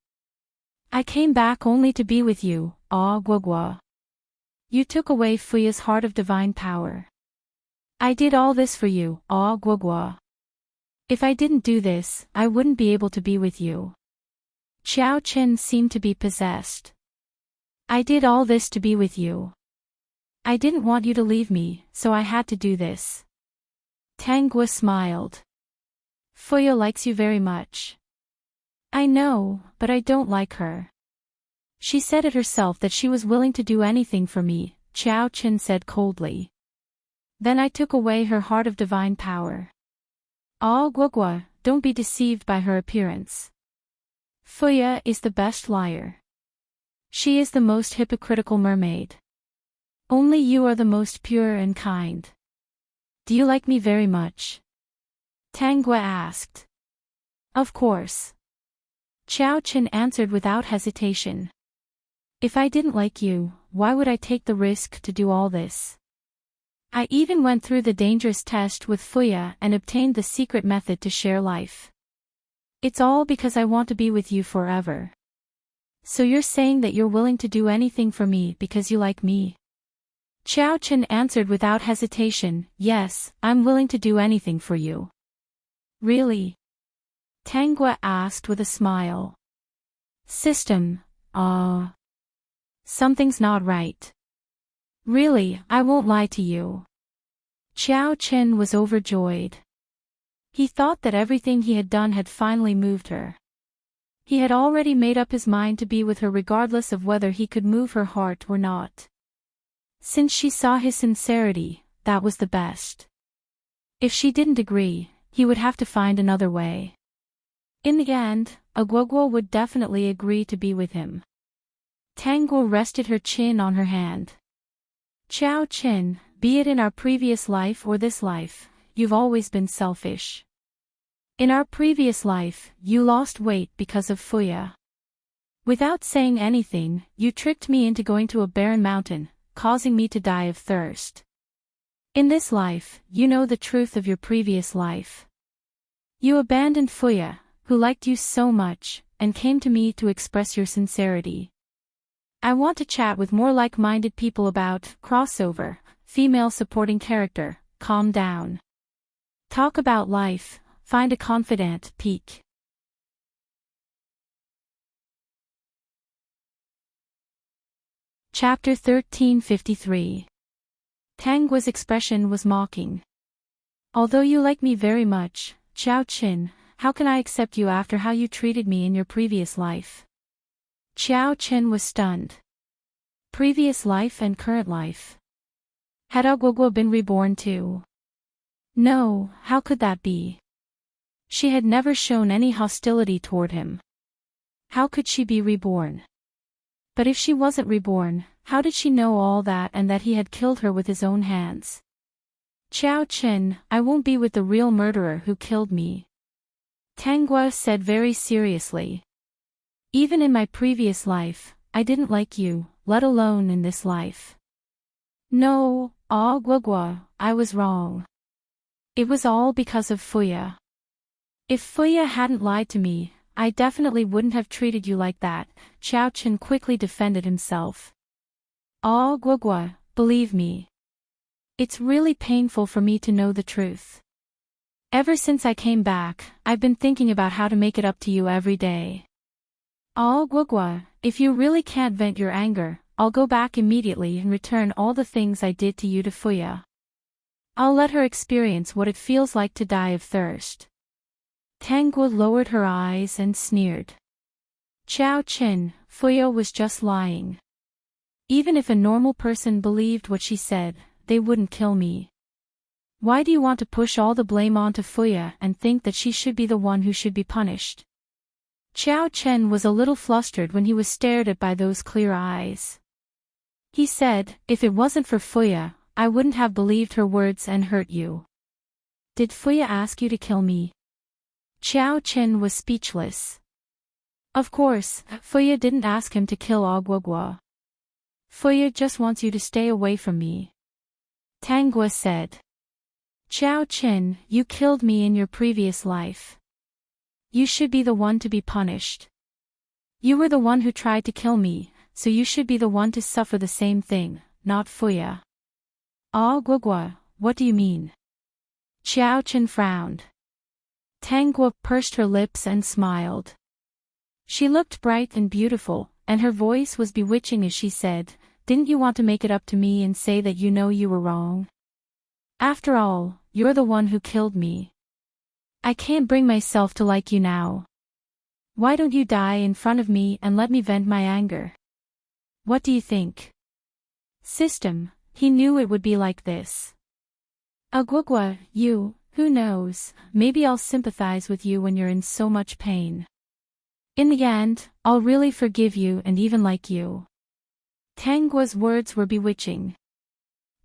I came back only to be with you, Ah Guogua. You took away Fuya's heart of divine power. I did all this for you, Ah Guogua. If I didn't do this, I wouldn't be able to be with you. Xiao Qin seemed to be possessed. I did all this to be with you. I didn't want you to leave me, so I had to do this. Tangua smiled. Fuya likes you very much. I know, but I don't like her. She said it herself that she was willing to do anything for me, Xiao Qin said coldly. Then I took away her heart of divine power. Ah Guogua, don't be deceived by her appearance. Fuya is the best liar. She is the most hypocritical mermaid. Only you are the most pure and kind. Do you like me very much? Tangua asked. Of course. Xiao Qin answered without hesitation. If I didn't like you, why would I take the risk to do all this? I even went through the dangerous test with Fuya and obtained the secret method to share life. It's all because I want to be with you forever. So you're saying that you're willing to do anything for me because you like me? Xiao Qin answered without hesitation, yes, I'm willing to do anything for you. Really? Tangua asked with a smile. System, something's not right. Really, I won't lie to you. Xiao Qin was overjoyed. He thought that everything he had done had finally moved her. He had already made up his mind to be with her regardless of whether he could move her heart or not. Since she saw his sincerity, that was the best. If she didn't agree, he would have to find another way. In the end, Agwagwa would definitely agree to be with him. Tangwa rested her chin on her hand. Xiao Qin, be it in our previous life or this life, you've always been selfish. In our previous life, you lost weight because of Fuya. Without saying anything, you tricked me into going to a barren mountain, causing me to die of thirst. In this life, you know the truth of your previous life. You abandoned Fuya, who liked you so much, and came to me to express your sincerity. I want to chat with more like-minded people about crossover, female supporting character, calm down. Talk about life, find a confidant, peak. Chapter 1353. Tangwa's expression was mocking. Although you like me very much, Xiao Qin, how can I accept you after how you treated me in your previous life? Xiao Qin was stunned. Previous life and current life. Had Agwagwa been reborn too? No, how could that be? She had never shown any hostility toward him. How could she be reborn? But if she wasn't reborn, how did she know all that and that he had killed her with his own hands? Xiao Qin, I won't be with the real murderer who killed me. Tangwa said very seriously. Even in my previous life, I didn't like you, let alone in this life. No, Agwagwa, I was wrong. It was all because of Fuya. If Fuya hadn't lied to me, I definitely wouldn't have treated you like that, Xiao Qin quickly defended himself. Agwagwa, believe me. It's really painful for me to know the truth. Ever since I came back, I've been thinking about how to make it up to you every day. Agwagwa, if you really can't vent your anger, I'll go back immediately and return all the things I did to you to Fuya. I'll let her experience what it feels like to die of thirst. Tangwa lowered her eyes and sneered. Xiao Qin, Fuya was just lying. Even if a normal person believed what she said, they wouldn't kill me. Why do you want to push all the blame onto Fuya and think that she should be the one who should be punished? Xiao Qin was a little flustered when he was stared at by those clear eyes. He said, if it wasn't for Fuya, I wouldn't have believed her words and hurt you. Did Fuya ask you to kill me? Xiao Qin was speechless. Of course, Fuya didn't ask him to kill Agwagwa. Fuya just wants you to stay away from me. Tangwa said. Xiao Qin, you killed me in your previous life. You should be the one to be punished. You were the one who tried to kill me, so you should be the one to suffer the same thing, not Fuya. Agwagwa, what do you mean? Xiao Qin frowned. Tangwa pursed her lips and smiled. She looked bright and beautiful, and her voice was bewitching as she said, didn't you want to make it up to me and say that you know you were wrong? After all, you're the one who killed me. I can't bring myself to like you now. Why don't you die in front of me and let me vent my anger? What do you think? System, he knew it would be like this. Agwagwa, who knows, maybe I'll sympathize with you when you're in so much pain. In the end, I'll really forgive you and even like you. Tangwa's words were bewitching.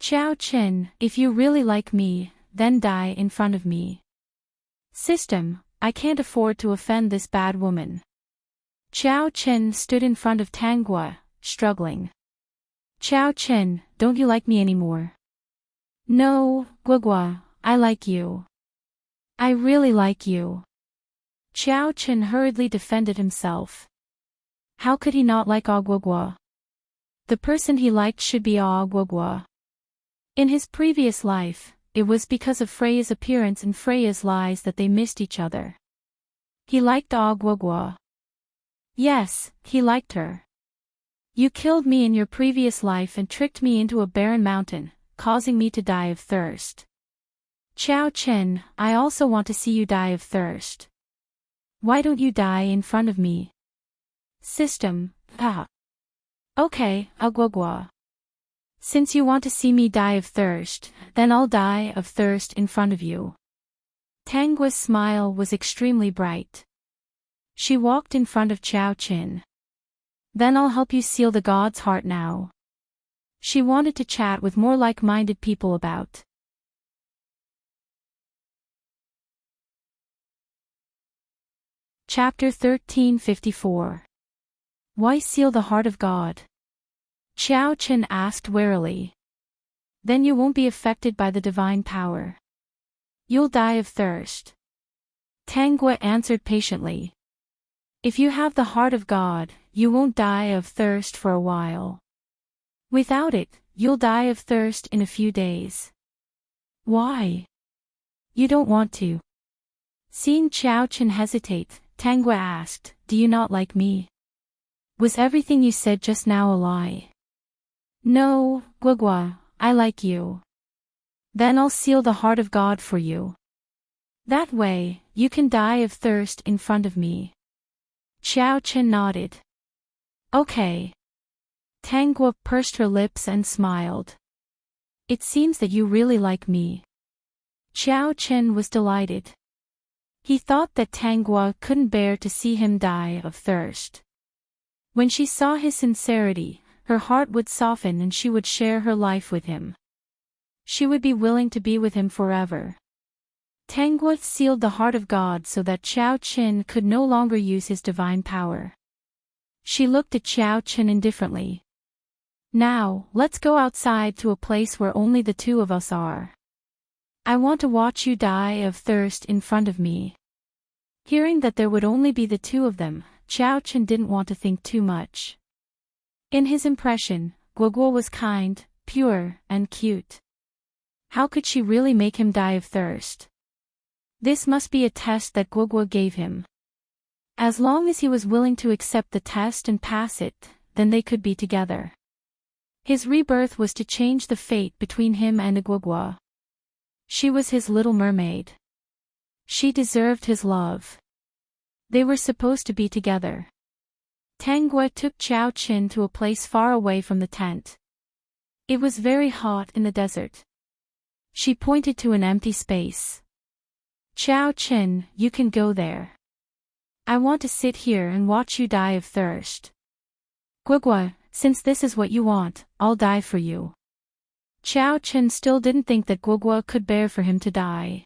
Xiao Qin, if you really like me, then die in front of me. System, I can't afford to offend this bad woman. Xiao Qin stood in front of Tangwa, struggling. Xiao Qin, don't you like me anymore? No, Gwagwa, I like you. I really like you. Xiao Qin hurriedly defended himself. How could he not like Agwagwa? The person he liked should be Agwagwa. In his previous life, it was because of Freya's appearance and Freya's lies that they missed each other. He liked Agwagwa. Yes, he liked her. You killed me in your previous life and tricked me into a barren mountain, causing me to die of thirst. Chao Chen, I also want to see you die of thirst. Why don't you die in front of me? System, ah. Okay, Agwagwa. Since you want to see me die of thirst, then I'll die of thirst in front of you. Tangua's smile was extremely bright. She walked in front of Chao Chen. Then I'll help you seal the god's heart now. She wanted to chat with more like-minded people about. Chapter 1354. Why seal the heart of God? Chao Chen asked warily. Then you won't be affected by the divine power. You'll die of thirst. Tangua answered patiently. If you have the heart of God, you won't die of thirst for a while. Without it, you'll die of thirst in a few days. Why? You don't want to. Seeing Chao Chen hesitate, Tangua asked, Do you not like me? Was everything you said just now a lie? No, Guagua, I like you. Then I'll seal the heart of God for you. That way, you can die of thirst in front of me. Chao Chen nodded. Okay. Tangua pursed her lips and smiled. It seems that you really like me. Chao Chen was delighted. He thought that Tangua couldn't bear to see him die of thirst. When she saw his sincerity, her heart would soften and she would share her life with him. She would be willing to be with him forever. Tangua sealed the heart of God so that Chao Chen could no longer use his divine power. She looked at Chao Chen indifferently. Now, let's go outside to a place where only the two of us are. I want to watch you die of thirst in front of me. Hearing that there would only be the two of them, Chao Chen didn't want to think too much. In his impression, Guoguo was kind, pure, and cute. How could she really make him die of thirst? This must be a test that Guoguo gave him. As long as he was willing to accept the test and pass it, then they could be together. His rebirth was to change the fate between him and Guoguo. She was his little mermaid. She deserved his love. They were supposed to be together. Tangua took Chao Chen to a place far away from the tent. It was very hot in the desert. She pointed to an empty space. Chao Chen, you can go there. I want to sit here and watch you die of thirst. Guogua, since this is what you want, I'll die for you. Chao Chen still didn't think that Guogua could bear for him to die.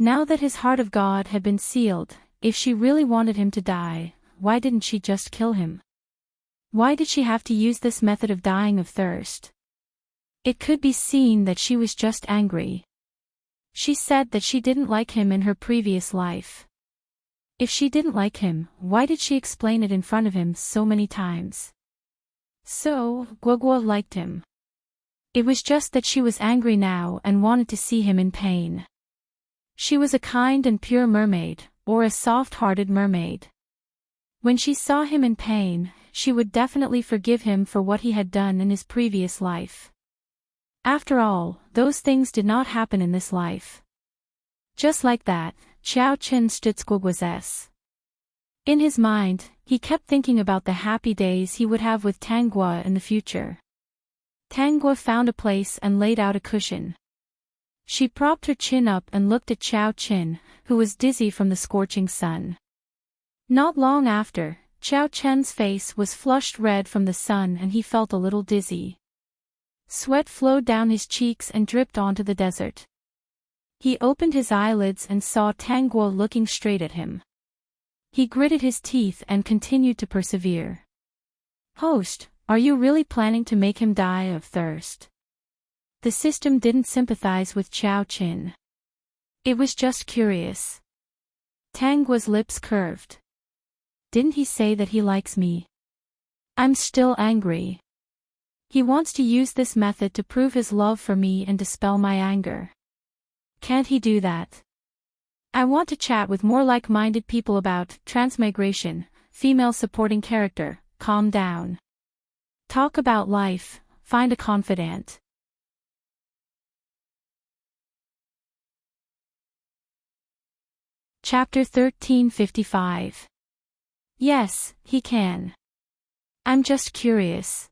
Now that his heart of God had been sealed, if she really wanted him to die, why didn't she just kill him? Why did she have to use this method of dying of thirst? It could be seen that she was just angry. She said that she didn't like him in her previous life. If she didn't like him, why did she explain it in front of him so many times? So, Guogua liked him. It was just that she was angry now and wanted to see him in pain. She was a kind and pure mermaid, or a soft-hearted mermaid. When she saw him in pain, she would definitely forgive him for what he had done in his previous life. After all, those things did not happen in this life. Just like that, Chao Chen stood Guogua's. In his mind, he kept thinking about the happy days he would have with Tangua in the future. Tangua found a place and laid out a cushion. She propped her chin up and looked at Chao Chen, who was dizzy from the scorching sun. Not long after, Chao Chen's face was flushed red from the sun and he felt a little dizzy. Sweat flowed down his cheeks and dripped onto the desert. He opened his eyelids and saw Tangua looking straight at him. He gritted his teeth and continued to persevere. Host, are you really planning to make him die of thirst? The system didn't sympathize with Chao Chen. It was just curious. Tangua's lips curved. Didn't he say that he likes me? I'm still angry. He wants to use this method to prove his love for me and dispel my anger. Can't he do that? I want to chat with more like-minded people about transmigration, female supporting character, calm down. Talk about life, find a confidant. Chapter 1355. Yes, he can. I'm just curious.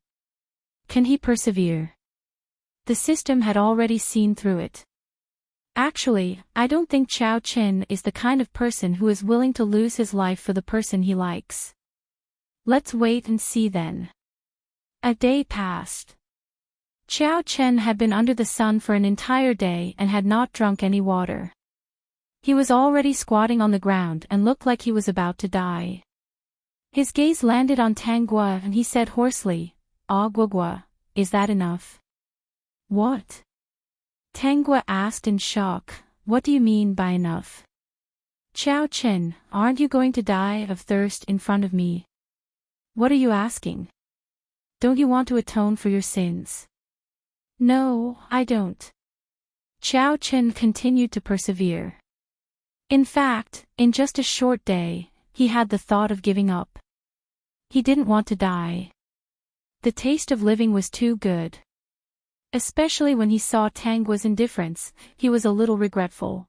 Can he persevere? The system had already seen through it. Actually, I don't think Chao Chin is the kind of person who is willing to lose his life for the person he likes. Let's wait and see then. A day passed. Chao Chen had been under the sun for an entire day and had not drunk any water. He was already squatting on the ground and looked like he was about to die. His gaze landed on Tang Gua and he said hoarsely, "Ah Gua, is that enough?" "What?" Tang Gua asked in shock, "What do you mean by enough?" "Chao Chen, aren't you going to die of thirst in front of me?" "What are you asking? Don't you want to atone for your sins?" "No, I don't." Chao Chen continued to persevere. In fact, in just a short day, he had the thought of giving up. He didn't want to die. The taste of living was too good. Especially when he saw Tang Gua's indifference, he was a little regretful.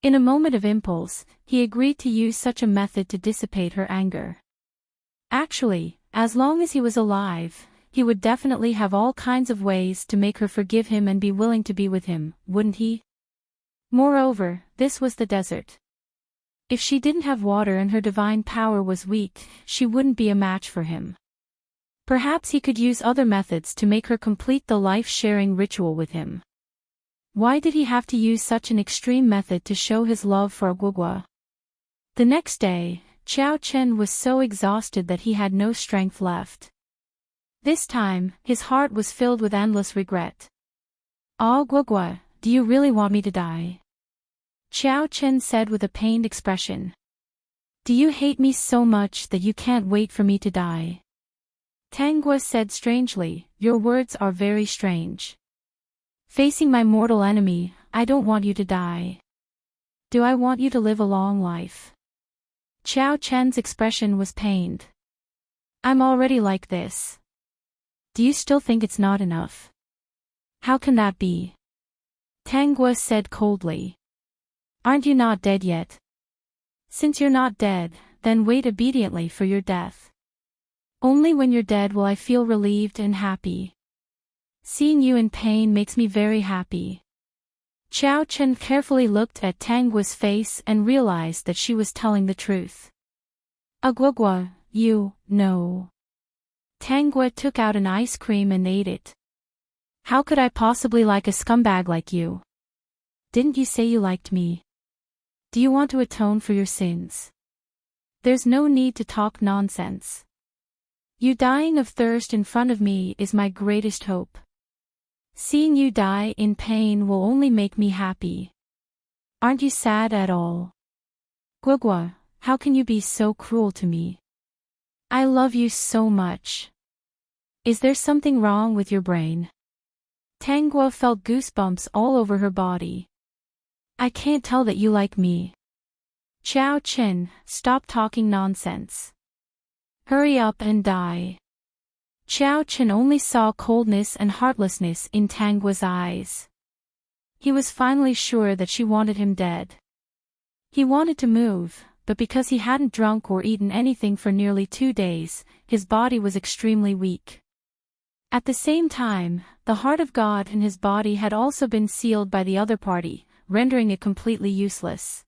In a moment of impulse, he agreed to use such a method to dissipate her anger. Actually, as long as he was alive, he would definitely have all kinds of ways to make her forgive him and be willing to be with him, wouldn't he? Moreover, this was the desert. If she didn't have water and her divine power was weak, she wouldn't be a match for him. Perhaps he could use other methods to make her complete the life-sharing ritual with him. Why did he have to use such an extreme method to show his love for Agwagwa? The next day, Chao Chen was so exhausted that he had no strength left. This time, his heart was filled with endless regret. "Ah Agwagwa, do you really want me to die?" Chao Chen said with a pained expression. "Do you hate me so much that you can't wait for me to die?" Tang Gua said strangely, "Your words are very strange. Facing my mortal enemy, I don't want you to die. Do I want you to live a long life?" Chao Chen's expression was pained. "I'm already like this. Do you still think it's not enough?" "How can that be?" Tang Gua said coldly. "Aren't you not dead yet? Since you're not dead, then wait obediently for your death. Only when you're dead will I feel relieved and happy. Seeing you in pain makes me very happy." Chao Chen carefully looked at Tang Gua's face and realized that she was telling the truth. "Agwagwa, you, no." Tang Gua took out an ice cream and ate it. "How could I possibly like a scumbag like you? Didn't you say you liked me? Do you want to atone for your sins? There's no need to talk nonsense. You dying of thirst in front of me is my greatest hope. Seeing you die in pain will only make me happy. Aren't you sad at all? Gwagwa, how can you be so cruel to me? I love you so much. Is there something wrong with your brain?" Tang Gua felt goosebumps all over her body. "I can't tell that you like me." "Chao Chen, stop talking nonsense. Hurry up and die." Chao Chen only saw coldness and heartlessness in Tang Gua's eyes. He was finally sure that she wanted him dead. He wanted to move, but because he hadn't drunk or eaten anything for nearly 2 days, his body was extremely weak. At the same time, the heart of God in his body had also been sealed by the other party, rendering it completely useless.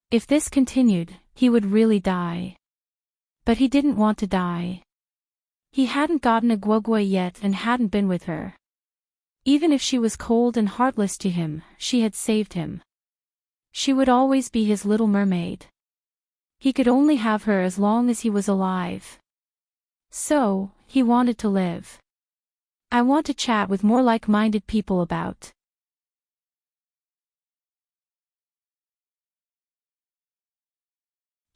If this continued, he would really die. But he didn't want to die. He hadn't gotten a Gwagwa yet and hadn't been with her. Even if she was cold and heartless to him, she had saved him. She would always be his little mermaid. He could only have her as long as he was alive. So, he wanted to live. "I want to chat with more like-minded people about."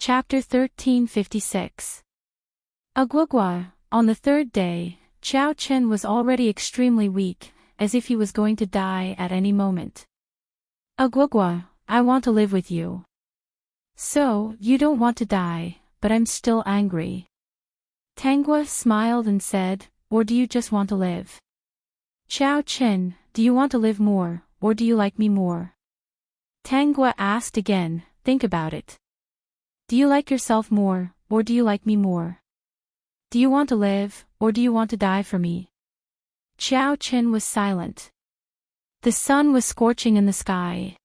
Chapter 1356. Agwagwa. On the third day, Chao Chen was already extremely weak, as if he was going to die at any moment. "Agwagwa, I want to live with you." "So, you don't want to die, but I'm still angry." Tangua smiled and said, "Or do you just want to live?" "Chao Chen, do you want to live more, or do you like me more?" Tangua asked again, think about it. Do you like yourself more, or do you like me more? Do you want to live, or do you want to die for me? Qiao Qin was silent. The sun was scorching in the sky.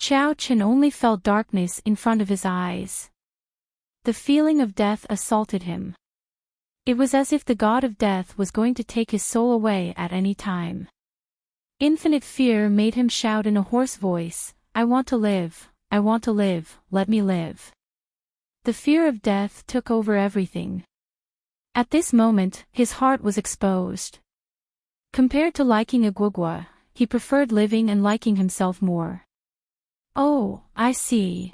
Qiao Qin only felt darkness in front of his eyes. The feeling of death assaulted him. It was as if the god of death was going to take his soul away at any time. Infinite fear made him shout in a hoarse voice, "I want to live, I want to live, let me live." The fear of death took over everything. At this moment, his heart was exposed. Compared to liking a guagua, he preferred living and liking himself more. "Oh, I see."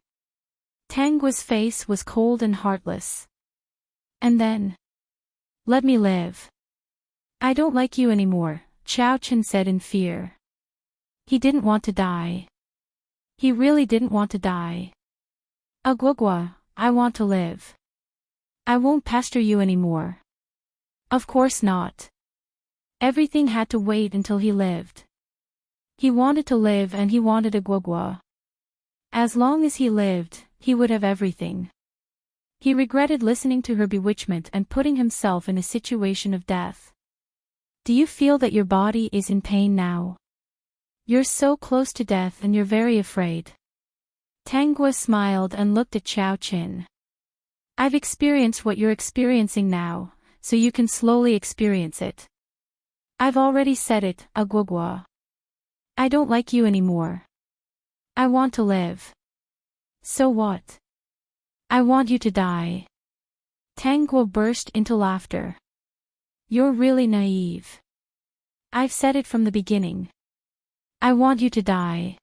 Tangua's face was cold and heartless. And then, "Let me live." "I don't like you anymore," Qiao Qin said in fear. He didn't want to die. He really didn't want to die. "Guagua, I want to live. I won't pester you anymore." Of course not. Everything had to wait until he lived. He wanted to live and he wanted a guagua. As long as he lived, he would have everything. He regretted listening to her bewitchment and putting himself in a situation of death. Do you feel that your body is in pain now? You're so close to death and you're very afraid. Tangua smiled and looked at Qiao Qin. I've experienced what you're experiencing now, so you can slowly experience it. I've already said it, guagua. I don't like you anymore. I want to live. So what? I want you to die. Tangua burst into laughter. You're really naive. I've said it from the beginning. I want you to die.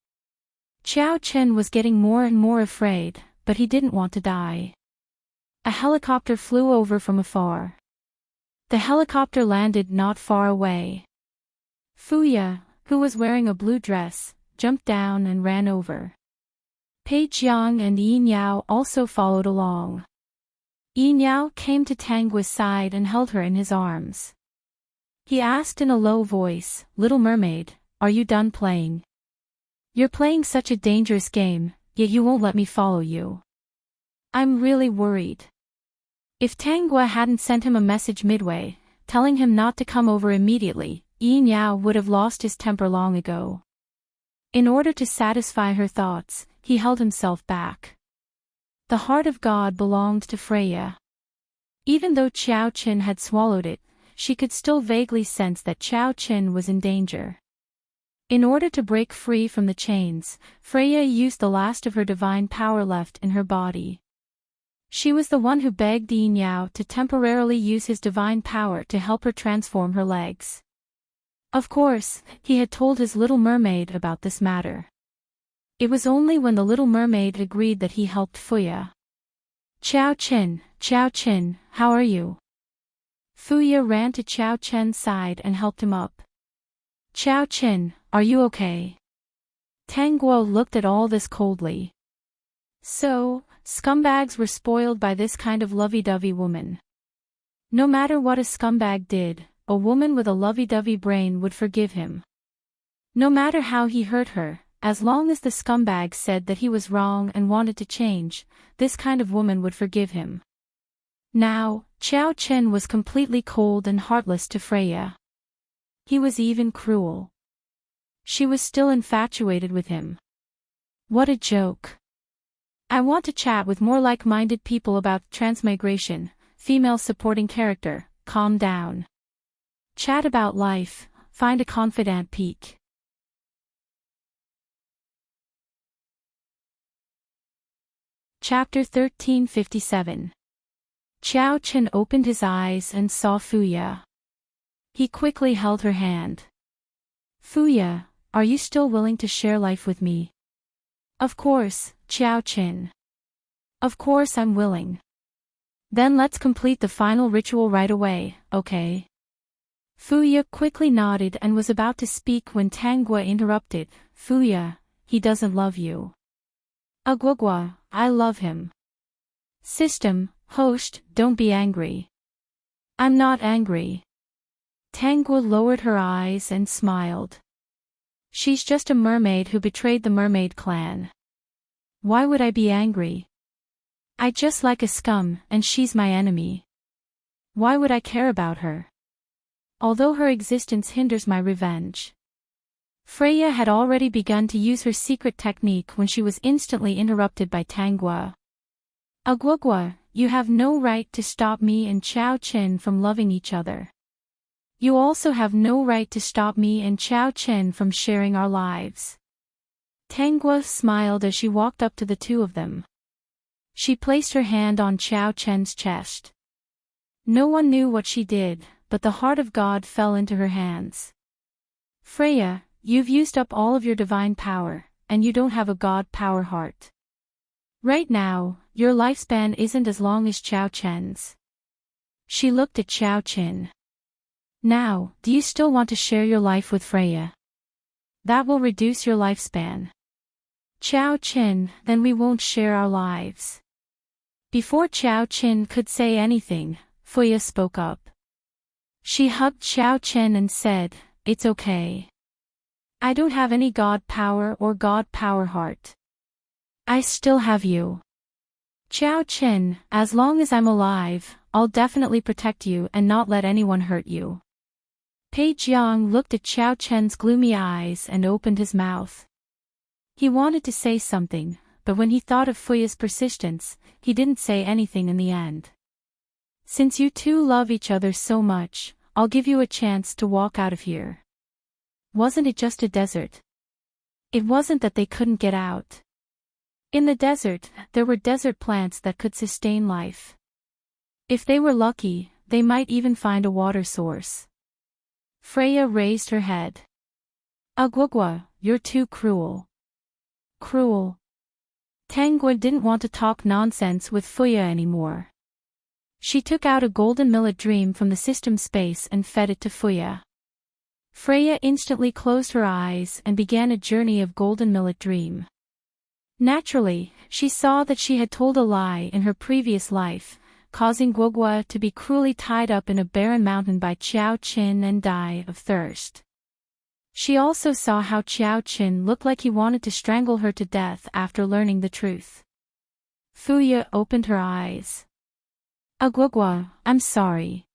Qiao Qin was getting more and more afraid, but he didn't want to die. A helicopter flew over from afar. The helicopter landed not far away. Fuya, who was wearing a blue dress, jumped down and ran over. Pei Jiang and Yin Yao also followed along. Yin Yao came to Tangua's side and held her in his arms. He asked in a low voice, "Little mermaid, are you done playing? You're playing such a dangerous game, yet you won't let me follow you. I'm really worried." If Tangua hadn't sent him a message midway, telling him not to come over immediately, Yin Yao would have lost his temper long ago. In order to satisfy her thoughts, he held himself back. The heart of God belonged to Freya. Even though Qiao Qin had swallowed it, she could still vaguely sense that Qiao Qin was in danger. In order to break free from the chains, Freya used the last of her divine power left in her body. She was the one who begged Yin Yao to temporarily use his divine power to help her transform her legs. Of course, he had told his little mermaid about this matter. It was only when the little mermaid agreed that he helped Fuya. Qiao Qin, how are you?" Fuya ran to Qiao Qin's side and helped him up. "Qiao Qin, are you okay?" Tangguo looked at all this coldly. So, scumbags were spoiled by this kind of lovey-dovey woman. No matter what a scumbag did, a woman with a lovey-dovey brain would forgive him. No matter how he hurt her, as long as the scumbag said that he was wrong and wanted to change, this kind of woman would forgive him. Now, Qiao Qin was completely cold and heartless to Freya. He was even cruel. She was still infatuated with him. What a joke. I want to chat with more like-minded people about transmigration, female supporting character, calm down. Chat about life, find a confidant peak. Chapter 1357. Qiao Qin opened his eyes and saw Fuya. He quickly held her hand. "Fuya, are you still willing to share life with me?" "Of course, Qiao Qin. Of course I'm willing." "Then let's complete the final ritual right away, okay?" Fuya quickly nodded and was about to speak when Tangua interrupted. "Fuya, he doesn't love you." "Guagua, I love him." "System, host, don't be angry." "I'm not angry." Tangua lowered her eyes and smiled. "She's just a mermaid who betrayed the mermaid clan. Why would I be angry? I just like a scum, and she's my enemy. Why would I care about her? Although her existence hinders my revenge. Freya had already begun to use her secret technique when she was instantly interrupted by Tangua. Agwagwa, you have no right to stop me and Chao Chen from loving each other. You also have no right to stop me and Chao Chen from sharing our lives. Tangua smiled as she walked up to the two of them. She placed her hand on Chao Chen's chest. No one knew what she did, but the heart of God fell into her hands. Freya, you've used up all of your divine power, and you don't have a God power heart. Right now, your lifespan isn't as long as Chao Chen's. She looked at Chao Chen. Now, do you still want to share your life with Freya? That will reduce your lifespan. Chao Chen, then we won't share our lives. Before Chao Chen could say anything, Freya spoke up. She hugged Chao Chen and said, "It's okay. I don't have any God power or God power heart. I still have you. Chao Chen, as long as I'm alive, I'll definitely protect you and not let anyone hurt you." Pei Jiang looked at Chao Chen's gloomy eyes and opened his mouth. He wanted to say something, but when he thought of Freya's persistence, he didn't say anything in the end. Since you two love each other so much, I'll give you a chance to walk out of here. Wasn't it just a desert? It wasn't that they couldn't get out. In the desert, there were desert plants that could sustain life. If they were lucky, they might even find a water source. Freya raised her head. Agwagwa, you're too cruel. Cruel. Tangua didn't want to talk nonsense with Freya anymore. She took out a golden millet dream from the system space and fed it to Freya. Freya instantly closed her eyes and began a journey of golden millet dream. Naturally, she saw that she had told a lie in her previous life, causing Gwagwa to be cruelly tied up in a barren mountain by Chao Chen and die of thirst. She also saw how Chao Chen looked like he wanted to strangle her to death after learning the truth. Freya opened her eyes. Agwagwa, I'm sorry.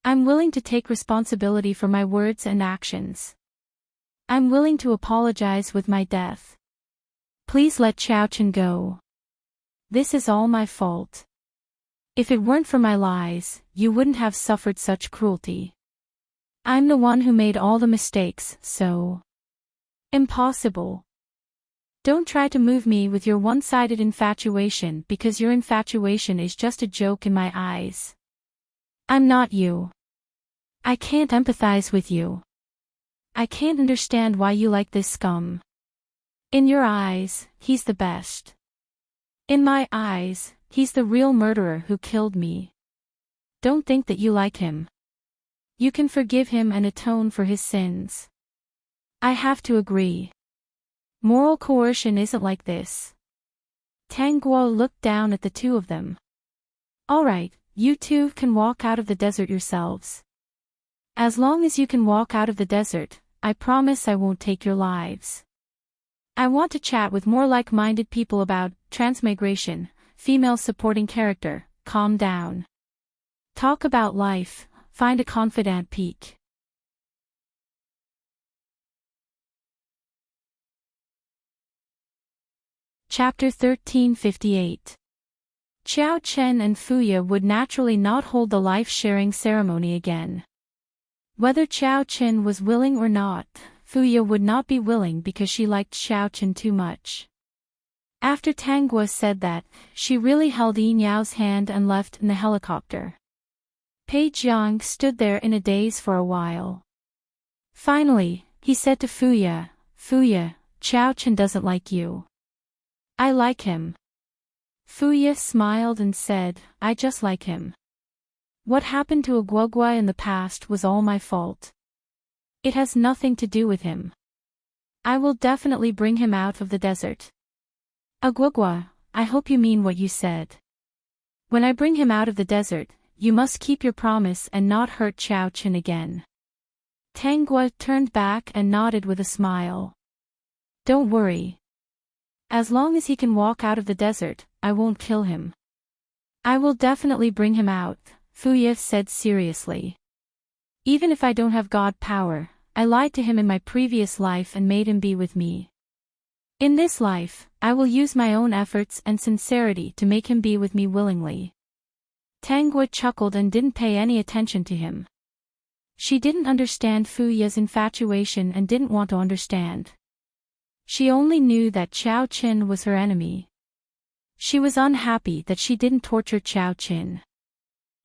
I'm willing to take responsibility for my words and actions. I'm willing to apologize with my death. Please let Chao Chen go. This is all my fault. If it weren't for my lies, you wouldn't have suffered such cruelty. I'm the one who made all the mistakes, so... Impossible. Don't try to move me with your one-sided infatuation because your infatuation is just a joke in my eyes. I'm not you. I can't empathize with you. I can't understand why you like this scum. In your eyes, he's the best. In my eyes, he's the real murderer who killed me. Don't think that you like him. You can forgive him and atone for his sins. I have to agree. Moral coercion isn't like this. Tangua looked down at the two of them. All right, you two can walk out of the desert yourselves. As long as you can walk out of the desert, I promise I won't take your lives. I want to chat with more like-minded people about transmigration, female supporting character, calm down. Talk about life, find a confidant peak. Chapter 1358. Chao Chen and Freya would naturally not hold the life-sharing ceremony again. Whether Chao Chen was willing or not, Freya would not be willing because she liked Chao Chen too much. After Tangua said that, she really held Yin Yao's hand and left in the helicopter. Pei Jiang stood there in a daze for a while. Finally, he said to Freya, "Freya, Chao Chen doesn't like you." "I like him." Freya smiled and said, "I just like him. What happened to Agwagwa in the past was all my fault. It has nothing to do with him. I will definitely bring him out of the desert." "Agwagwa, I hope you mean what you said. When I bring him out of the desert, you must keep your promise and not hurt Chao Chen again." Tangua turned back and nodded with a smile. "Don't worry. As long as he can walk out of the desert, I won't kill him. I will definitely bring him out, Fuya said seriously. Even if I don't have God power, I lied to him in my previous life and made him be with me. In this life, I will use my own efforts and sincerity to make him be with me willingly. Tangwa chuckled and didn't pay any attention to him. She didn't understand Fuya's infatuation and didn't want to understand. She only knew that Chao Qin was her enemy. She was unhappy that she didn't torture Chao Qin.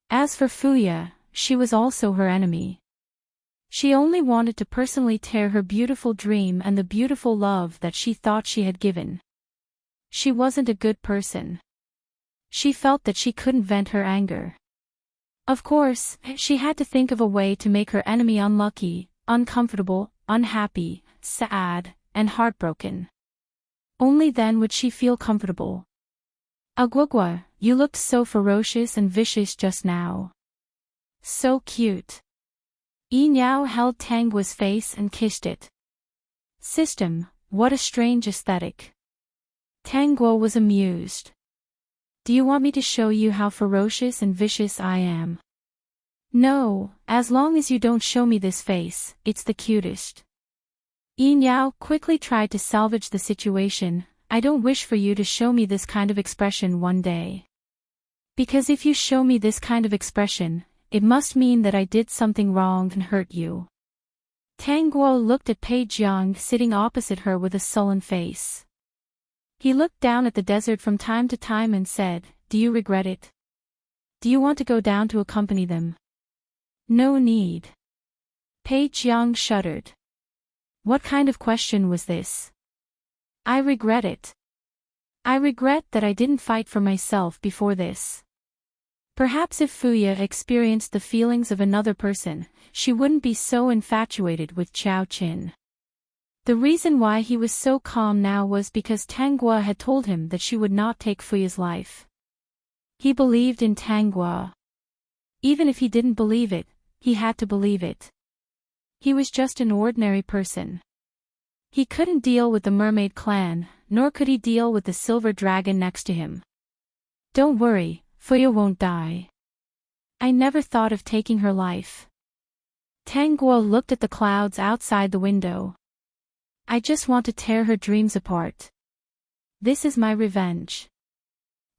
As for Fuya, she was also her enemy. She only wanted to personally tear her beautiful dream and the beautiful love that she thought she had given. She wasn't a good person. She felt that she couldn't vent her anger. Of course, she had to think of a way to make her enemy unlucky, uncomfortable, unhappy, sad, and heartbroken. Only then would she feel comfortable. Agwagwa, you looked so ferocious and vicious just now. So cute. Yinyao held Tangwa's face and kissed it. System, what a strange aesthetic. Tangwa was amused. Do you want me to show you how ferocious and vicious I am? No, as long as you don't show me this face, it's the cutest. Yinyao quickly tried to salvage the situation. I don't wish for you to show me this kind of expression one day. Because if you show me this kind of expression, it must mean that I did something wrong and hurt you. Tangguo looked at Pei Jiang sitting opposite her with a sullen face. He looked down at the desert from time to time and said, Do you regret it? Do you want to go down to accompany them? No need. Pei Jiang shuddered. What kind of question was this? I regret it. I regret that I didn't fight for myself before this. Perhaps if Fuya experienced the feelings of another person, she wouldn't be so infatuated with Chao Qin. The reason why he was so calm now was because Tangua had told him that she would not take Fuya's life. He believed in Tangua. Even if he didn't believe it, he had to believe it. He was just an ordinary person. He couldn't deal with the mermaid clan, nor could he deal with the silver dragon next to him. Don't worry, Fuya won't die. I never thought of taking her life. Tangguo looked at the clouds outside the window. I just want to tear her dreams apart. This is my revenge.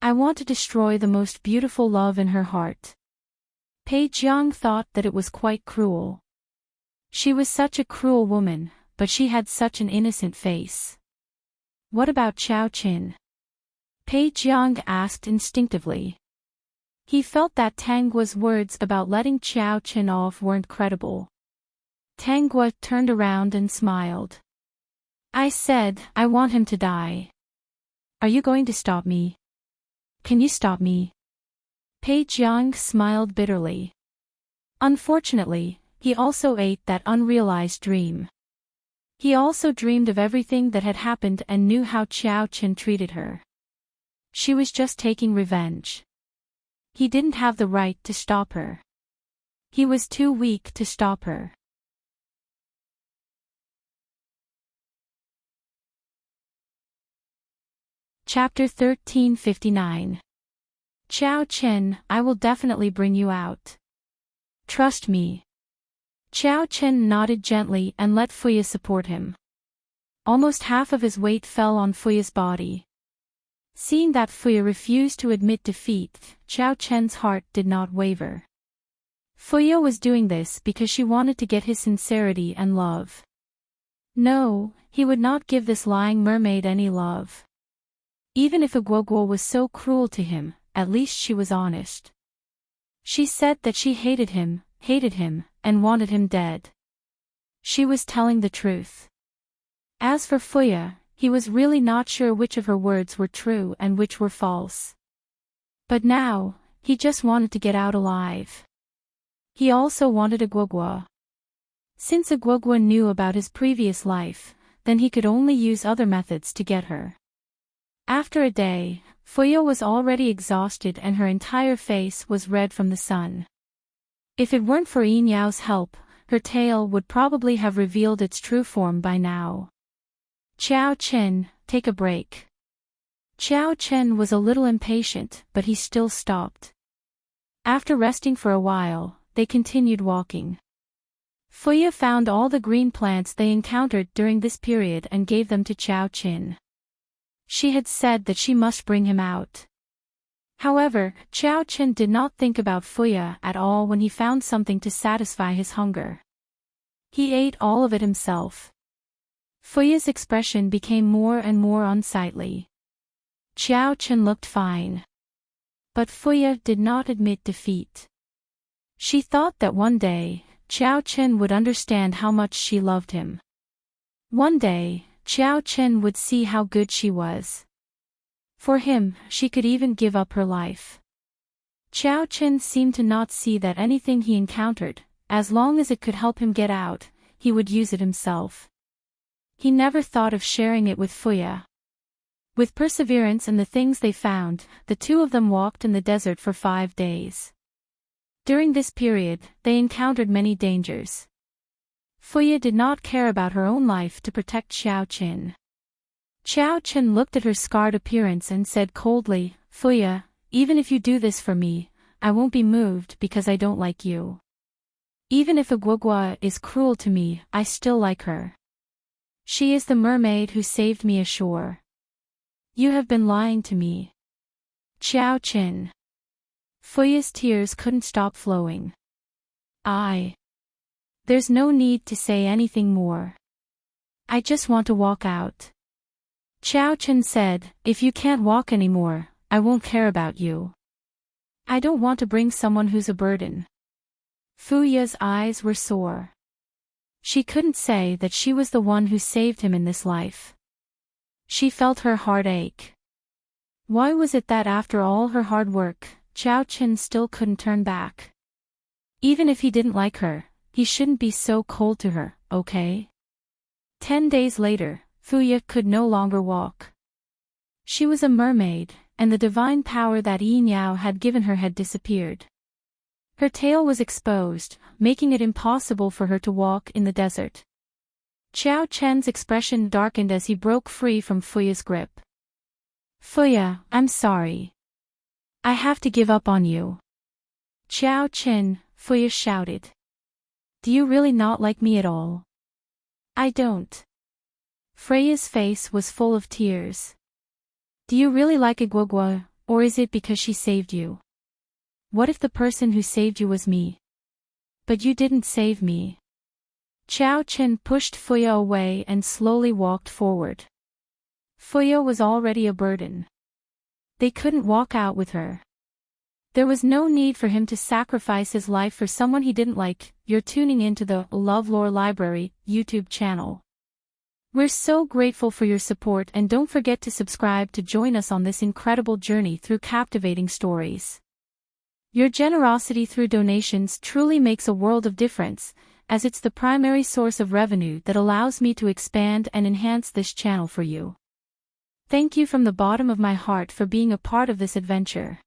I want to destroy the most beautiful love in her heart. Pei Jiang thought that it was quite cruel. She was such a cruel woman, but she had such an innocent face. What about Chao Qin? Pei Jiang asked instinctively. He felt that Tangua's words about letting Chao Qin off weren't credible. Tangua turned around and smiled. I said, I want him to die. Are you going to stop me? Can you stop me? Pei Jiang smiled bitterly. Unfortunately, he also ate that unrealized dream. He also dreamed of everything that had happened and knew how Chao Qin treated her. She was just taking revenge. He didn't have the right to stop her. He was too weak to stop her. Chapter 1359. Chao Qin, I will definitely bring you out. Trust me. Chao Qin nodded gently and let Fuya support him. Almost half of his weight fell on Fuya's body. Seeing that Fuya refused to admit defeat, Chao Qin's heart did not waver. Fuya was doing this because she wanted to get his sincerity and love. No, he would not give this lying mermaid any love. Even if Guoguo was so cruel to him, at least she was honest. She said that she hated him, and wanted him dead. She was telling the truth. As for Fuya, he was really not sure which of her words were true and which were false. But now, he just wanted to get out alive. He also wanted Guoguo. Since Guoguo knew about his previous life, then he could only use other methods to get her. After a day, Fuya was already exhausted and her entire face was red from the sun. If it weren't for Yin Yao's help, her tail would probably have revealed its true form by now. Chao Qin, take a break. Qiao Chen was a little impatient, but he still stopped. After resting for a while, they continued walking. Fuya found all the green plants they encountered during this period and gave them to Qiao Chen. She had said that she must bring him out. However, Qiao Chen did not think about Fuya at all when he found something to satisfy his hunger. He ate all of it himself. Fuya's expression became more and more unsightly. Qiao Chen looked fine. But Fuya did not admit defeat. She thought that one day, Qiao Chen would understand how much she loved him. One day, Qiao Chen would see how good she was. For him, she could even give up her life. Qiao Chen seemed to not see that anything he encountered, as long as it could help him get out, he would use it himself. He never thought of sharing it with Fuya. With perseverance and the things they found, the two of them walked in the desert for 5 days. During this period, they encountered many dangers. Fuya did not care about her own life to protect Qiao Chen. Qiao Chen looked at her scarred appearance and said coldly, "Fuya, even if you do this for me, I won't be moved because I don't like you. Even if a guagua is cruel to me, I still like her. She is the mermaid who saved me ashore. You have been lying to me." Qiao Chen. Fuya's tears couldn't stop flowing. There's no need to say anything more. I just want to walk out. Qiao Chen said, "If you can't walk anymore, I won't care about you. I don't want to bring someone who's a burden." Fuya's eyes were sore. She couldn't say that she was the one who saved him in this life. She felt her heart ache. Why was it that after all her hard work, Qiao Chen still couldn't turn back? Even if he didn't like her, he shouldn't be so cold to her, okay? 10 days later, Fuya could no longer walk. She was a mermaid, and the divine power that Yin Yao had given her had disappeared. Her tail was exposed, making it impossible for her to walk in the desert. Qiao Chen's expression darkened as he broke free from Fuya's grip. "Fuya, I'm sorry. I have to give up on you." "Qiao Chen," Fuya shouted. "Do you really not like me at all?" "I don't." Freya's face was full of tears. "Do you really like Iguagua, or is it because she saved you? What if the person who saved you was me? But you didn't save me." Qiao Chen pushed Fuya away and slowly walked forward. Fuya was already a burden. They couldn't walk out with her. There was no need for him to sacrifice his life for someone he didn't like. You're tuning into the LoveLore Library YouTube channel. We're so grateful for your support, and don't forget to subscribe to join us on this incredible journey through captivating stories. Your generosity through donations truly makes a world of difference, as it's the primary source of revenue that allows me to expand and enhance this channel for you. Thank you from the bottom of my heart for being a part of this adventure.